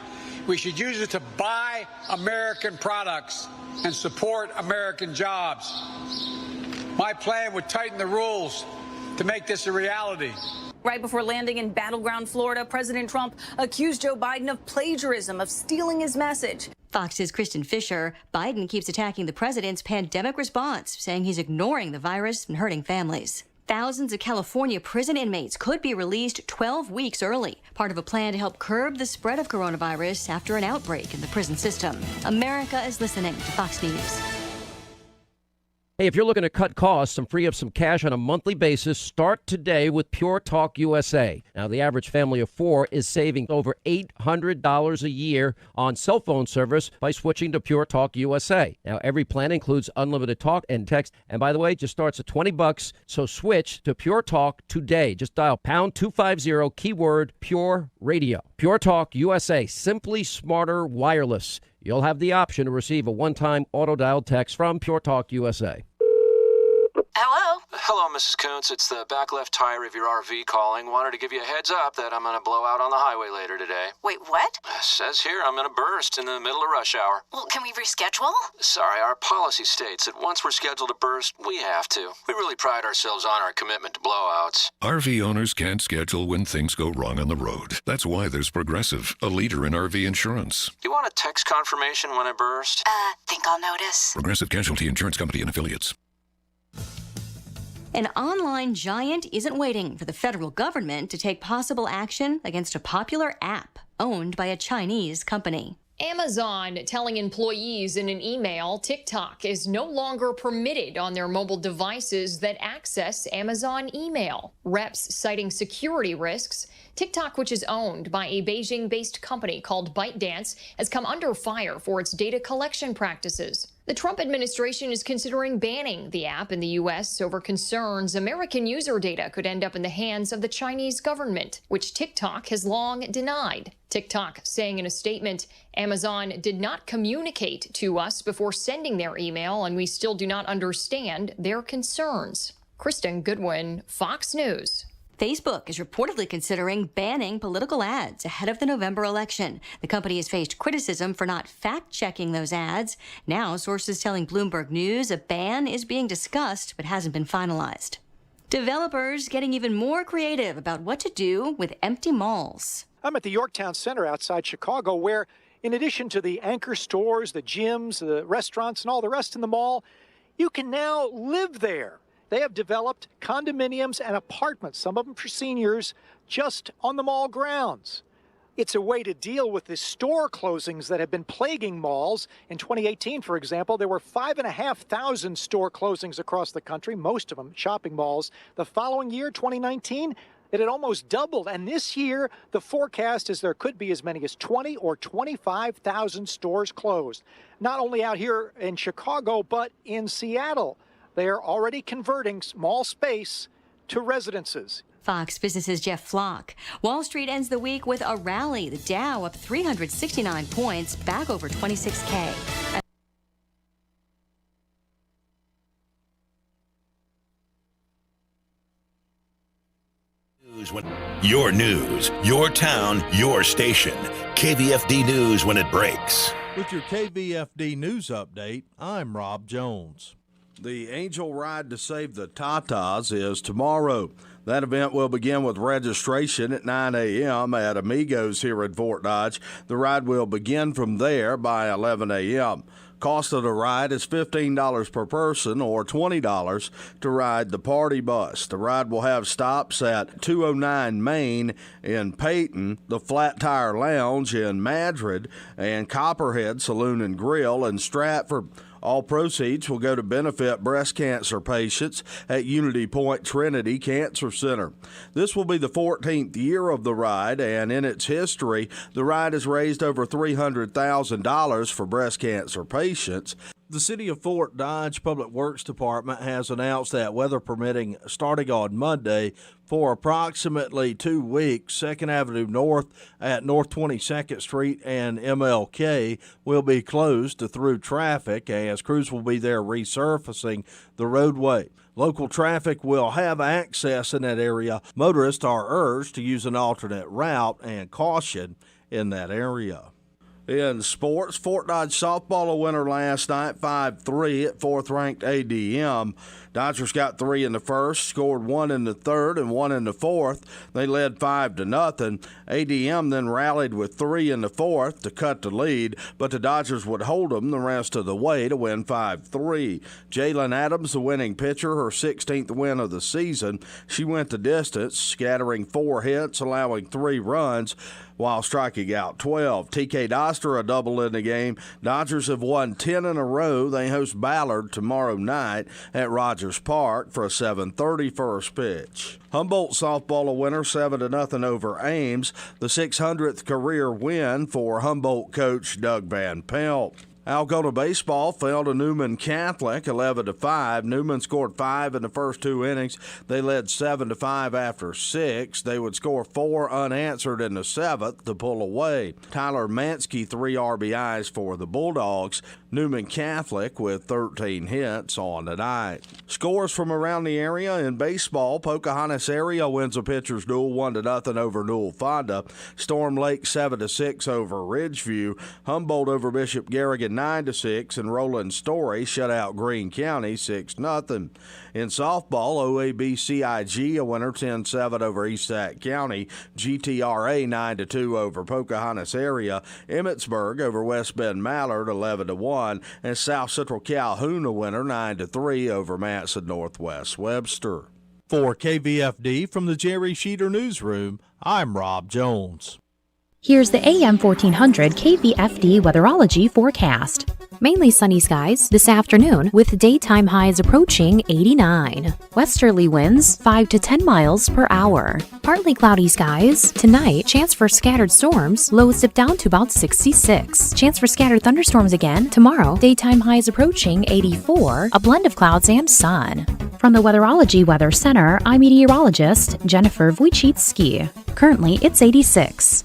we should use it to buy American products and support American jobs. My plan would tighten the rules to make this a reality. Right before landing in battleground Florida, President Trump accused Joe Biden of plagiarism, of stealing his message. Fox's Kristen Fisher. Biden keeps attacking the president's pandemic response, saying he's ignoring the virus and hurting families. Thousands of California prison inmates could be released 12 weeks early, part of a plan to help curb the spread of coronavirus after an outbreak in the prison system. America is listening to Fox News. Hey, if you're looking to cut costs and free up some cash on a monthly basis, start today with Pure Talk USA. Now, the average family of four is saving over $800 a year on cell phone service by switching to Pure Talk USA. Now, every plan includes unlimited talk and text. And by the way, it just starts at $20. So switch to Pure Talk today. Just dial pound 250 keyword Pure Radio. Pure Talk USA, simply smarter wireless. You'll have the option to receive a one-time auto-dial text from Pure Talk USA. Hello? Hello, Mrs. Kuntz. It's the back left tire of your RV calling. Wanted to give you a heads up that I'm going to blow out on the highway later today. Wait, what? Says here I'm going to burst in the middle of rush hour. Well, can we reschedule? Sorry, our policy states that once we're scheduled to burst, we have to. We really pride ourselves on our commitment to blowouts. RV owners can't schedule when things go wrong on the road. That's why there's Progressive, a leader in RV insurance. You want a text confirmation when I burst? Think I'll notice. Progressive Casualty Insurance Company and Affiliates. An online giant isn't waiting for the federal government to take possible action against a popular app owned by a Chinese company. Amazon telling employees in an email TikTok is no longer permitted on their mobile devices that access Amazon email. Reps citing security risks. TikTok, which is owned by a Beijing-based company called ByteDance, has come under fire for its data collection practices. The Trump administration is considering banning the app in the U.S. over concerns American user data could end up in the hands of the Chinese government, which TikTok has long denied. TikTok saying in a statement, Amazon did not communicate to us before sending their email, and we still do not understand their concerns. Kristen Goodwin, Fox News. Facebook is reportedly considering banning political ads ahead of the November election. The company has faced criticism for not fact-checking those ads. Now, sources telling Bloomberg News a ban is being discussed but hasn't been finalized. Developers getting even more creative about what to do with empty malls. I'm at the Yorktown Center outside Chicago, where in addition to the anchor stores, the gyms, the restaurants, and all the rest in the mall, you can now live there. They have developed condominiums and apartments, some of them for seniors, just on the mall grounds. It's a way to deal with the store closings that have been plaguing malls. In 2018, for example, there were 5,500 store closings across the country, most of them shopping malls. The following year, 2019, it had almost doubled. And this year, the forecast is there could be as many as 20 or 25,000 stores closed. Not only out here in Chicago, but in Seattle. They are already converting small space to residences. Fox Business's Jeff Flock. Wall Street ends the week with a rally. The Dow up 369 points, back over 26K. Your news, your town, your station. KVFD News when it breaks. With your KVFD News Update, I'm Rob Jones. The Angel Ride to Save the Tatas is tomorrow. That event will begin with registration at 9 a.m. at Amigos here at Fort Dodge. The ride will begin from there by 11 a.m. Cost of the ride is $15 per person or $20 to ride the party bus. The ride will have stops at 209 Main in Peyton, the Flat Tire Lounge in Madrid, and Copperhead Saloon and Grill in Stratford. All proceeds will go to benefit breast cancer patients at Unity Point Trinity Cancer Center. This will be the 14th year of the ride, and in its history, the ride has raised over $300,000 for breast cancer patients. The City of Fort Dodge Public Works Department has announced that, weather permitting, starting on Monday, for approximately 2 weeks, 2nd Avenue North at North 22nd Street and MLK will be closed to through traffic as crews will be there resurfacing the roadway. Local traffic will have access in that area. Motorists are urged to use an alternate route and caution in that area. In sports, Fort Dodge softball a winner last night, 5-3 at 4th-ranked ADM. Dodgers got 3 in the first, scored 1 in the third, and 1 in the fourth. They led 5-0. ADM then rallied with 3 in the fourth to cut the lead, but the Dodgers would hold them the rest of the way to win 5-3. Jalen Adams, the winning pitcher, her 16th win of the season. She went the distance, scattering 4 hits, allowing 3 runs, while striking out 12. TK Doster a double in the game. Dodgers have won 10 in a row. They host Ballard tomorrow night at Rogers Park for a 7:30 first pitch. Humboldt softball a winner, 7-0 over Ames. The 600th career win for Humboldt coach Doug Van Pelt. Algona baseball fell to Newman Catholic 11-5. Newman scored 5 in the first 2 innings. They led 7-5 after 6. They would score 4 unanswered in the 7th to pull away. Tyler Mansky 3 RBIs for the Bulldogs. Newman Catholic with 13 hits on the night. Scores from around the area in baseball. Pocahontas area wins a pitcher's duel 1-0 over Newell Fonda. Storm Lake 7-6 over Ridgeview. Humboldt over Bishop Garrigan 9-6, and Roland Story shut out Greene County 6-0. In softball, OAB-CIG a winner 10-7 over East Sac County. GTRA 9-2 over Pocahontas area. Emmetsburg over West Bend Mallard 11-1, and South Central Calhoun a winner 9-3 over Matson Northwest Webster. For KVFD from the Jerry Sheeter Newsroom, I'm Rob Jones. Here's the AM 1400 KVFD weatherology forecast. Mainly sunny skies this afternoon with daytime highs approaching 89. Westerly winds 5 to 10 miles per hour. Partly cloudy skies. Tonight, chance for scattered storms. Lows dip down to about 66. Chance for scattered thunderstorms again. Tomorrow, daytime highs approaching 84. A blend of clouds and sun. From the Weatherology Weather Center, I'm meteorologist Jennifer Wojcicki. Currently, it's 86.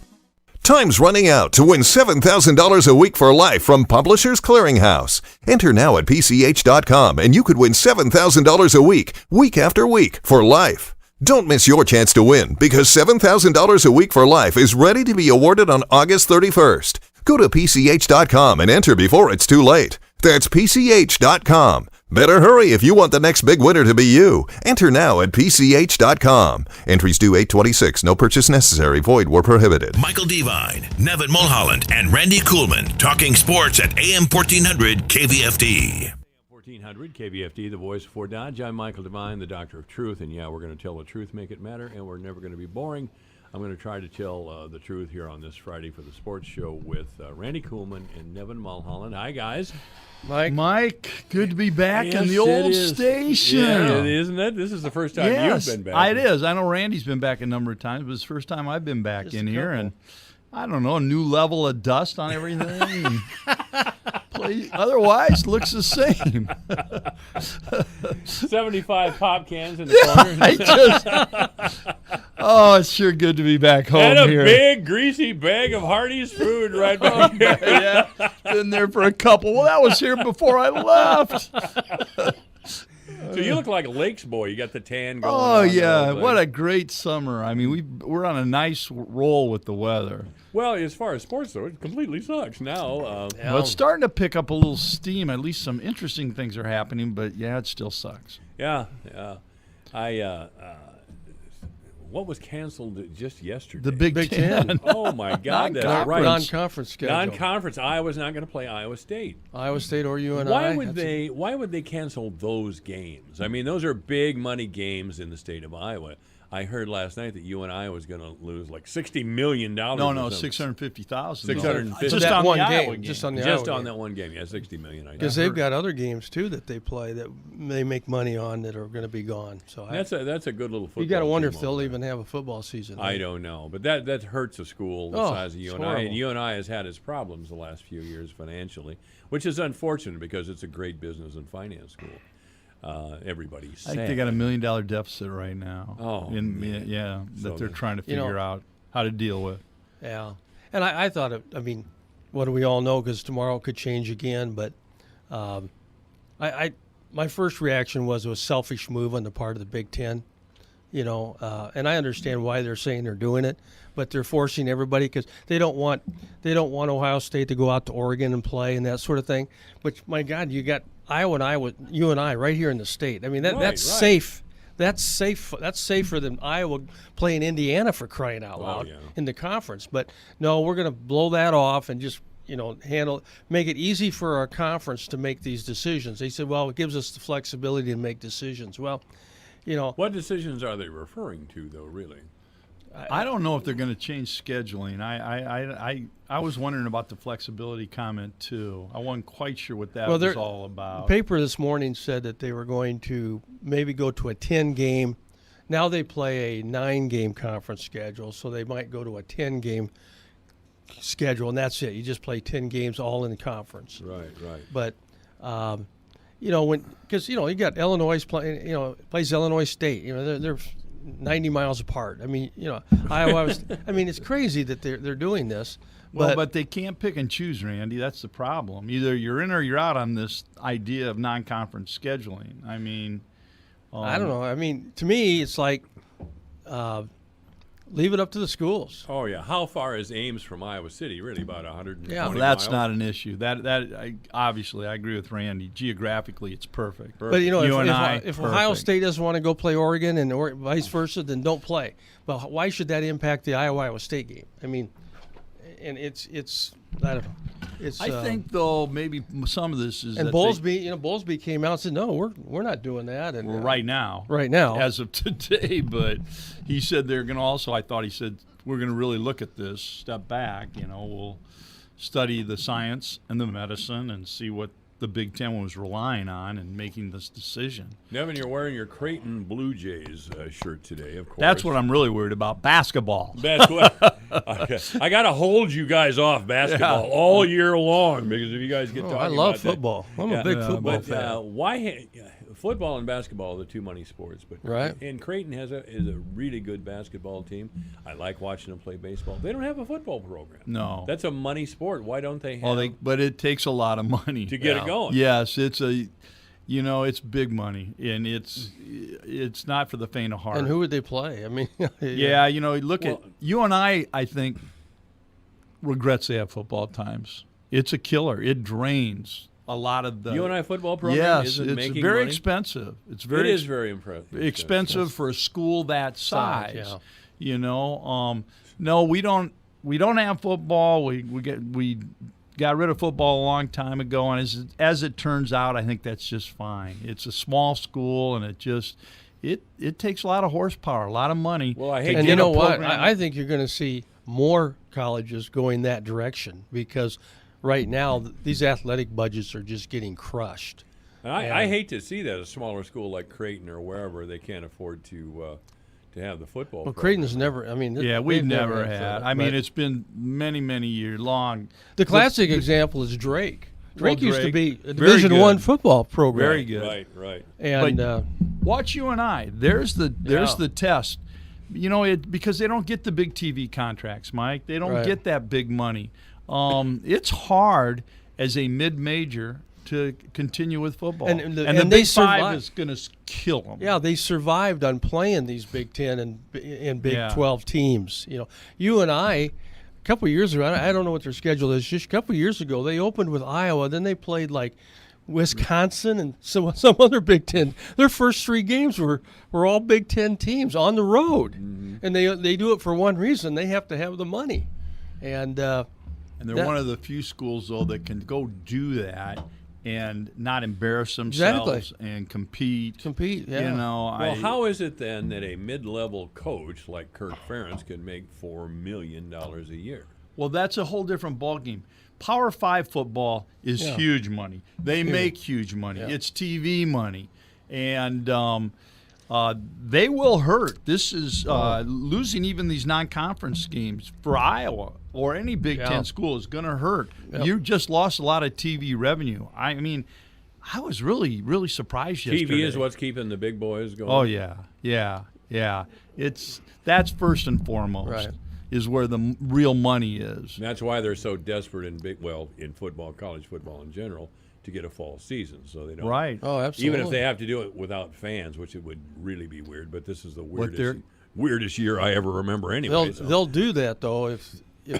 Time's running out to win $7,000 a week for life from Publishers Clearinghouse. Enter now at PCH.com and you could win $7,000 a week after week, for life. Don't miss your chance to win, because $7,000 a week for life is ready to be awarded on August 31st. Go to PCH.com and enter before it's too late. That's PCH.com. Better hurry if you want the next big winner to be you. Enter now at PCH.com. Entries due 8/26. No purchase necessary. Void where prohibited. Michael Devine, Nevin Mulholland, and Randy Kuhlman talking sports at AM 1400 KVFD. 1400 KVFD, the voice of Fort Dodge. I'm Michael Devine, the Doctor of Truth, and yeah, we're going to tell the truth, make it matter, and we're never going to be boring. I'm going to try to tell the truth here on this Friday for the sports show with Randy Kuhlman and Nevin Mulholland. Hi, guys. Mike, good to be back in the old station. Yeah, isn't it? This is the first time you've been back. It is. I know Randy's been back a number of times, but it's the first time I've been back in here. And I don't know, a new level of dust on everything. Otherwise, looks the same. 75 pop cans in the corner. It's sure good to be back home and here. And a big, greasy bag of Hardee's food right back here. Yeah, been there for a couple. Well, that was here before I left. So you look like a Lakes boy. You got the tan going Oh, on. yeah. What a great summer. I mean, we're on a nice roll with the weather. Well, as far as sports, though, it completely sucks now. Well, it's starting to pick up a little steam. At least some interesting things are happening, but, yeah, it still sucks. Yeah. What was canceled just yesterday? The Big Ten. Oh, my God. That's right. Non-conference schedule. Non-conference. Iowa's not going to play Iowa State. Iowa State or UNI. Why would they cancel those games? I mean, those are big money games in the state of Iowa. I heard last night that UNI was going to lose like $60 million. No, $650,000. $650,000 just on one game. Just on the just Iowa on game. that one game. Yeah, $60 million. Because they've got other games too that they play that they make money on that are going to be gone. So that's a good little football. You got to wonder if team they'll even have a football season. I don't know, but that hurts a school the size of UNI. And UNI has had its problems the last few years financially, which is unfortunate because it's a great business and finance school. Everybody's sad. I think they got $1 million deficit right now. Oh, that they're trying to figure out how to deal with. Yeah, and I thought, what do we all know? Because tomorrow could change again. But my first reaction was it was a selfish move on the part of the Big Ten. And I understand why they're saying they're doing it, but they're forcing everybody because they don't want Ohio State to go out to Oregon and play and that sort of thing. But my God, you got Iowa and UNI right here in the state. I mean that's safe. That's safe. That's safer than Iowa playing Indiana, for crying out loud, in the conference. But no, we're going to blow that off and just make it easy for our conference to make these decisions. They said, well, it gives us the flexibility to make decisions. Well, what decisions are they referring to, though, really? I don't know if they're going to change scheduling. I was wondering about the flexibility comment, too. I wasn't quite sure what that was all about. The paper this morning said that they were going to maybe go to a 10-game. Now they play a 9-game conference schedule, so they might go to a 10-game schedule, and that's it. You just play 10 games all in the conference. Right. But because you got Illinois playing, plays Illinois State. They're 90 miles apart. I mean, Iowa was. I mean, it's crazy that they're doing this. But they can't pick and choose, Randy. That's the problem. Either you're in or you're out on this idea of non-conference scheduling. I mean, I don't know. I mean, to me, it's like leave it up to the schools. Oh yeah, how far is Ames from Iowa City? Really, about 120 miles. That's not an issue. Obviously, I agree with Randy. Geographically, it's perfect. But if Ohio State doesn't want to go play Oregon and vice versa, then don't play. But why should that impact the Iowa State game? I mean, and it's I don't know. I think though maybe some of this is and Bowlesby came out and said no, we're not doing that. And right now, as of today, but he said they're going to also. I thought he said we're going to really look at this, step back. We'll study the science and the medicine and see what the Big Ten was relying on in making this decision. Nevin, you're wearing your Creighton Blue Jays shirt today, of course. That's what I'm really worried about, basketball. Okay. I got to hold you guys off basketball all year long because if you guys get talking about I love football. I'm a big football fan. Why football and basketball are the two money sports, but right. And Creighton is a really good basketball team. I like watching them play baseball. They don't have a football program. No. That's a money sport. Why don't they have but it takes a lot of money to get it going. Yes, it's it's big money, and it's not for the faint of heart. And who would they play? I mean, look at UNI. I think regrets they have football at times. It's a killer. It drains a lot of the UNI football program. Yes, isn't it's making very money? Expensive. It is very impressive. Expensive for a school that size. Yeah. No, we don't have football. We got rid of football a long time ago, and as it turns out, I think that's just fine. It's a small school, and it takes a lot of horsepower, a lot of money. Well, I hate and you know what? I think you're going to see more colleges going that direction because right now these athletic budgets are just getting crushed. And I hate to see that a smaller school like Creighton or wherever they can't afford to have the football. Well, Creighton's never. I mean, we've never had. I mean, it's been many, many years long. The classic example is Drake. Drake used to be a Division I football program. Very good. Right. And watch UNI. There's the test. Because they don't get the big TV contracts, Mike. They don't get that big money. It's hard as a mid-major to continue with football. And the Big they Five is going to kill them. Yeah, they survived on playing these Big 10 and Big Yeah. 12 teams. You know, you and I, a couple of years ago, I don't know what their schedule is. Just a couple of years ago, they opened with Iowa. Then they played like Wisconsin and some other Big 10. Their first 3 games were all Big 10 teams on the road, and they do it for one reason: they have to have the money. And they're one of the few schools though that can go do that and not embarrass themselves and compete. Yeah. You know, Well, how is it then that a mid-level coach like Kirk Ferentz can make $4 million a year? Well, that's a whole different ballgame. Power 5 football is huge money. They make huge money. Yeah. It's TV money. And they will hurt. This is losing even these non-conference games for Iowa or any Big Ten school is going to hurt. Yep. You just lost a lot of TV revenue. I mean, I was really, really surprised yesterday. TV is what's keeping the big boys going. Oh, yeah. That's first and foremost. Right. Is where the real money is. And that's why they're so desperate in football, college football in general, to get a fall season, so they don't. Right. Oh, absolutely. Even if they have to do it without fans, which it would really be weird. But this is the weirdest year I ever remember. Anyway, they'll do that though if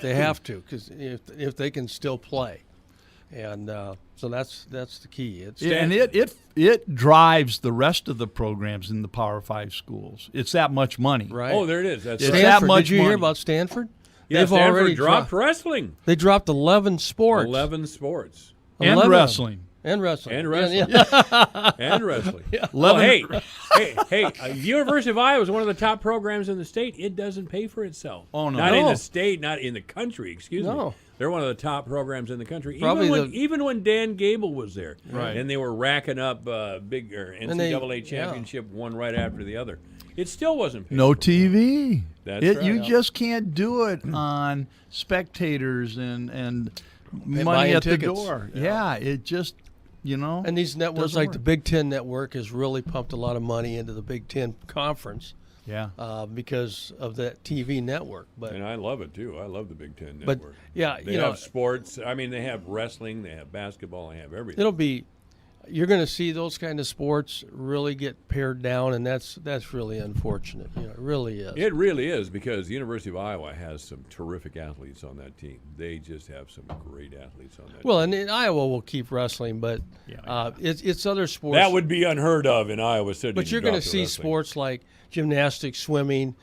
they have to, because if they can still play, and so that's the key. And it drives the rest of the programs in the Power 5 schools. It's that much money. Right. Oh, there it is. That's it's right. that much Did you money. hear about Stanford? Yeah, They've Stanford already dropped wrestling. They dropped 11 sports. 11 sports. And 11. wrestling. And wrestling. And wrestling. Yeah. And wrestling. Yeah. Well, hey, University of Iowa is one of the top programs in the state. It doesn't pay for itself. Oh, no. Not in the state, not in the country, excuse No. me. They're one of the top programs in the country. Probably Even when Dan Gable was there. Right. And they were racking up big NCAA championship one right after the other. It still wasn't paid No for. TV. That's right. You just can't do it on spectators and money buying at tickets. the door. Yeah, it just, And these networks doesn't like work. the Big Ten Network has really pumped a lot of money into the Big Ten Conference. Yeah. Because of that TV network. But And I love it, too. I love the Big Ten But, Network. yeah, They have sports. I mean, they have wrestling, they have basketball, they have everything. you're going to see those kind of sports really get pared down, and that's really unfortunate. It really is. It really is, because the University of Iowa has some terrific athletes on that team. They just have some great athletes on that Well, team. and Iowa will keep wrestling, but it's other sports. That would be unheard of in Iowa City. But you're going to see sports like gymnastics, swimming,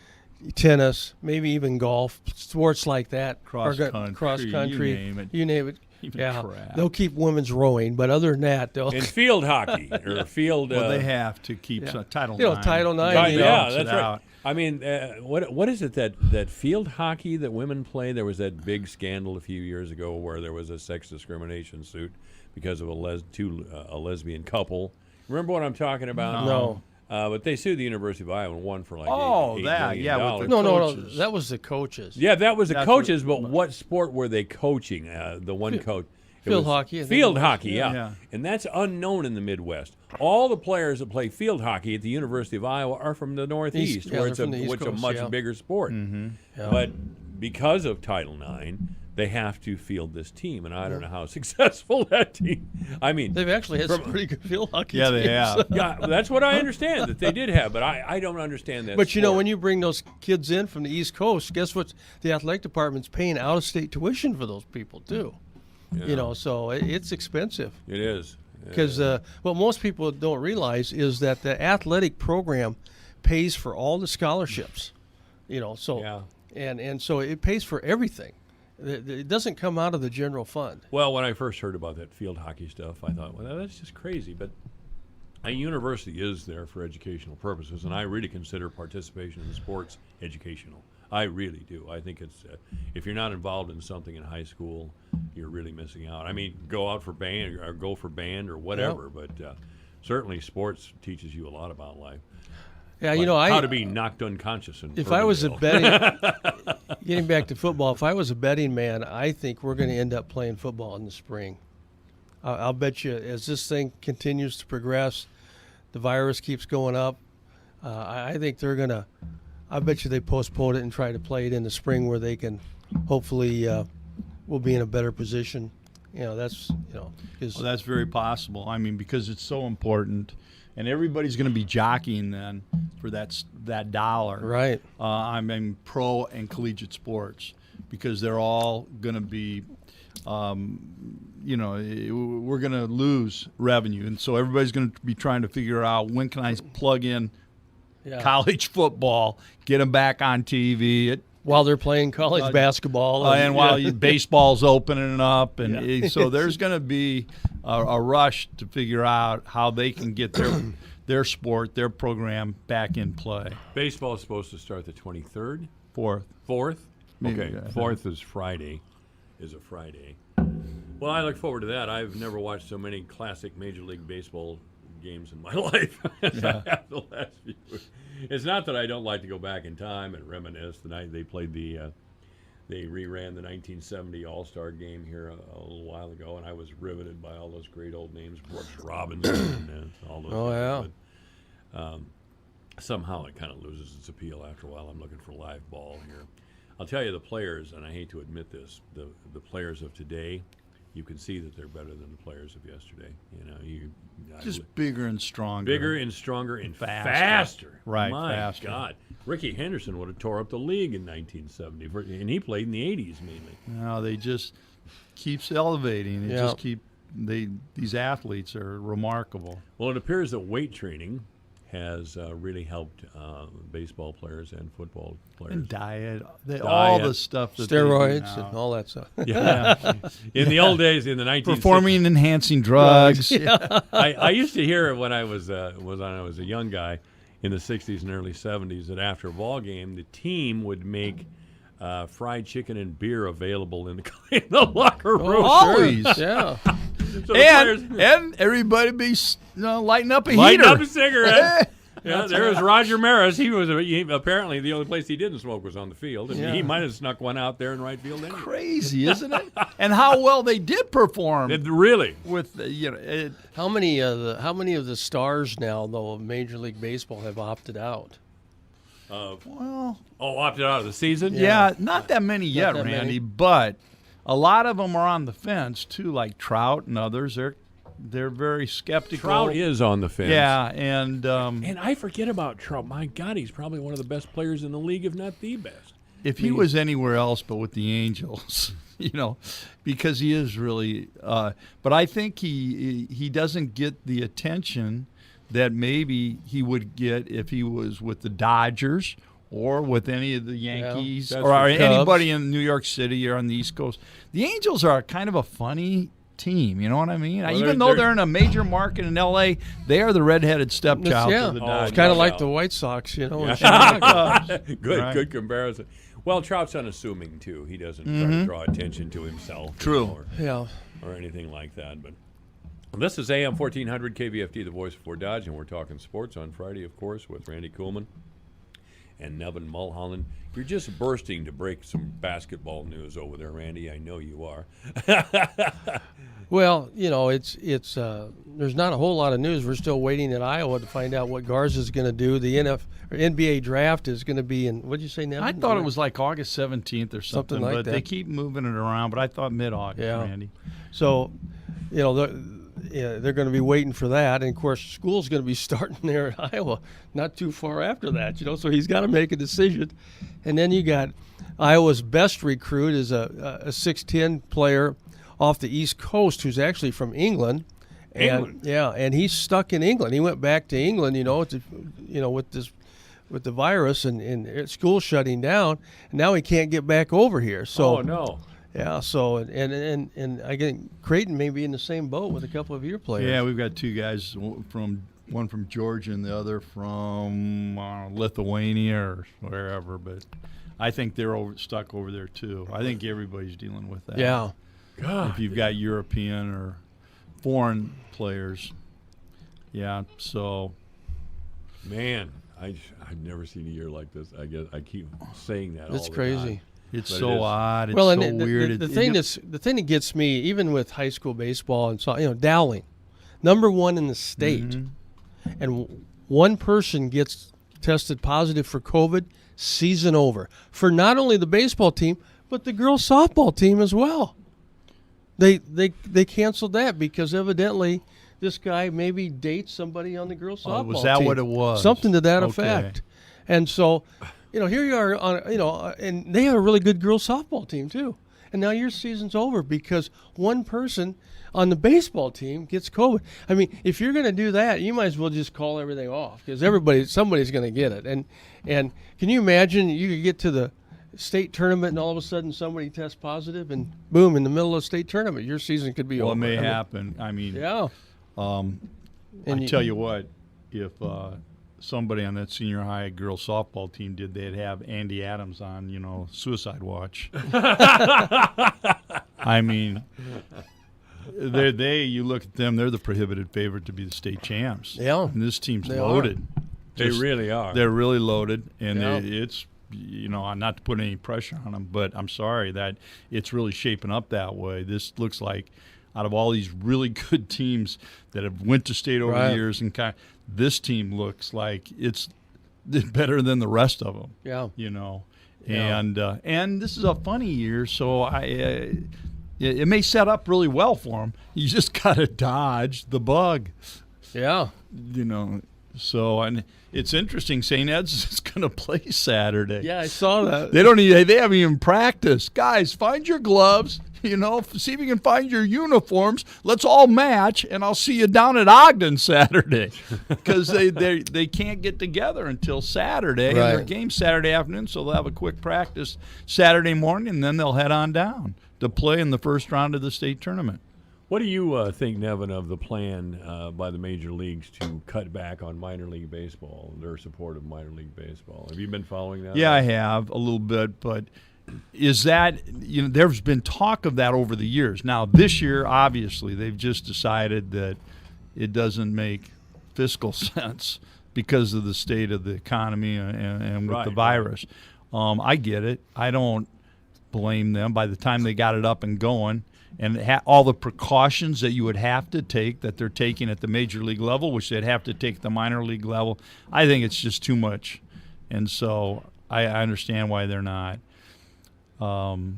tennis, maybe even golf. Sports like that. Cross country, you name it. Even Yeah, track. they'll keep women's rowing, but other than that, they'll. And field hockey or field. Well, they have to keep Title IX. Title IX. Yeah, that's right. I mean, what is it that field hockey that women play? There was that big scandal a few years ago where there was a sex discrimination suit because of a lesbian couple. Remember what I'm talking about? No. But they sued the University of Iowa and won for like $8 Oh, million. with the No, coaches. that was the coaches. Yeah, that was the That's coaches, but what sport were they coaching? The one coach. It Field was hockey, I think Field it was. hockey, Yeah. yeah. And that's unknown in the Midwest. All the players that play field hockey at the University of Iowa are from the Northeast, yeah, where they're it's a from the East Coast, much yeah. bigger sport. Yeah. But because of Title IX, they have to field this team, and I don't know how successful that team. I mean, They've actually had some pretty good field hockey Yeah, they teams. have. yeah, that's what I understand that they did have, but I don't understand that. But sport. when you bring those kids in from the East Coast, guess what? The athletic department's paying out-of-state tuition for those people too. Yeah. So it's expensive. It is. Because what most people don't realize is that the athletic program pays for all the scholarships. So Yeah. and so it pays for everything. It doesn't come out of the general fund. Well, when I first heard about that field hockey stuff, I thought, well, that's just crazy. But a university is there for educational purposes, and I really consider participation in sports educational. I really do. I think it's if you're not involved in something in high school, you're really missing out. I mean, go out for band or go for band or whatever, but certainly sports teaches you a lot about life. Yeah, Like how to be knocked unconscious. If I was a betting, getting back to football, if I was a betting man, I think we're going to end up playing football in the spring. I'll bet you as this thing continues to progress, the virus keeps going up. I think they're going to. I bet you they postpone it and try to play it in the spring where they can hopefully we'll be in a better position That's well, that's very possible. I mean, because it's so important, and everybody's going to be jockeying then for that dollar. Right. I mean, pro and collegiate sports, because they're all going to be, we're going to lose revenue, and so everybody's going to be trying to figure out when can I plug in college football, get them back on TV. While they're playing college basketball. And while baseball's opening up. And so there's going to be a rush to figure out how they can get their sport, their program back in play. Baseball is supposed to start the 23rd? 4th. 4th? Maybe, Okay, 4th is Friday. Well, I look forward to that. I've never watched so many classic Major League Baseball games in my life as I have the last few. It's not that I don't like to go back in time and reminisce. The night they played they reran the 1970 All-Star game here a little while ago, and I was riveted by all those great old names, Brooks Robinson and all those guys. But, somehow it kind of loses its appeal after a while. I'm looking for live ball here. I'll tell you, the players, and I hate to admit this, the players of today, you can see that they're better than the players of yesterday. Just bigger and stronger. Bigger and stronger and faster. Right, My faster. God. Ricky Henderson would have tore up the league in 1970, and he played in the 80s mainly. No, they just keeps elevating. These athletes are remarkable. Well, it appears that weight training has really helped baseball players and football players. And diet, all the stuff that steroids and all that stuff. Yeah. In the old days, in the 1960s. Performing enhancing drugs. I used to hear when I was a young guy in the 60s and early 70s that after a ball game, the team would make fried chicken and beer available in the locker room. Always. Yeah. So and everybody be lighting up a heater. Lighting up a cigarette. Yeah, there was Roger Maris. Apparently the only place he didn't smoke was on the field, and he might have snuck one out there in right field anyway. Crazy, isn't it? And how well they did perform. Really. With how many of the stars now though of Major League Baseball have opted out? Opted out of the season? Yeah, not that many yet, Randy, but a lot of them are on the fence too, like Trout and others. They're very skeptical. Trout is on the fence. Yeah, and I forget about Trout. My God, he's probably one of the best players in the league, if not the best. If he was anywhere else but with the Angels, because he is really. But I think he doesn't get the attention that maybe he would get if he was with the Dodgers or with any of the Yankees or anybody in New York City or on the East Coast. The Angels are kind of a funny team, you know what I mean? Well, even though they're in a major market in L.A., they are the redheaded stepchild of the Dodgers. It's kind of like the White Sox, Good comparison. Well, Trout's unassuming, too. He doesn't try to draw attention to himself. True. Or anything like that. But this is AM 1400 KVFD, the voice of Fort Dodge, and we're talking sports on Friday, of course, with Randy Kuhlman and Nevin Mulholland. You're just bursting to break some basketball news over there, Randy. I know you are. Well, it's there's not a whole lot of news. We're still waiting in Iowa to find out what Garza's going to do. The NBA draft is going to be in, what did you say, Nevin? I thought it was like August 17th or something like but that. They keep moving it around, but I thought mid-August, Randy. So, they're going to be waiting for that. And, of course, school's going to be starting there in Iowa not too far after that, so he's got to make a decision. And then you got Iowa's best recruit is a 6'10" player off the East Coast who's actually from England. And he's stuck in England. He went back to England, with the virus and school shutting down, and now he can't get back over here. So, oh, no. Yeah, so and I think Creighton may be in the same boat with a couple of your players. Yeah, we've got two guys, one from Georgia and the other from Lithuania or wherever. But I think they're stuck over there too. I think everybody's dealing with that. Yeah, God. If you've got European or foreign players, So, man, I've never seen a year like this. I guess I keep saying that. It's all the crazy. time. It's so odd. It's so weird. The thing that gets me, even with high school baseball and so, Dowling, #1 in the state, and one person gets tested positive for COVID, season over for not only the baseball team but the girls softball team as well. They canceled that because evidently this guy maybe dates somebody on the girls' softball team. Was that what it was? Something to that Okay. effect. And so, here you are on, and they have a really good girls' softball team too. And now your season's over because one person on the baseball team gets COVID. I mean, if you're going to do that, you might as well just call everything off because somebody's going to get it. And can you imagine you could get to the state tournament and all of a sudden somebody tests positive and boom, in the middle of the state tournament, your season could be over. Well, it may happen. I mean, yeah. I tell you what, if somebody on that senior high girls softball team did, they'd have Andy Adams on, suicide watch. I mean, you look at them, they're the prohibited favorite to be the state champs. Yeah. And this team's They loaded. They really are. They're really loaded, and Yeah. it's not to put any pressure on them, but I'm sorry that it's really shaping up that way. This looks like out of all these really good teams that have went to state over the years, this team looks like it's better than the rest of them. Yeah. And this is a funny year, so it may set up really well for them. You just got to dodge the bug. Yeah. So, and it's interesting. St. Ed's is going to play Saturday. Yeah, I saw that. They haven't even practiced. Guys, find your gloves. See if you can find your uniforms. Let's all match, and I'll see you down at Ogden Saturday, because they can't get together until Saturday, and their game's Saturday afternoon, so they'll have a quick practice Saturday morning, and then they'll head on down to play in the first round of the state tournament. What do you think, Nevin, of the plan by the major leagues to cut back on minor league baseball, their support of minor league baseball? Have you been following that? Yeah, I have a little bit, but is that, there's been talk of that over the years. Now, this year, obviously, they've just decided that it doesn't make fiscal sense because of the state of the economy and with the virus. I get it. I don't blame them. By the time they got it up and going, and all the precautions that you would have to take that they're taking at the major league level, which they'd have to take at the minor league level, I think it's just too much. And so I understand why they're not, and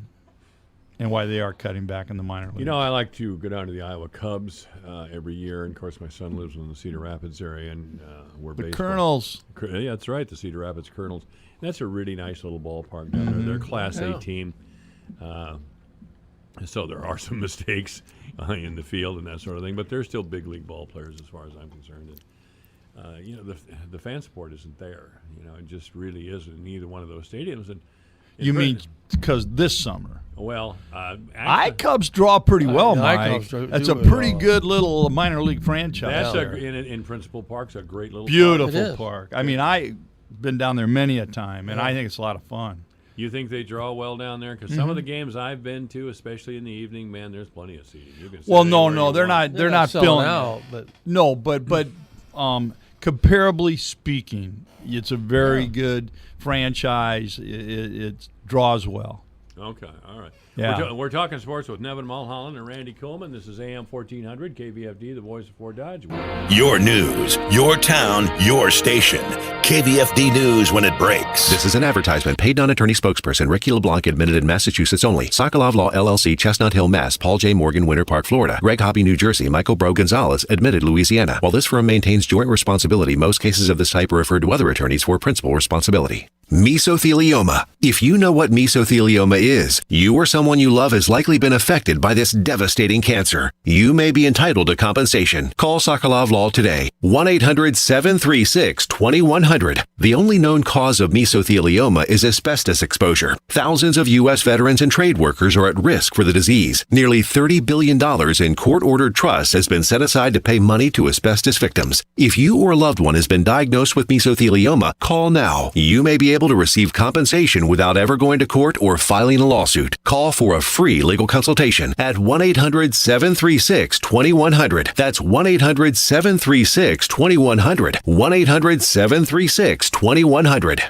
why they are cutting back in the minor leagues. I like to go down to the Iowa Cubs every year. And, of course, my son lives in the Cedar Rapids area, and we're the baseball. Colonels. Yeah, that's right, the Cedar Rapids Colonels. And that's a really nice little ballpark down there. They're a Class A team. So there are some mistakes in the field and that sort of thing, but they're still big league ball players as far as I'm concerned. And, the fan support isn't there. It just really isn't in either one of those stadiums. And you mean because this summer? Well, iCubs draw pretty well, Mike. That's a pretty good little minor league franchise. That's in Principal Park's a great little beautiful park. I mean, I've been down there many a time, and I think it's a lot of fun. You think they draw well down there? Because some of the games I've been to, especially in the evening, man, there's plenty of seating. You can sit no, they're not. They're not filling out. But comparably speaking, it's a very good franchise. It draws well. Okay, all right. Yeah. We're talking sports with Nevin Mulholland and Randy Coleman. This is AM 1400, KVFD, the voice of Fort Dodge. Your news, your town, your station. KVFD News when it breaks. This is an advertisement. Paid non-attorney spokesperson Ricky LeBlanc, admitted in Massachusetts only. Sokolov Law, LLC, Chestnut Hill, Mass. Paul J. Morgan, Winter Park, Florida. Greg Hobby, New Jersey. Michael Bro Gonzalez, admitted Louisiana. While this firm maintains joint responsibility, most cases of this type are referred to other attorneys for principal responsibility. Mesothelioma. If you know what mesothelioma is, you or someone you love has likely been affected by this devastating cancer. You may be entitled to compensation. Call Sokolov Law today. 1-800-736-2100. The only known cause of mesothelioma is asbestos exposure. Thousands of U.S. veterans and trade workers are at risk for the disease. Nearly $30 billion in court-ordered trusts has been set aside to pay money to asbestos victims. If you or a loved one has been diagnosed with mesothelioma, call now. You may be able to receive compensation without ever going to court or filing a lawsuit. Call for a free legal consultation at 1-800-736-2100. That's 1-800-736-2100. 1-800-736-2100.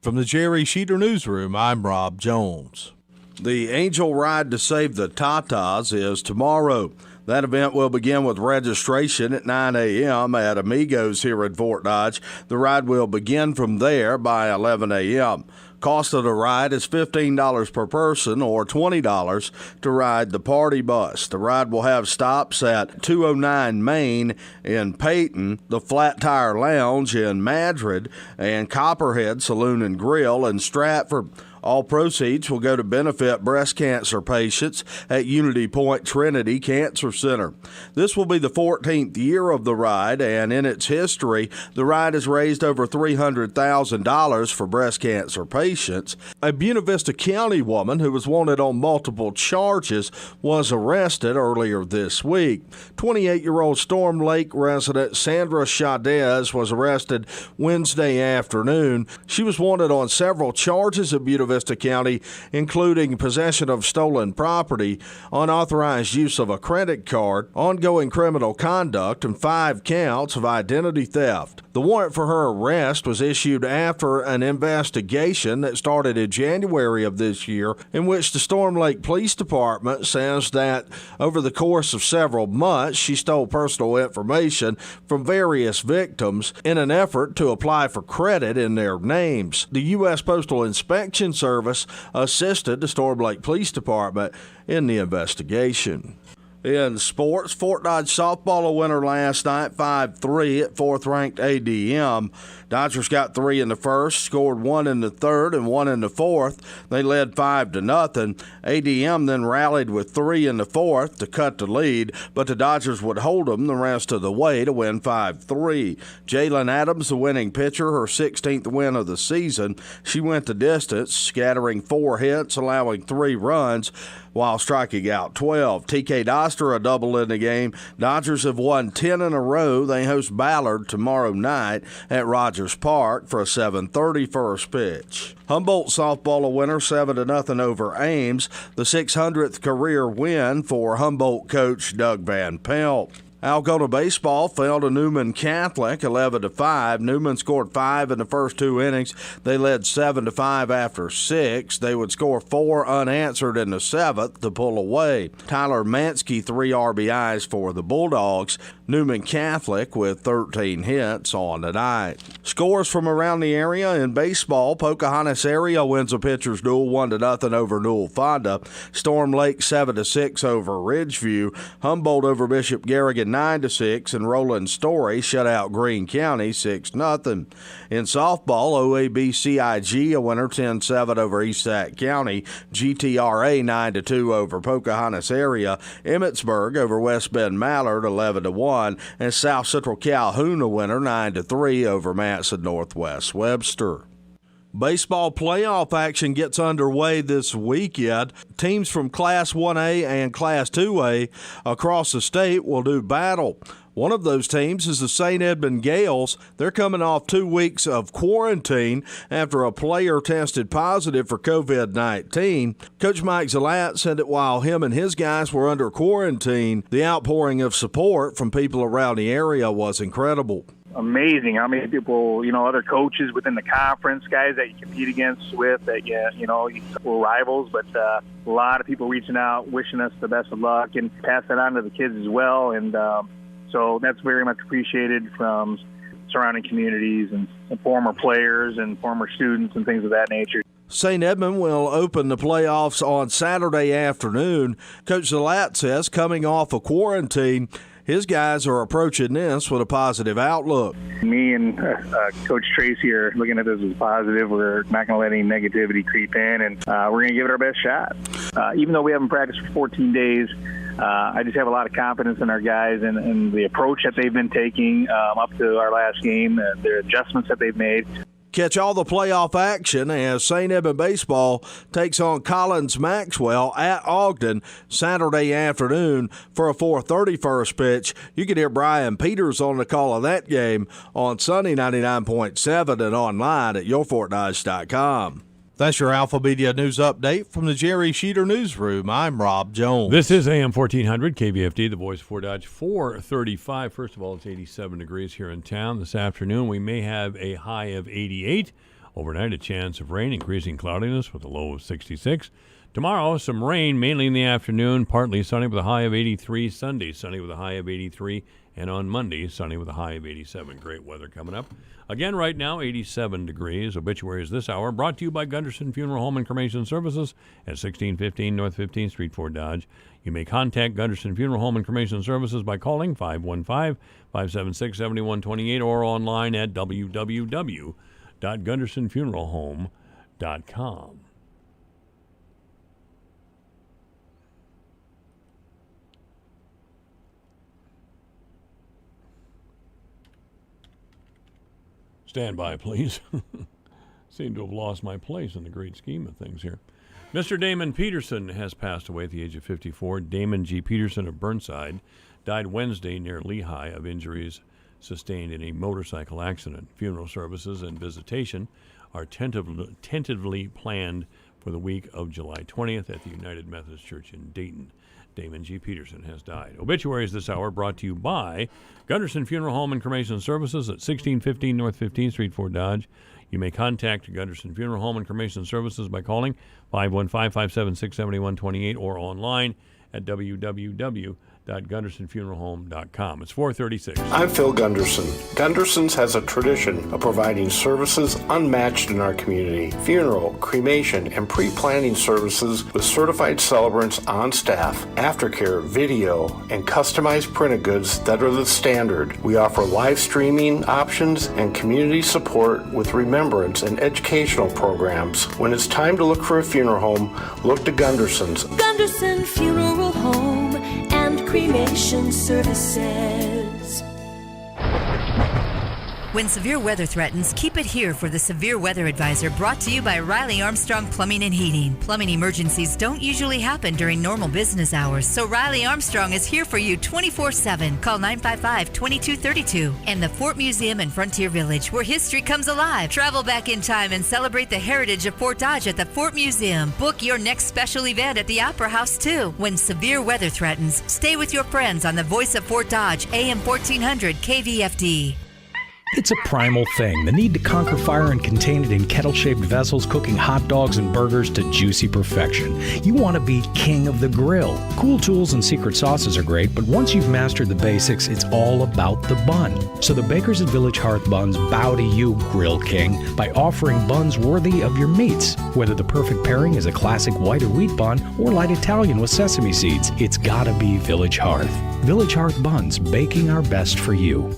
From the Jerry Sheeter Newsroom, I'm Rob Jones. The Angel Ride to Save the Tatas is tomorrow. That event will begin with registration at 9 a.m. at Amigos here at Fort Dodge. The ride will begin from there by 11 a.m. Cost of the ride is $15 per person or $20 to ride the party bus. The ride will have stops at 209 Main in Peyton, the Flat Tire Lounge in Madrid, and Copperhead Saloon and Grill in Stratford. All proceeds will go to benefit breast cancer patients at Unity Point Trinity Cancer Center. This will be the 14th year of the ride, and in its history, the ride has raised over $300,000 for breast cancer patients. A Buena Vista County woman who was wanted on multiple charges was arrested earlier this week. 28-year-old Storm Lake resident Sandra Chavez was arrested Wednesday afternoon. She was wanted on several charges at Buena Vista County, including possession of stolen property, unauthorized use of a credit card, ongoing criminal conduct, and 5 counts of identity theft. The warrant for her arrest was issued after an investigation that started in January of this year, in which the Storm Lake Police Department says that over the course of several months, she stole personal information from various victims in an effort to apply for credit in their names. The U.S. Postal Inspection Service assisted the Storm Lake Police Department in the investigation. In sports, Fort Dodge softball a winner last night, 5-3 at 4th-ranked ADM. Dodgers got 3 in the first, scored 1 in the third, and 1 in the fourth. They led 5-0. ADM then rallied with 3 in the fourth to cut the lead, but the Dodgers would hold them the rest of the way to win 5-3. Jalen Adams, the winning pitcher, her 16th win of the season. She went the distance, scattering 4 hits, allowing 3 runs, while striking out 12. TK Doster a double in the game. Dodgers have won 10 in a row. They host Ballard tomorrow night at Rogers Park for a 7:30 first pitch. Humboldt softball a winner 7-0 over Ames, the 600th career win for Humboldt coach Doug Van Pelt. Algona baseball fell to Newman Catholic 11-5. Newman scored 5 in the first 2 innings. They led 7-5 after 6. They would score 4 unanswered in the 7th to pull away. Tyler Mansky 3 RBIs for the Bulldogs. Newman Catholic with 13 hits on the night. Scores from around the area in baseball. Pocahontas area wins a pitcher's duel 1-0 over Newell Fonda. Storm Lake 7-6 over Ridgeview. Humboldt over Bishop Garrigan 9-6, and Roland Story shut out Greene County 6-0. In softball, OAB-CIG a winner 10-7 over East Sac County. GTRA 9-2 over Pocahontas area. Emmetsburg over West Bend Mallard 11-1. And South Central Calhoun a winner 9-3 over Matson Northwest Webster. Baseball playoff action gets underway this weekend. Teams from Class 1A and Class 2A across the state will do battle. One of those teams is the St. Edmund Gales. They're coming off 2 weeks of quarantine after a player tested positive for COVID-19. Coach Mike Zalat said that while him and his guys were under quarantine, the outpouring of support from people around the area was incredible. Amazing how many people, other coaches within the conference, guys that you compete against with, that we're rivals, but a lot of people reaching out, wishing us the best of luck, and pass that on to the kids as well. And so that's very much appreciated from surrounding communities and former players and former students and things of that nature. St. Edmund will open the playoffs on Saturday afternoon. Coach Zalat says coming off of quarantine, his guys are approaching this with a positive outlook. Me and Coach Tracy are looking at this as positive. We're not going to let any negativity creep in, and we're going to give it our best shot. Even though we haven't practiced for 14 days, I just have a lot of confidence in our guys and the approach that they've been taking up to our last game, the adjustments that they've made. Catch all the playoff action as St. Edmund baseball takes on Collins Maxwell at Ogden Saturday afternoon for a 4:30 first pitch. You can hear Brian Peters on the call of that game on Sunday 99.7 and online at yourfortdodge.com. That's your Alpha Media News Update from the Jerry Sheeter Newsroom. I'm Rob Jones. This is AM 1400 KVFD, the voice of Fort Dodge, 435. First of all, it's 87 degrees here in town. This afternoon, we may have a high of 88. Overnight, a chance of rain, increasing cloudiness with a low of 66. Tomorrow, some rain, mainly in the afternoon, partly sunny with a high of 83. Sunday, sunny with a high of 83. And on Monday, sunny with a high of 87. Great weather coming up. Again, right now, 87 degrees. Obituaries this hour brought to you by Gunderson Funeral Home and Cremation Services at 1615 North 15th Street, Fort Dodge. You may contact Gunderson Funeral Home and Cremation Services by calling 515-576-7128 or online at www.gundersonfuneralhome.com. Stand by, please. Seem to have lost my place in the great scheme of things here. Mr. Damon Peterson has passed away at the age of 54. Damon G. Peterson of Burnside died Wednesday near Lehigh of injuries sustained in a motorcycle accident. Funeral services and visitation are tentatively planned for the week of July 20th at the United Methodist Church in Dayton. Damon G. Peterson has died. Obituaries this hour brought to you by Gunderson Funeral Home and Cremation Services at 1615 North 15th Street, Fort Dodge. You may contact Gunderson Funeral Home and Cremation Services by calling 515-576-7128 or online at www.gundersonfuneralhome.com. It's 4:36. I'm Phil Gunderson. Gunderson's has a tradition of providing services unmatched in our community. Funeral, cremation, and pre-planning services with certified celebrants on staff, aftercare, video, and customized printed goods that are the standard. We offer live streaming options and community support with remembrance and educational programs. When it's time to look for a funeral home, look to Gunderson's. Gunderson Funeral Home and Cremation Services. When severe weather threatens, keep it here for the Severe Weather Advisor, brought to you by Riley Armstrong Plumbing and Heating. Plumbing emergencies don't usually happen during normal business hours, so Riley Armstrong is here for you 24/7. Call 955-2232. And the Fort Museum in Frontier Village, where history comes alive. Travel back in time and celebrate the heritage of Fort Dodge at the Fort Museum. Book your next special event at the Opera House, too. When severe weather threatens, stay with your friends on the Voice of Fort Dodge, AM 1400 KVFD. It's a primal thing, the need to conquer fire and contain it in kettle-shaped vessels, cooking hot dogs and burgers to juicy perfection. You want to be king of the grill. Cool tools and secret sauces are great, but once you've mastered the basics, it's all about the bun. So the bakers at Village Hearth Buns bow to you, Grill King, by offering buns worthy of your meats. Whether the perfect pairing is a classic white or wheat bun or light Italian with sesame seeds, it's gotta be Village Hearth. Village Hearth Buns, baking our best for you.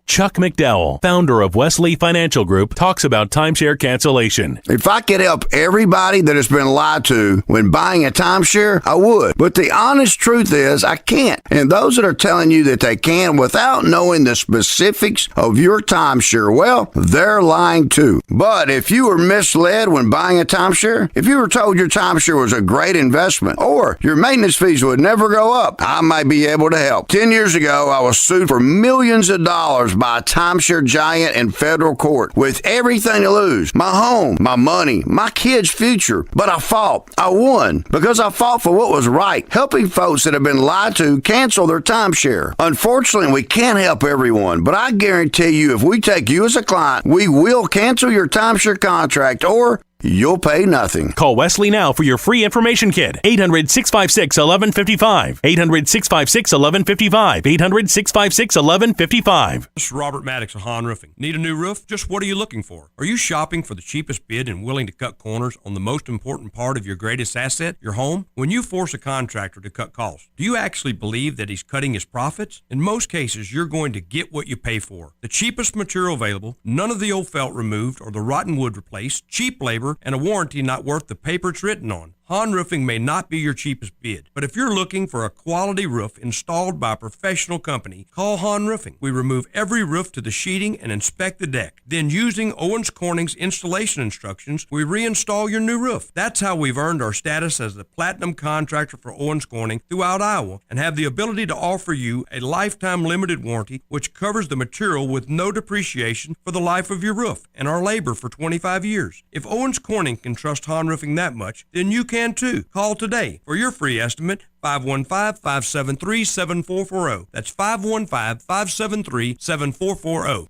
Chuck McDowell, founder of Wesley Financial Group, talks about timeshare cancellation. If I could help everybody that has been lied to when buying a timeshare, I would. But the honest truth is, I can't. And those that are telling you that they can without knowing the specifics of your timeshare, well, they're lying too. But if you were misled when buying a timeshare, if you were told your timeshare was a great investment or your maintenance fees would never go up, I might be able to help. 10 years ago, I was sued for millions of dollars by a timeshare giant in federal court with everything to lose. My home, my money, my kids' future. But I fought. I won because I fought for what was right, helping folks that have been lied to cancel their timeshare. Unfortunately, we can't help everyone, but I guarantee you if we take you as a client, we will cancel your timeshare contract or you'll pay nothing. Call Wesley now for your free information kit. 800-656-1155. 800-656-1155. 800-656-1155. This is Robert Maddox of Hahn Roofing. Need a new roof? Just what are you looking for? Are you shopping for the cheapest bid and willing to cut corners on the most important part of your greatest asset, your home? When you force a contractor to cut costs, do you actually believe that he's cutting his profits? In most cases, you're going to get what you pay for. The cheapest material available, none of the old felt removed or the rotten wood replaced, cheap labor, and a warranty not worth the paper it's written on. Hahn Roofing may not be your cheapest bid, but if you're looking for a quality roof installed by a professional company, call Hahn Roofing. We remove every roof to the sheeting and inspect the deck. Then using Owens Corning's installation instructions, we reinstall your new roof. That's how we've earned our status as the platinum contractor for Owens Corning throughout Iowa and have the ability to offer you a lifetime limited warranty which covers the material with no depreciation for the life of your roof and our labor for 25 years. If Owens Corning can trust Hahn Roofing that much, then you can too. Call today for your free estimate, 515-573-7440. That's 515-573-7440.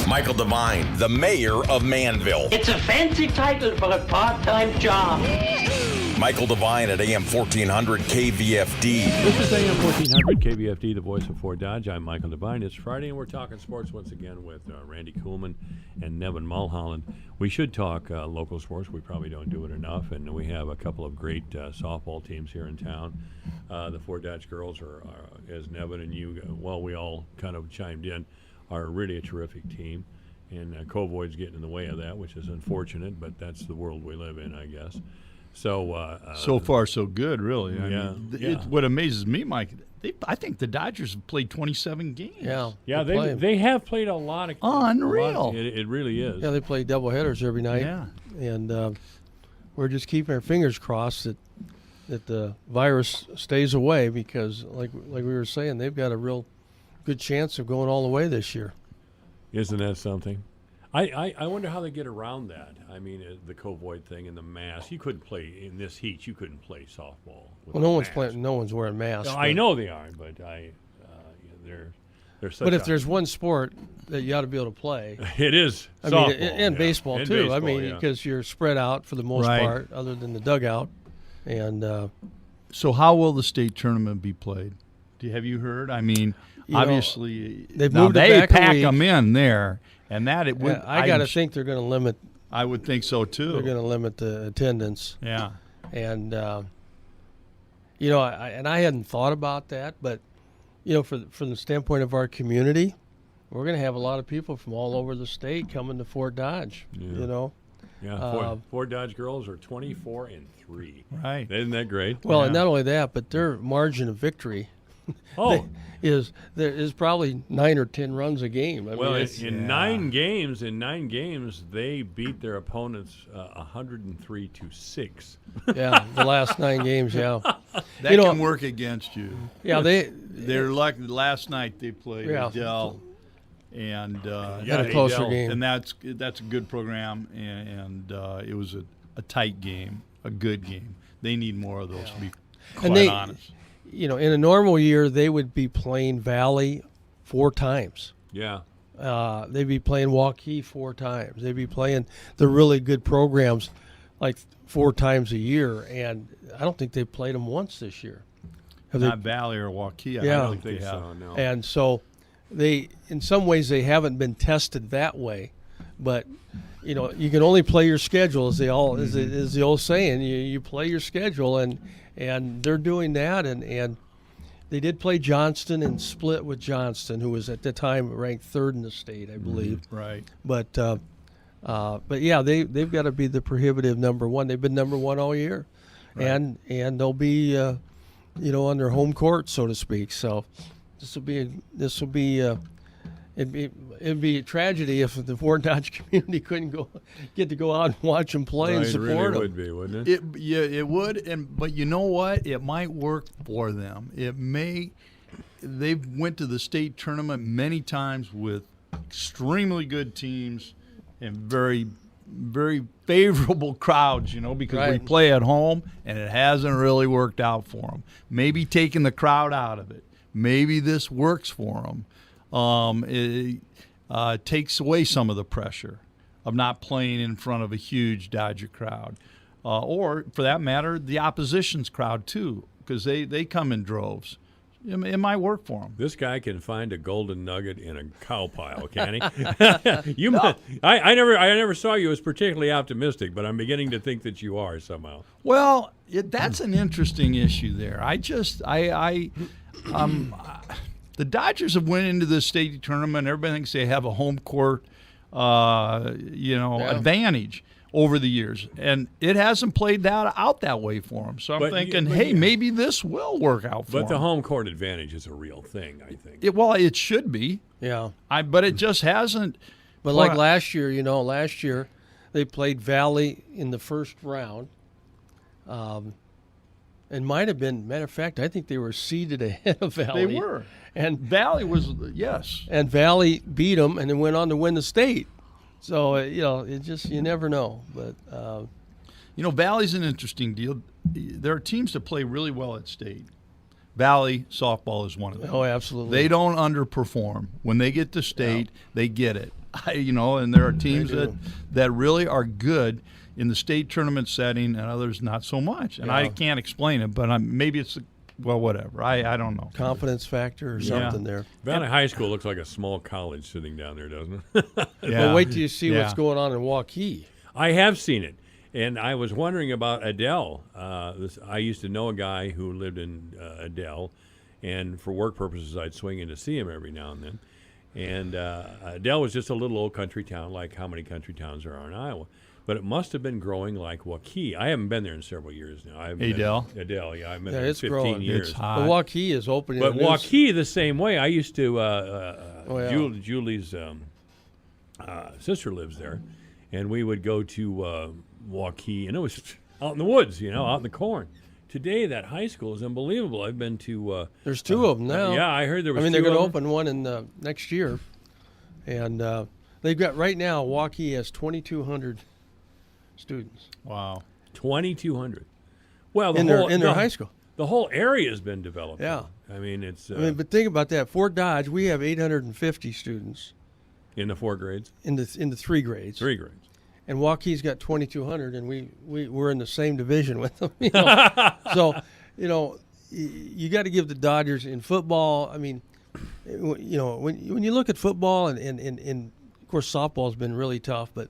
Michael Devine, the mayor of Manville. It's a fancy title for a part-time job. Michael Devine at AM 1400 KVFD. This is AM 1400 KVFD, the voice of Fort Dodge. I'm Michael Devine. It's Friday, and we're talking sports once again with Randy Kuhlman and Nevin Mulholland. We should talk local sports. We probably don't do it enough, and we have a couple of great softball teams here in town. The Fort Dodge girls are, as Nevin and you, we all kind of chimed in, are really a terrific team. And Covoid's getting in the way of that, which is unfortunate, but that's the world we live in, I guess. So so far, so good, really. I Yeah, mean, what amazes me, Mike, I think the Dodgers have played 27 games. Yeah, they have played a lot of unreal. It really is. Yeah, they play double headers every night. Yeah, and we're just keeping our fingers crossed that the virus stays away, because, like we were saying, they've got a real good chance of going all the way this year. Isn't that something? I wonder how they get around that. I mean, the Covoid thing and the mask. You couldn't play in this heat. You couldn't play softball. Well, no one's wearing masks. No, I know they aren't, but they're such. But if there's one sport that you ought to be able to play, it is softball. I mean, and baseball and too. baseball, I mean, because you're spread out for the most part, other than the dugout. And so, how will the state tournament be played? Have you heard? I mean, obviously they've moved it back pack a week. them in there, and that it would. I got to think they're going to limit. I would think so too. They're going to limit the attendance. Yeah, and I hadn't thought about that, but from the standpoint of our community, we're going to have a lot of people from all over the state coming to Fort Dodge. Yeah. Fort Dodge girls are 24-3. Right? Isn't that great? Well, and not only that, but their margin of victory. is probably 9 or 10 runs a game. I mean, in 9 games, they beat their opponents 103-6. Yeah, the last 9 games. Yeah, that can work against you. Yeah, they're lucky. Last night they played Adele, and had a closer game, and that's a good program, and it was a tight game, a good game. They need more of those, to be quite honest. In a normal year, they would be playing Valley 4 times. Yeah. They'd be playing Waukee 4 times. They'd be playing the really good programs like 4 times a year, and I don't think they've played them once this year. Not Valley or Waukee. Yeah. I don't think so. No. And so in some ways, they haven't been tested that way, but you can only play your schedule, as the old saying. You play your schedule, and they're doing that, and they did play Johnston and split with Johnston, who was at the time ranked 3rd in the state, I believe. Right. But yeah, they've got to be the prohibitive number 1. They've been number 1 all year, right. and they'll be on their home court, so to speak. So it'd be a tragedy if the Fort Dodge community couldn't get to go out and watch them play and support them. It really would be, wouldn't it? It would, but you know what? It might work for them. It may. They've went to the state tournament many times with extremely good teams and very, very favorable crowds, because we play at home, and it hasn't really worked out for them. Maybe taking the crowd out of it. Maybe this works for them. It takes away some of the pressure of not playing in front of a huge Dodger crowd, or for that matter, the opposition's crowd too, because they come in droves. It might work for them. This guy can find a golden nugget in a cow pile, can he? I never saw you as particularly optimistic, but I'm beginning to think that you are somehow. Well, that's an interesting issue there. The Dodgers have went into the state tournament. Everybody thinks they have a home court, advantage over the years, and it hasn't played out that way for them. So I'm thinking, maybe this will work out for them. But the home court advantage is a real thing, I think. It should be. Yeah. But it just hasn't. But like last year, they played Valley in the first round. And might have been, matter of fact, I think they were seeded ahead of Valley. They were. And Valley was, yes. And Valley beat them and then went on to win the state. So, it just, you never know. But, Valley's an interesting deal. There are teams that play really well at state. Valley softball is one of them. Oh, absolutely. They don't underperform. When they get to state, they get it. And there are teams that really are good. in the state tournament setting, and others not so much. And I can't explain it, but maybe it's whatever. I don't know. Confidence factor or something there. Valley High School looks like a small college sitting down there, doesn't it? Well, wait till you see what's going on in Waukee. I have seen it. And I was wondering about Adele. I used to know a guy who lived in Adele, and for work purposes, I'd swing in to see him every now and then. And Adele was just a little old country town, like how many country towns there are in Iowa. But it must have been growing like Waukee. I haven't been there in several years now. Adele? Adele, yeah. I've been there in it's 15 growing. years. It's hot. But Waukee is opening. But Waukee the same way. I used to, Julie's sister lives there, and we would go to Waukee, and it was out in the woods, out in the corn. Today, that high school is unbelievable. I've been to... There's two of them now. Yeah, I heard there was two. They're going to open one in next year. And they've got, right now, Waukee has 2,200 students. Wow. 2,200. Well, in their high school. The whole area has been developed. Yeah. I mean, it's... but think about that. Fort Dodge, we have 850 students. In the 4 grades? In the 3 grades. 3 grades. And Waukee's got 2,200, and we're in the same division with them. So, you got to give the Dodgers in football. I mean, when you look at football, and of course softball's been really tough, but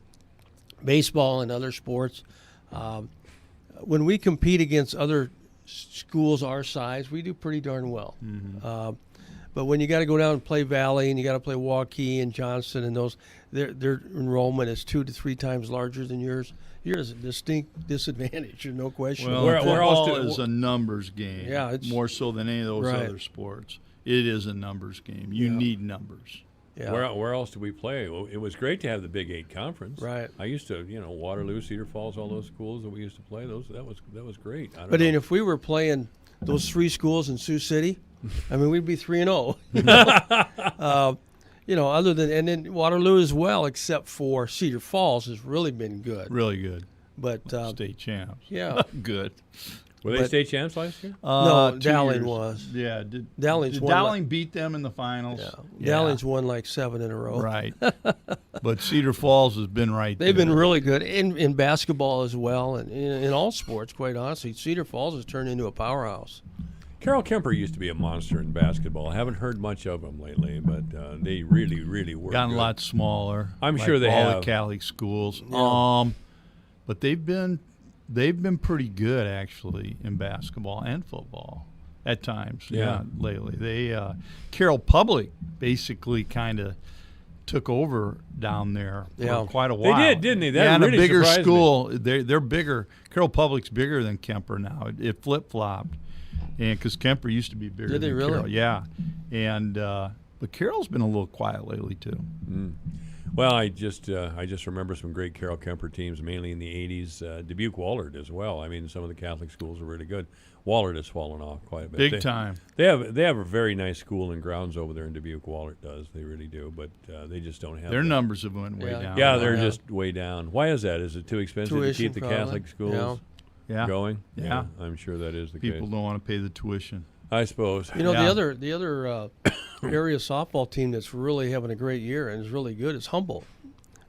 baseball and other sports, when we compete against other schools our size, we do pretty darn well. Mm-hmm. But when you got to go down and play Valley, and you got to play Waukee and Johnston, and those, their enrollment is 2 to 3 times larger than yours. You're at a distinct disadvantage, there's no question. Well, football is a numbers game. Yeah, it's more so than any of those other sports. It is a numbers game. You need numbers. Yeah. Where else do we play? Well, it was great to have the Big 8 conference. Right. I used to, Waterloo, Cedar Falls, all those schools that we used to play. That was great. But if we were playing those 3 schools in Sioux City, we'd be 3-0. Other than, and then Waterloo as well, except for Cedar Falls has really been good. Really good. But state champs. Yeah. Good. Were they state champs last year? No, Dowling was. Yeah. Did Dowling beat them in the finals? Yeah. Dowling's won like 7 in a row. Right. But Cedar Falls has been right there. They've been really good in basketball as well, and in all sports, quite honestly. Cedar Falls has turned into a powerhouse. Carol Kemper used to be a monster in basketball. I haven't heard much of them lately, but they really, really were gotten good. a lot smaller. I'm sure they all have. the Catholic schools. Yeah. But they've been pretty good actually in basketball and football at times. Yeah. Lately they Carroll Public basically kind of took over down there for quite a while. They did, didn't they? That and really a bigger surprised school. me. They're bigger. Carroll Public's bigger than Kemper now. It flip flopped, and because Kemper used to be bigger. Did they than really? Carroll. Yeah, and but Carroll's been a little quiet lately too. Mm. Well, I just remember some great Carol Kemper teams, mainly in the '80s. Dubuque Wahlert as well. Some of the Catholic schools are really good. Wahlert has fallen off quite a bit. Big time. They have a very nice school and grounds over there in Dubuque. Wahlert does. They really do, but they just don't have. Their numbers have went way down. Yeah, they're just way down. Why is that? Is it too expensive Tuition, to keep the probably. Catholic schools going? Yeah, I'm sure that is the case. People don't want to pay the tuition. I suppose. The other area softball team that's really having a great year and is really good is Humboldt.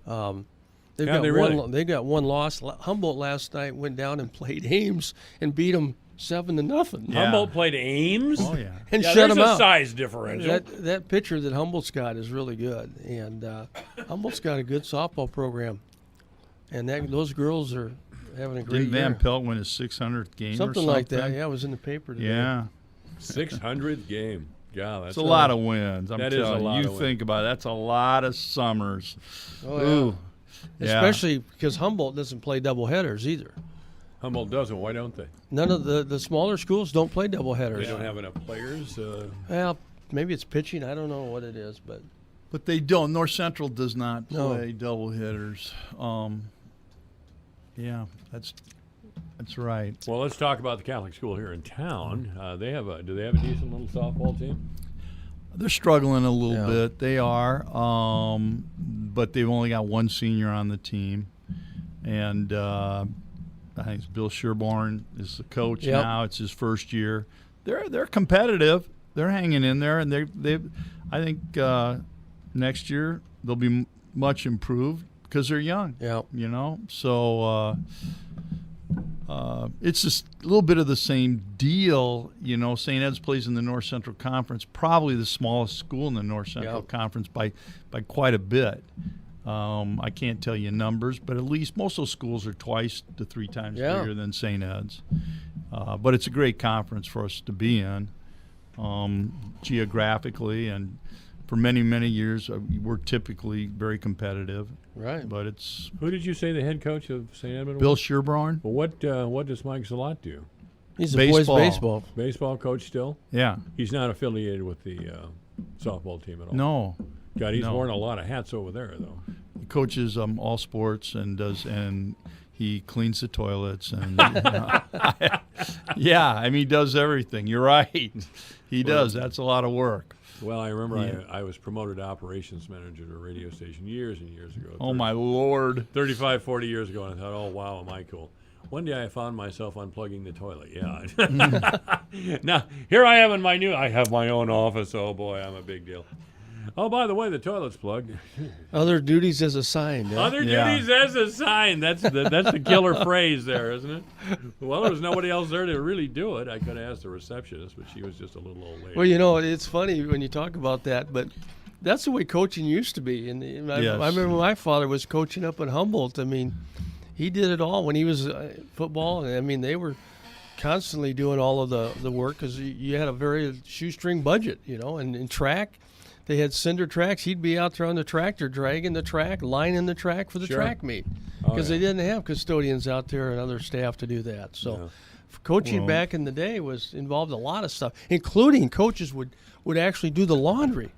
They got one loss. Humboldt last night went down and played Ames and beat them 7-0. Yeah. Humboldt played Ames. Oh yeah, and shut them out. There's a size differential. That pitcher that Humboldt's got is really good, and Humboldt's got a good softball program, and those girls are having a great Didn't Van year. Pelt win his 600th game? Something or like that. Yeah, it was in the paper today. Yeah, 600th game. Yeah, that's a lot of wins. I'm that is telling a lot you. of Think about it. That's a lot of summers. Oh, yeah. Ooh. Especially because Humboldt doesn't play doubleheaders either. Humboldt doesn't. Why don't they? None of the smaller schools don't play doubleheaders. They don't have enough players. Well, maybe it's pitching. I don't know what it is, but they don't. North Central does not No. play double hitters. Yeah, that's right. Well, let's talk about the Catholic school here in town. Do they have a decent little softball team? They're struggling a little bit. They are, but they've only got one senior on the team, and I think it's Bill Sherborne is the coach now. It's his first year. They're competitive. They're hanging in there, and they I think next year they'll be much improved. because they're young. Yeah. You know, so it's just a little bit of the same deal. You know, St. Ed's plays in the North Central Conference, probably the smallest school in the North Central Conference by quite a bit. I can't tell you numbers, but at least most of those schools are 2 to 3 times bigger than St. Ed's. But it's a great conference for us to be in geographically, and for many, many years we're typically very competitive. Right. But it's... Who did you say the head coach of St. Edmund Bill was? Sherborn. Well, what does Mike Zalat do? He's a boys baseball coach still? Yeah. He's not affiliated with the softball team at all? No. God, he's worn a lot of hats over there, though. He coaches all sports and he cleans the toilets and yeah, I mean he does everything. You're right, he does. That's a lot of work. Well, I remember I was promoted to operations manager at a radio station years and years ago. Oh my Lord! 35, 40 years ago, and I thought, oh wow, am I cool? One day I found myself unplugging the toilet. Yeah. Now here I am I have my own office. Oh boy, I'm a big deal. Oh, by the way, the toilet's plugged. Other duties as assigned. Yeah? Other duties as assigned. That's the killer phrase there, isn't it? Well, there was nobody else there to really do it. I could have asked the receptionist, but she was just a little old lady. Well, you know, it's funny when you talk about that, but that's the way coaching used to be. And I remember my father was coaching up at Humboldt. I mean, he did it all when he was football. I mean, they were constantly doing all of the work because you had a very shoestring budget, you know, and in track. They had cinder tracks. He'd be out there on the tractor, dragging the track, lining the track for the track meet, because they didn't have custodians out there and other staff to do that. So, coaching back in the day involved a lot of stuff, including coaches would actually do the laundry,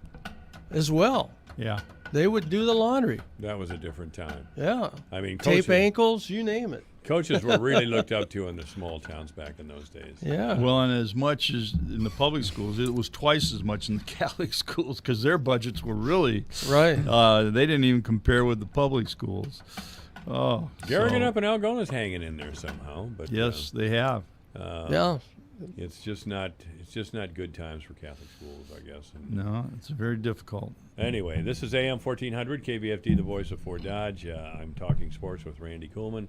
as well. Yeah, they would do the laundry. That was a different time. Yeah, I mean, tape ankles, you name it. Coaches were really looked up to in the small towns back in those days. Yeah. Well, and as much as in the public schools, it was twice as much in the Catholic schools because their budgets were really right. They didn't even compare with the public schools. Oh, Garrigan up in Algona's hanging in there somehow, but yes, they have. It's just not good times for Catholic schools, I guess. No, it's very difficult. Anyway, this is AM 1400 KVFD, the voice of Fort Dodge. I'm talking sports with Randy Kuhlman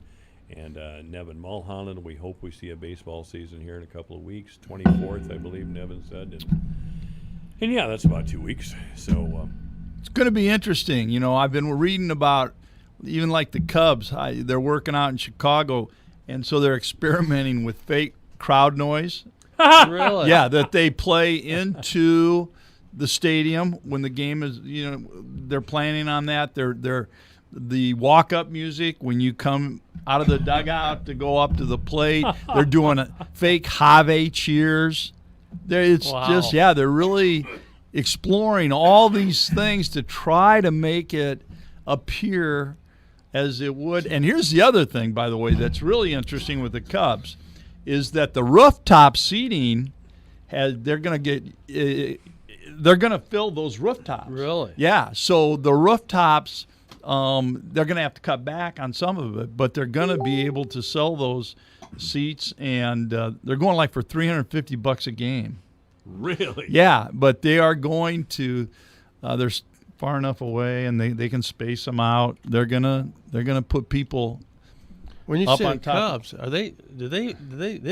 and Nevin Mulholland. We hope we see a baseball season here in a couple of weeks. 24th, I believe Nevin said. And yeah, that's about 2 weeks. So it's going to be interesting. You know, I've been reading about even like the Cubs. They're working out in Chicago, and so they're experimenting with fake crowd noise. Really? Yeah, that they play into the stadium when the game is, you know, they're planning on that. They're the walk-up music when you come out of the dugout to go up to the plate. They're doing a fake Have cheers. It's just, they're really exploring all these things to try to make it appear as it would. And here's the other thing, by the way, that's really interesting with the Cubs, is that the rooftop seating they're going to fill those rooftops. Really? Yeah. So the rooftops, they're going to have to cut back on some of it, but they're going to be able to sell those seats, and they're going like for $350 a game. Really? Yeah, but they are going to. They're far enough away, and they can space them out. They're gonna put people. When you up say on the top. Cubs, they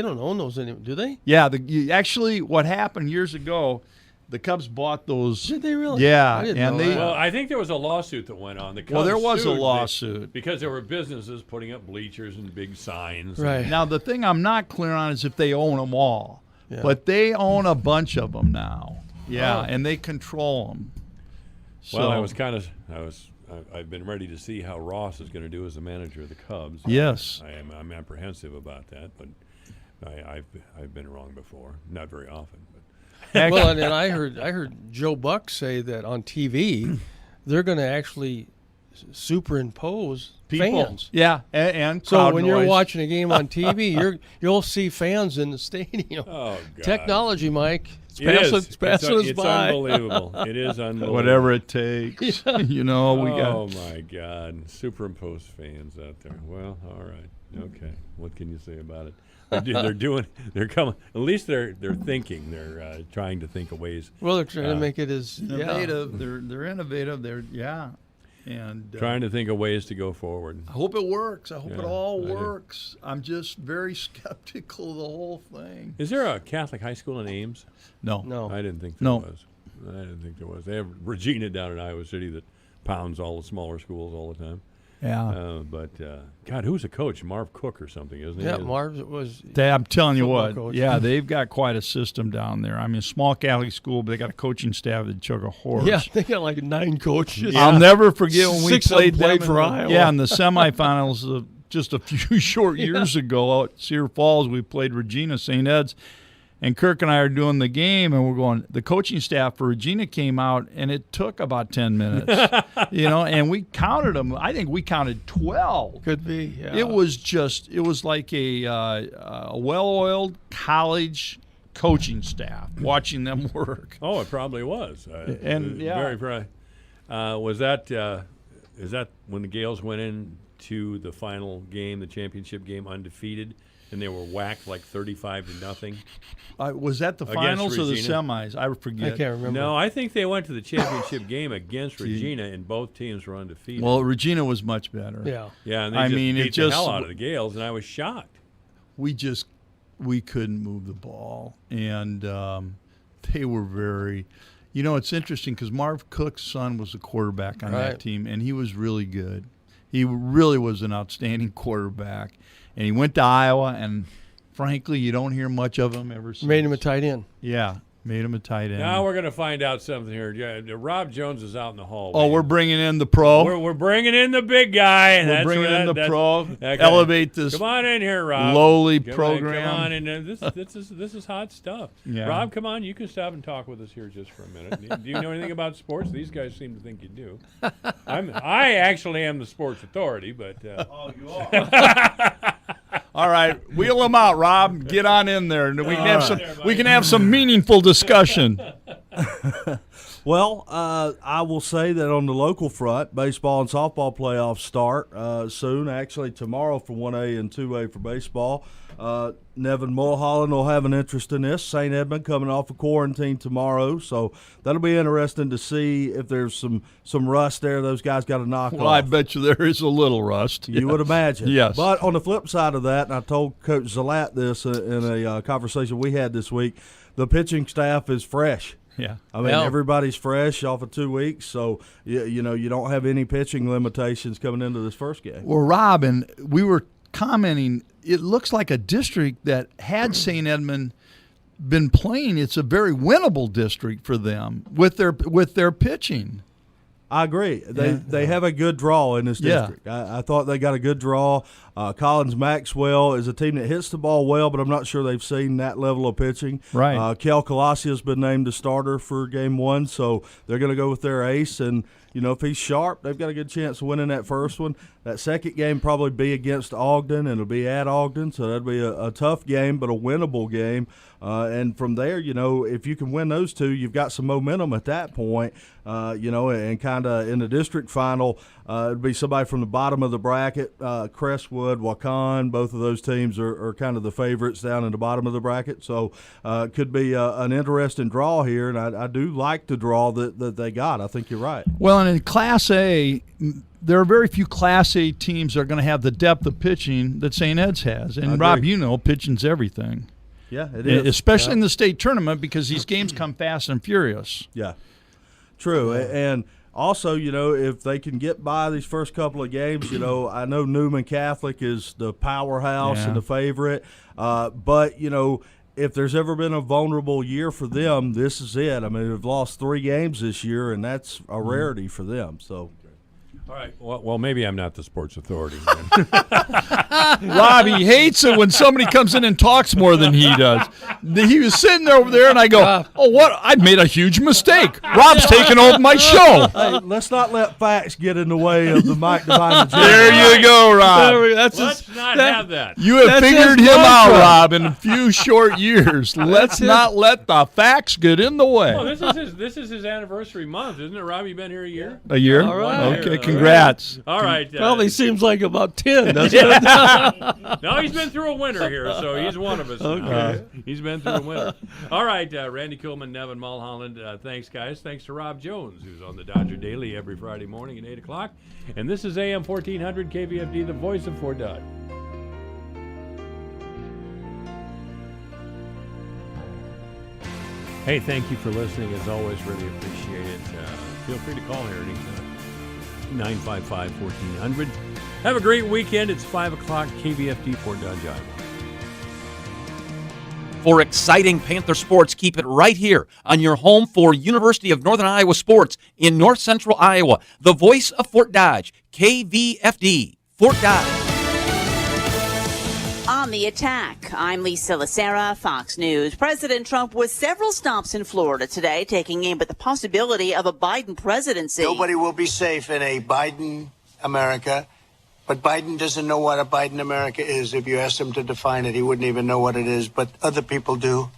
don't own those anymore, do they? Yeah, actually, what happened years ago, the Cubs bought those. Did they really? Yeah, I didn't and know they. that. Well, I think there was a lawsuit that went on. The Cubs There was a sued lawsuit because there were businesses putting up bleachers and big signs. Right. Now the thing I'm not clear on is if they own them all, Yeah. but they own a bunch of them now. Yeah, and they control them. So, Well, I've been ready to see how Ross is going to do as the manager of the Cubs. Yes. I'm apprehensive about that, but I've been wrong before, not very often. But Well, and I heard Joe Buck say that on TV, they're going to actually superimpose people, fans. yeah, and So crowd when you're noise. watching a game on TV, you'll see fans in the stadium. Oh, God. Technology, Mike. It's passing us by. unbelievable. It is unbelievable. Whatever it takes, you know, we got. Oh my God! Superimposed fans out there. Well, all right, okay. What can you say about it? They're coming. At least they're thinking. They're trying to think of ways. Well, they're trying to make it as innovative. They're innovative. And trying to think of ways to go forward. I hope it works. I hope it all I do. works. I'm just very skeptical of the whole thing. Is there a Catholic high school in Ames? No. I didn't think there was. I didn't think there was. They have Regina down in Iowa City that pounds all the smaller schools all the time. Yeah. But God, who's a coach? Marv Cook or something, isn't he? Yeah, Marv was. I'm telling you what. coach. Yeah, they've got quite a system down there. I mean, small Catholic school, but they got a coaching staff that choke a horse. Yeah, they got like 9 coaches. I'll never forget when we 6 of them played played them for in Iowa. Yeah, in the semifinals of just a few short years ago out at Cedar Falls, we played Regina St. Ed's. And Kirk and I are doing the game, and we're going, the coaching staff for Regina came out, and it took about 10 minutes. And we counted them. I think we counted 12. Could be, yeah. It was like a well-oiled college coaching staff watching them work. Oh, it probably was. Yeah. Very. Is that when the Gales went into the final game, the championship game, undefeated? And they were whacked like 35-0. Was that the finals or the semis? I forget. I can't remember. No, I think they went to the championship game against Regina, and both teams were undefeated. Well, Regina was much better. Yeah, and they beat the hell out of the Gales, and I was shocked. We couldn't move the ball, and they were very. It's interesting because Marv Cook's son was the quarterback on that team, and he was really good. He really was an outstanding quarterback. And he went to Iowa, and frankly, you don't hear much of him ever since. Made him a tight end. Yeah, made him a tight end. Now we're going to find out something here. Yeah, Rob Jones is out in the hall. Oh, we're bringing in the pro. We're bringing in the big guy. We're bringing in the pro. Elevate this. Come on in here, Rob. Lowly program. Come on in. This is hot stuff. Yeah. Rob, come on. You can stop and talk with us here just for a minute. Do you know anything about sports? These guys seem to think you do. I actually am the sports authority, but. Oh, you are. All right, wheel them out, Rob. Get on in there, and we can have some meaningful discussion. Well, I will say that on the local front, baseball and softball playoffs start soon. Actually, tomorrow for 1A and 2A for baseball. Nevin Mulholland will have an interest in this. St. Edmund coming off of quarantine tomorrow, so that'll be interesting to see if there's some rust there. Those guys got to knock off. Well, I bet you there is a little rust. You would imagine. Yes. But on the flip side of that, and I told Coach Zalat this in a conversation we had this week, the pitching staff is fresh. Yeah. I mean, everybody's fresh off of 2 weeks, so you don't have any pitching limitations coming into this first game. Well, Rob, and we were commenting, it looks like a district that had St. Edmund been playing, it's a very winnable district for them with their pitching. I agree. They have a good draw in this district. I thought they got a good draw. Collins Maxwell is a team that hits the ball well, but I'm not sure they've seen that level of pitching. Right. Kel Colossi has been named the starter for game 1, so they're going to go with their ace. And, if he's sharp, they've got a good chance of winning that first one. That second game probably be against Ogden, and it'll be at Ogden, so that'll be a tough game, but a winnable game. And from there, if you can win those two, you've got some momentum at that point, and kind of in the district final, it'd be somebody from the bottom of the bracket, Crestwood, Waukon. Both of those teams are kind of the favorites down in the bottom of the bracket. So it could be an interesting draw here, and I do like the draw that they got. I think you're right. Well, and in Class A, there are very few Class A teams that are going to have the depth of pitching that St. Ed's has. And, Rob, pitching's everything. Yeah, it is. Especially in the state tournament because these games come fast and furious. Yeah, true. And also, if they can get by these first couple of games, I know Newman Catholic is the powerhouse and the favorite. But, if there's ever been a vulnerable year for them, this is it. I mean, they've lost 3 games this year, and that's a rarity for them. So. All right. Well, maybe I'm not the sports authority. Rob, he hates it when somebody comes in and talks more than he does. He was sitting over there, and I go, "Oh, what? I made a huge mistake. Rob's taking over my show." Hey, let's not let facts get in the way of the Mike Devine agenda. There you go, Rob. Let's not have that. You have figured him out, Rob, in a few short years. Let's not let the facts get in the way. Well, this is his anniversary month, isn't it, Rob? You've been here a year? A year? All right. Okay, Congrats. All right. Probably seems like about 10, doesn't it? No, he's been through a winter here, so he's one of us. Okay. He's been through a winter. All right, Randy Kuhlman, Nevin Mulholland, thanks, guys. Thanks to Rob Jones, who's on the Dodger Daily every Friday morning at 8 o'clock. And this is AM 1400 KVFD, the voice of Fort Dodge. Hey, thank you for listening. As always, really appreciate it. Feel free to call here anytime. 955-1400. Have a great weekend. It's 5 o'clock, KVFD, Fort Dodge, Iowa. For exciting Panther sports, keep it right here on your home for University of Northern Iowa sports in North Central Iowa. The voice of Fort Dodge, KVFD, Fort Dodge. On the attack, I'm Lisa Lacera, Fox News. President Trump with several stops in Florida today, taking aim at the possibility of a Biden presidency. Nobody will be safe in a Biden America, but Biden doesn't know what a Biden America is. If you asked him to define it, he wouldn't even know what it is, but other people do.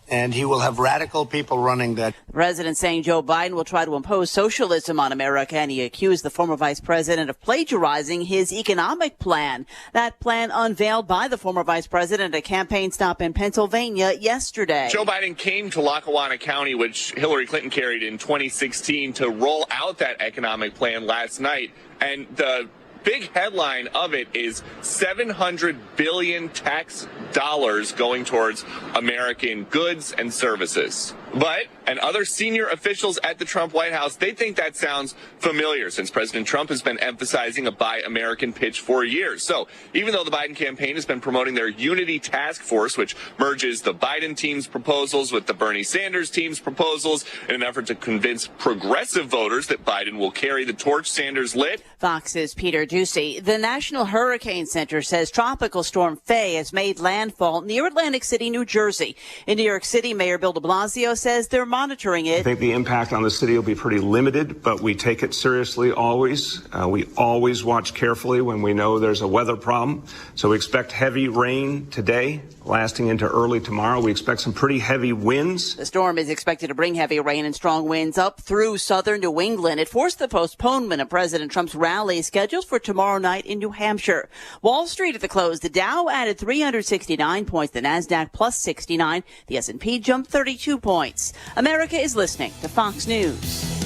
And he will have radical people running that. The president saying Joe Biden will try to impose socialism on America, and he accused the former vice president of plagiarizing his economic plan. That plan unveiled by the former vice president at a campaign stop in Pennsylvania yesterday. Joe Biden came to Lackawanna County, which Hillary Clinton carried in 2016, to roll out that economic plan last night. And the big headline of it is $700 billion tax dollars going towards American goods and services. But, and other senior officials at the Trump White House, they think that sounds familiar since President Trump has been emphasizing a Buy American pitch for years. So even though the Biden campaign has been promoting their Unity Task Force, which merges the Biden team's proposals with the Bernie Sanders team's proposals in an effort to convince progressive voters that Biden will carry the torch Sanders lit. Fox's Peter Ducey. The National Hurricane Center says Tropical Storm Faye has made landfall near Atlantic City, New Jersey. In New York City, Mayor Bill de Blasio says they're monitoring it. I think the impact on the city will be pretty limited, but we take it seriously always. We always watch carefully when we know there's a weather problem. So we expect heavy rain today, lasting into early tomorrow. We expect some pretty heavy winds. The storm is expected to bring heavy rain and strong winds up through southern New England. It forced the postponement of President Trump's rally scheduled for tomorrow night in New Hampshire. Wall Street at the close, the Dow added 369 points, the NASDAQ plus 69, the S&P jumped 32 points. America is listening to Fox News.